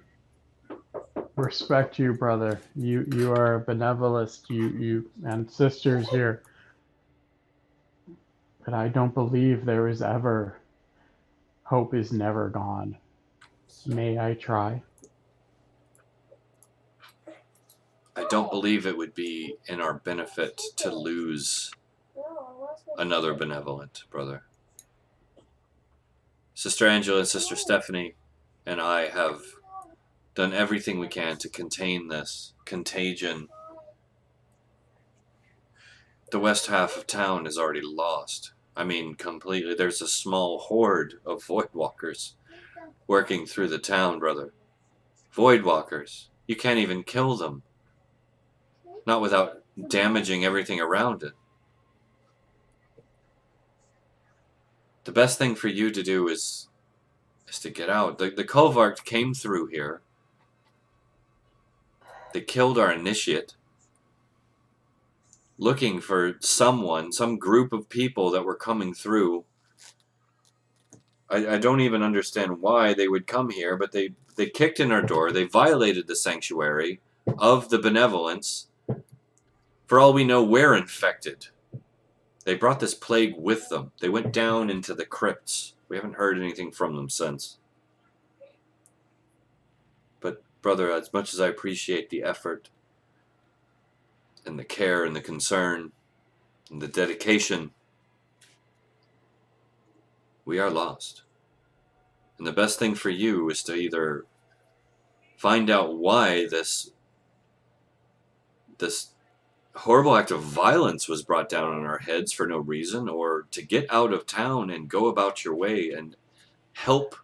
respect you, brother. You are a benevolist. You and sisters here. But I don't believe there is ever. Hope is never gone. May I try? I don't believe it would be in our benefit to lose another benevolent, brother. Sister Angela and Sister Stephanie and I have done everything we can to contain this contagion. The west half of town is already lost. I mean, completely. There's a small horde of Voidwalkers working through the town, brother. Voidwalkers. You can't even kill them. Not without damaging everything around it. The best thing for you to do is to get out. The Kovart came through here. They killed our initiate, looking for someone, some group of people that were coming through. I don't even understand why they would come here, but they kicked in our door. They violated the sanctuary of the benevolence. For all we know, we're infected. They brought this plague with them. They went down into the crypts. We haven't heard anything from them since. But, brother, as much as I appreciate the effort and the care and the concern and the dedication, we are lost. And the best thing for you is to either find out why this horrible act of violence was brought down on our heads for no reason, or to get out of town and go about your way and help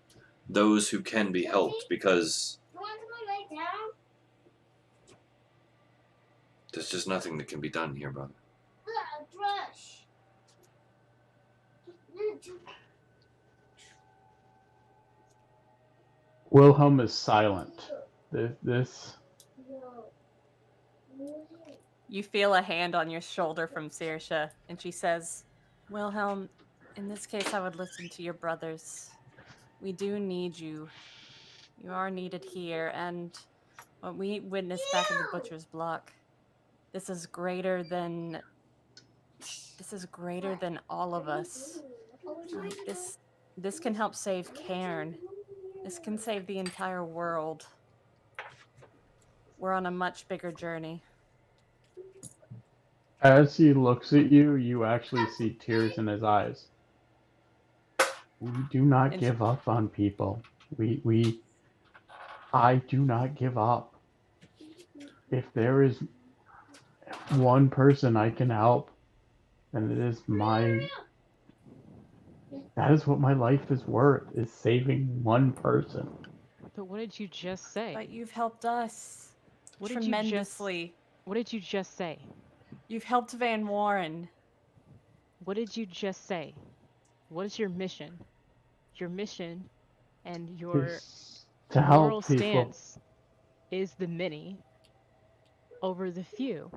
those who can be helped, because there's just nothing that can be done here, brother. Wilhelm is silent. This You feel a hand on your shoulder from Saoirse, and she says, Wilhelm, in this case I would listen to your brothers. We do need you. You are needed here, and what we witnessed back in the Butcher's Block, this is greater than all of us. This can help save Cairne. This can save the entire world. We're on a much bigger journey. As he looks at you, you actually see tears in his eyes. We do not give up on people. I do not give up. If there is one person I can help, then that is what my life is worth, is saving one person. But what did you just say? But you've helped us What tremendously. What did you just say? You've helped Vanwarin. What did you just say? What is your mission? Your mission and your Is to help moral people. stance is the many over the few.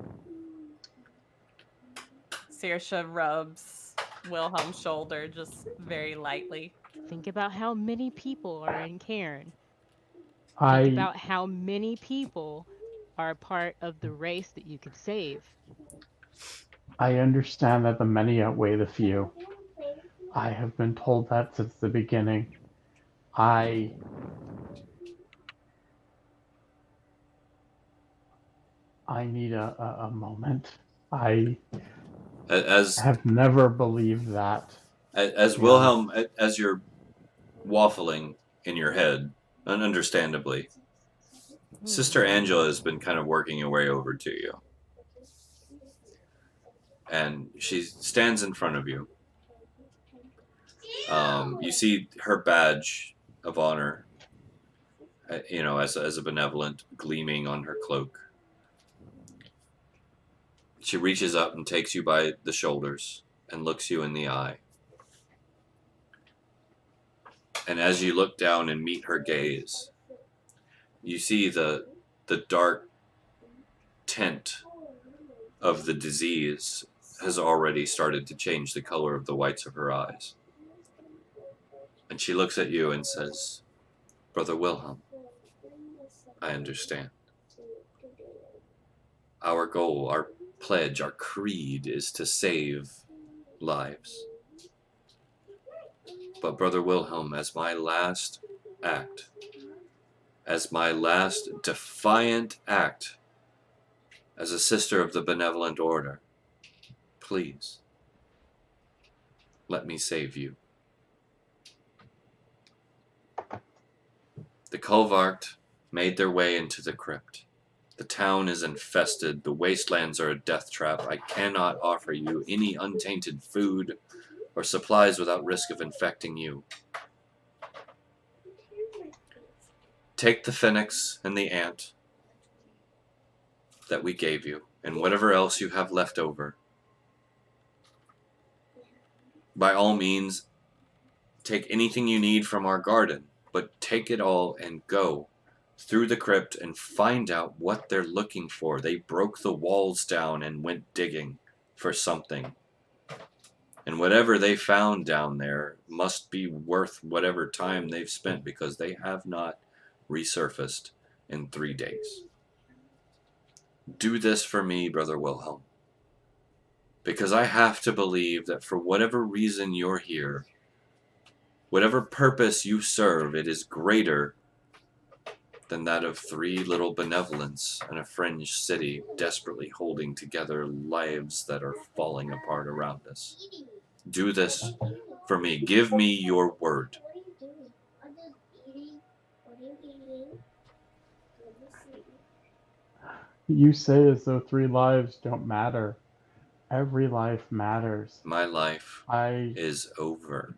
Saoirse rubs Wilhelm's shoulder just very lightly. Think about how many people are in Cairne. Think I about how many people are a part of the race that you could save. understand that the many outweigh the few. I have been told that since the beginning. I I need a moment. I As have never believed that. as Yeah. Wilhelm, as you're waffling in your head, and understandably, Sister Angela has been kind of working her way over to you. And she stands in front of you. You see her badge of honor, as a benevolent, gleaming on her cloak. She reaches up and takes you by the shoulders and looks you in the eye. And as you look down and meet her gaze, you see the dark tint of the disease has already started to change the color of the whites of her eyes. And she looks at you and says, Brother Wilhelm, I understand. Our goal, our pledge, our creed is to save lives. But Brother Wilhelm, as my last act, as my last defiant act as a sister of the Benevolent Order, please, let me save you. The Kulvart made their way into the crypt. The town is infested. The wastelands are a death trap. I cannot offer you any untainted food or supplies without risk of infecting you. Take the phoenix and the ant that we gave you, and whatever else you have left over. By all means, take anything you need from our garden, but take it all and go through the crypt and find out what they're looking for. They broke the walls down and went digging for something. And whatever they found down there must be worth whatever time they've spent, because they have not resurfaced in 3 days. Do this for me, Brother Wilhelm, because I have to believe that for whatever reason you're here, whatever purpose you serve, it is greater than that of 3 little benevolents in a fringe city desperately holding together lives that are falling apart around us. Do this for me. Give me your word. What are you doing? I'm just eating. What are you eating? You say as though 3 lives don't matter. Every life matters. My life I is over.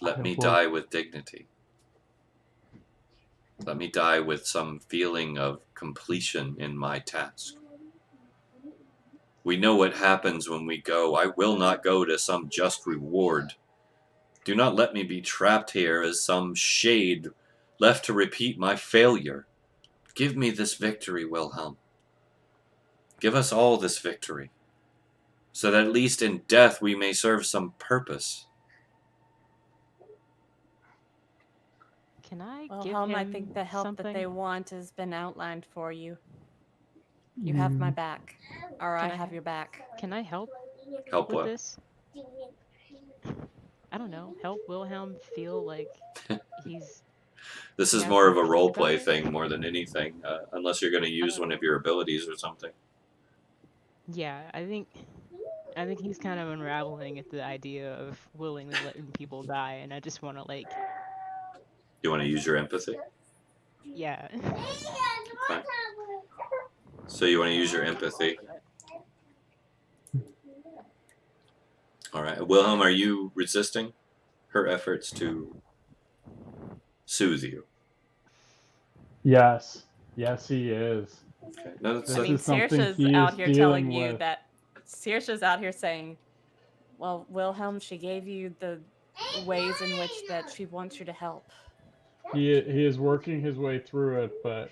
Let me die with dignity. Let me die with some feeling of completion in my task. We know what happens when we go. I will not go to some just reward. Do not let me be trapped here as some shade left to repeat my failure. Give me this victory, Wilhelm. Give us all this victory, so that at least in death we may serve some purpose. Can I Well, give Helm, him I think the help something? that they want has been outlined for you. You have my back, or I Can I- have your back. Can I help Help with what? this? I don't know. Help Wilhelm feel like he's... This is Yeah, more of a purpose role about play it? thing more than anything, unless you're going to use one of your abilities or something. Yeah, I think he's kind of unraveling at the idea of willingly letting people die, and I just want to, like... You want to use your empathy? Yeah. Okay. So you want to use your empathy. All right. Wilhelm, are you resisting her efforts to soothe you? Yes, he is. Okay. No, that's, This I mean, is something Saoirse's he out is here telling dealing you with. that Saoirse's out here saying, well, Wilhelm, she gave you the ways in which that she wants you to help. He is working his way through it, but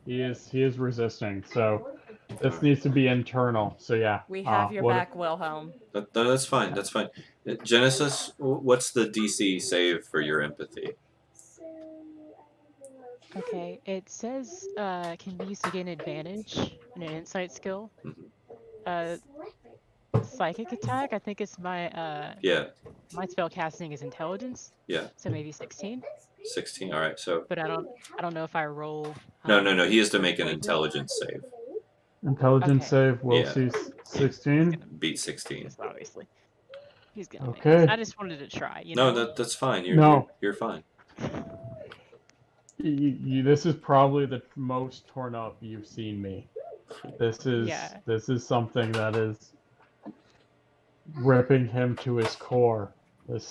he is resisting. So this needs to be internal. So yeah. We have your what- back, Wilhelm. that's fine. That's fine. Genesis, what's the DC save for your empathy? Okay, it says can be used to gain advantage in an insight skill. Psychic attack, I think it's my Yeah. my spell casting is intelligence. Yeah. So maybe 16. 16. All right. So But I don't know if I roll. no. He has to make an wait, intelligence save. Intelligence Okay. save. We'll Yeah. see. He's 16. gonna Beat 16. this, obviously. He's gonna make Okay. this. I just wanted to try. You No, know. that's fine. No. You're fine. This is probably the most torn up you've seen me. This is something that is ripping him to his core.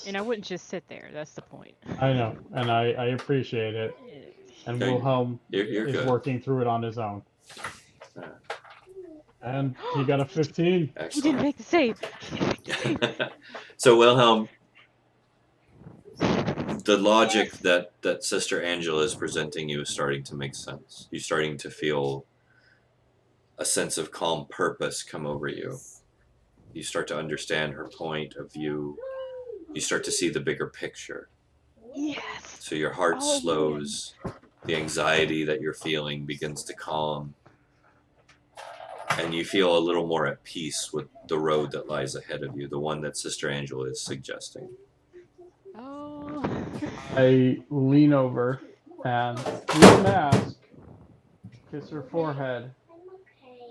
And I wouldn't just sit there. That's the point. I know, and I appreciate it. And Okay, Wilhelm You're is good. working through it on his own. Alright. And he got a 15. He didn't Excellent. make the save. He didn't make the save. So Wilhelm, the logic that Sister Angela is presenting you is starting to make sense. You're starting to feel a sense of calm purpose come over you. You start to understand her point of view. You start to see the bigger picture. Yes. So your heart Oh, slows. The anxiety that you're feeling begins to calm. And you feel a little more at peace with the road that lies ahead of you, the one that Sister Angela is suggesting. Oh. I lean over and with a mask, kiss her forehead,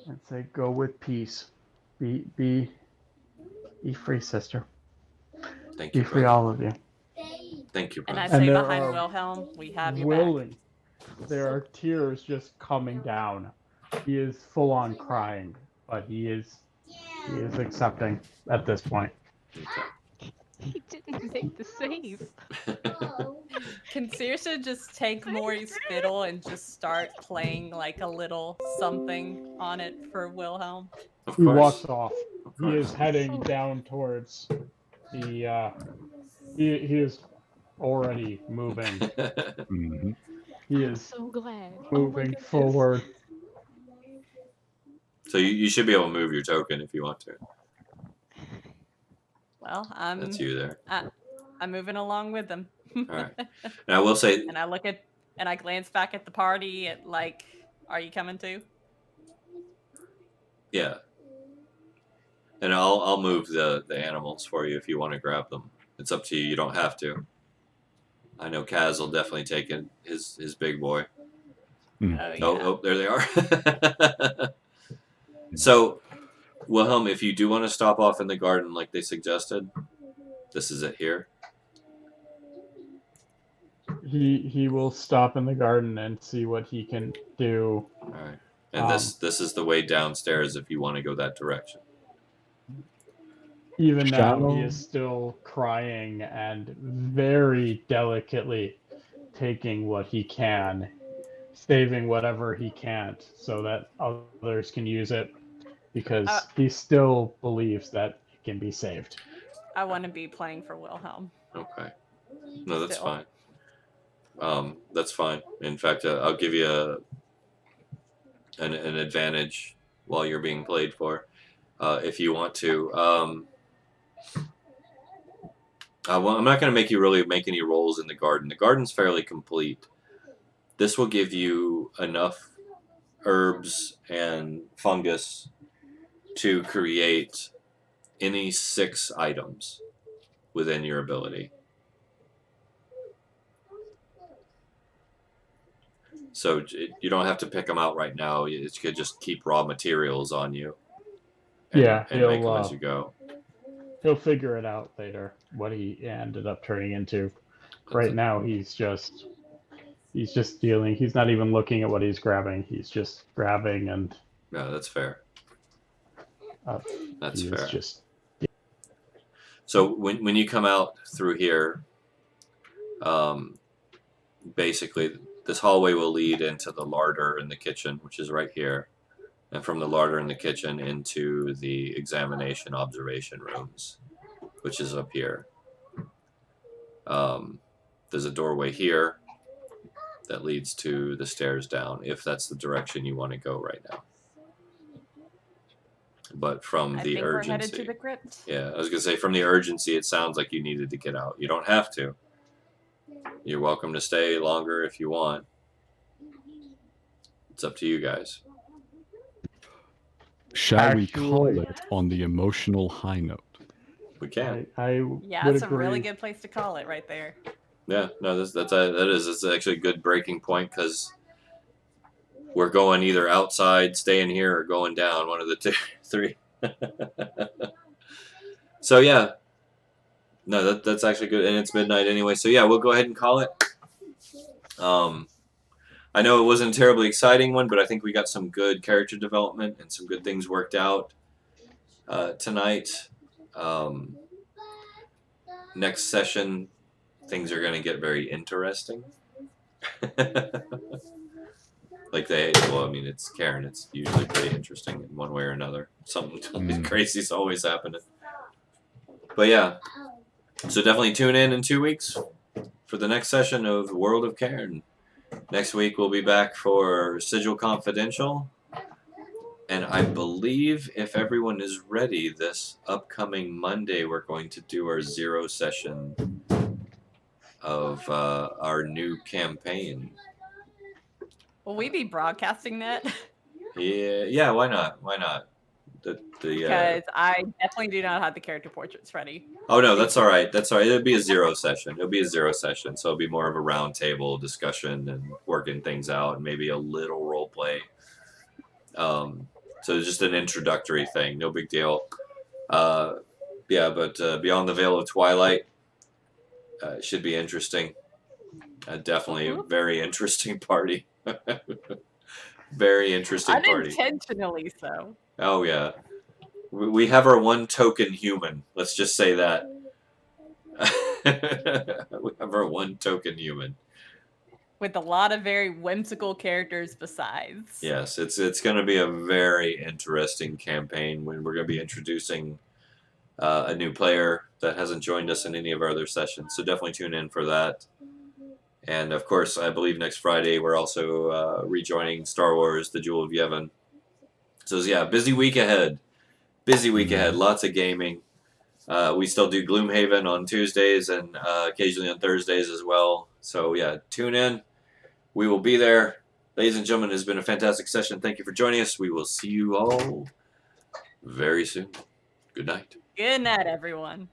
and say, "Go with peace. Be free, sister. Thank Be you, free, brother. all of you." Thank you, And I brother. say there behind are Wilhelm, we have your back. Willing. There are tears just coming down. He is full on crying, but he is accepting at this point. He didn't make the save. Can Saoirse just take Maury's fiddle and just start playing like a little something on it for Wilhelm? Of He course. walks off. Of He is course. heading So- down towards the. He is already moving. Mhm. He I'm is so glad. Oh my moving goodness. forward. So you should be able to move your token if you want to. Well, That's you there. I'm moving along with them. All right. And I will say, And I glance back at the party at like, are you coming too? yeah. And I'll move the animals for you if you want to grab them. It's up to you. You don't have to. I know Kaz will definitely take in his big boy. Mm. Oh, yeah. Oh, there they are. So, Wilhelm, if you do want to stop off in the garden like they suggested, this is it here. He will stop in the garden and see what he can do. All right. And this is the way downstairs if you want to go that direction. Even now, he Shallow. is still crying and very delicately taking what he can, saving whatever he can't so that others can use it, because he still believes that it can be saved. I want to be playing for Wilhelm. Okay. No, that's Still. fine. That's fine. In fact, I'll give you an advantage while you're being played for, if you want to. I'm not going to make you really make any rolls in the garden. The garden's fairly complete. This will give you enough herbs and fungus to create any 6 items within your ability. So you don't have to pick them out right now. You could just keep raw materials on you. And, Yeah, and make he'll, them as you go. He'll figure it out later, what he ended up turning into. Right now, he's just dealing. He's not even looking at what he's grabbing. He's just grabbing, and Yeah, that's fair. That's he fair. is just. So when you come out through here, basically this hallway will lead into the larder in the kitchen, which is right here. And from the larder in the kitchen into the examination observation rooms, which is up here. There's a doorway here that leads to the stairs down, if that's the direction you want to go right now. But from I the think we're headed urgency, to the crypt. yeah, I was gonna say from the urgency, it sounds like you needed to get out. You don't have to. You're welcome to stay longer if you want. It's up to you guys. Shall we call Actually- it on the emotional high note? We can. I Yeah, would it's a agree. really good place to call it right there. Yeah, no, that's actually a good breaking point because we're going either outside, staying here, or going down. One of the two, three. So yeah, no, that's actually good, and it's midnight anyway. So yeah, we'll go ahead and call it. I know it wasn't a terribly exciting one, but I think we got some good character development and some good things worked out tonight. Next session, things are going to get very interesting. Well, I mean, it's Cairne. It's usually pretty interesting in one way or another. Something totally crazy is always happening. But yeah, so definitely tune in 2 weeks for the next session of World of Cairne. Next week we'll be back for Sigil Confidential. And I believe if everyone is ready, this upcoming Monday we're going to do our 0 session of our new campaign. Will we be broadcasting that? Yeah, why not? Why not? Because I definitely do not have the character portraits ready. Oh no, that's all right. That's all right. It'll be a 0 session. It'll be a 0 session, so it'll be more of a round table discussion and working things out, and maybe a little role play. So just an introductory thing, no big deal. Yeah, but Beyond the Veil of Twilight should be interesting. Definitely a very interesting party. Very interesting party. Unintentionally so. Oh yeah. We have our one token human. Let's just say that. We have our one token human. With a lot of very whimsical characters besides. Yes, it's going to be a very interesting campaign when we're going to be introducing a new player that hasn't joined us in any of our other sessions. So definitely tune in for that. And of course, I believe next Friday we're also rejoining Star Wars: The Jewel of Yevon. So yeah, busy week ahead. Busy week ahead. Lots of gaming. We still do Gloomhaven on Tuesdays and occasionally on Thursdays as well. So yeah, tune in. We will be there. Ladies and gentlemen, it has been a fantastic session. Thank you for joining us. We will see you all very soon. Good night. Good night, everyone.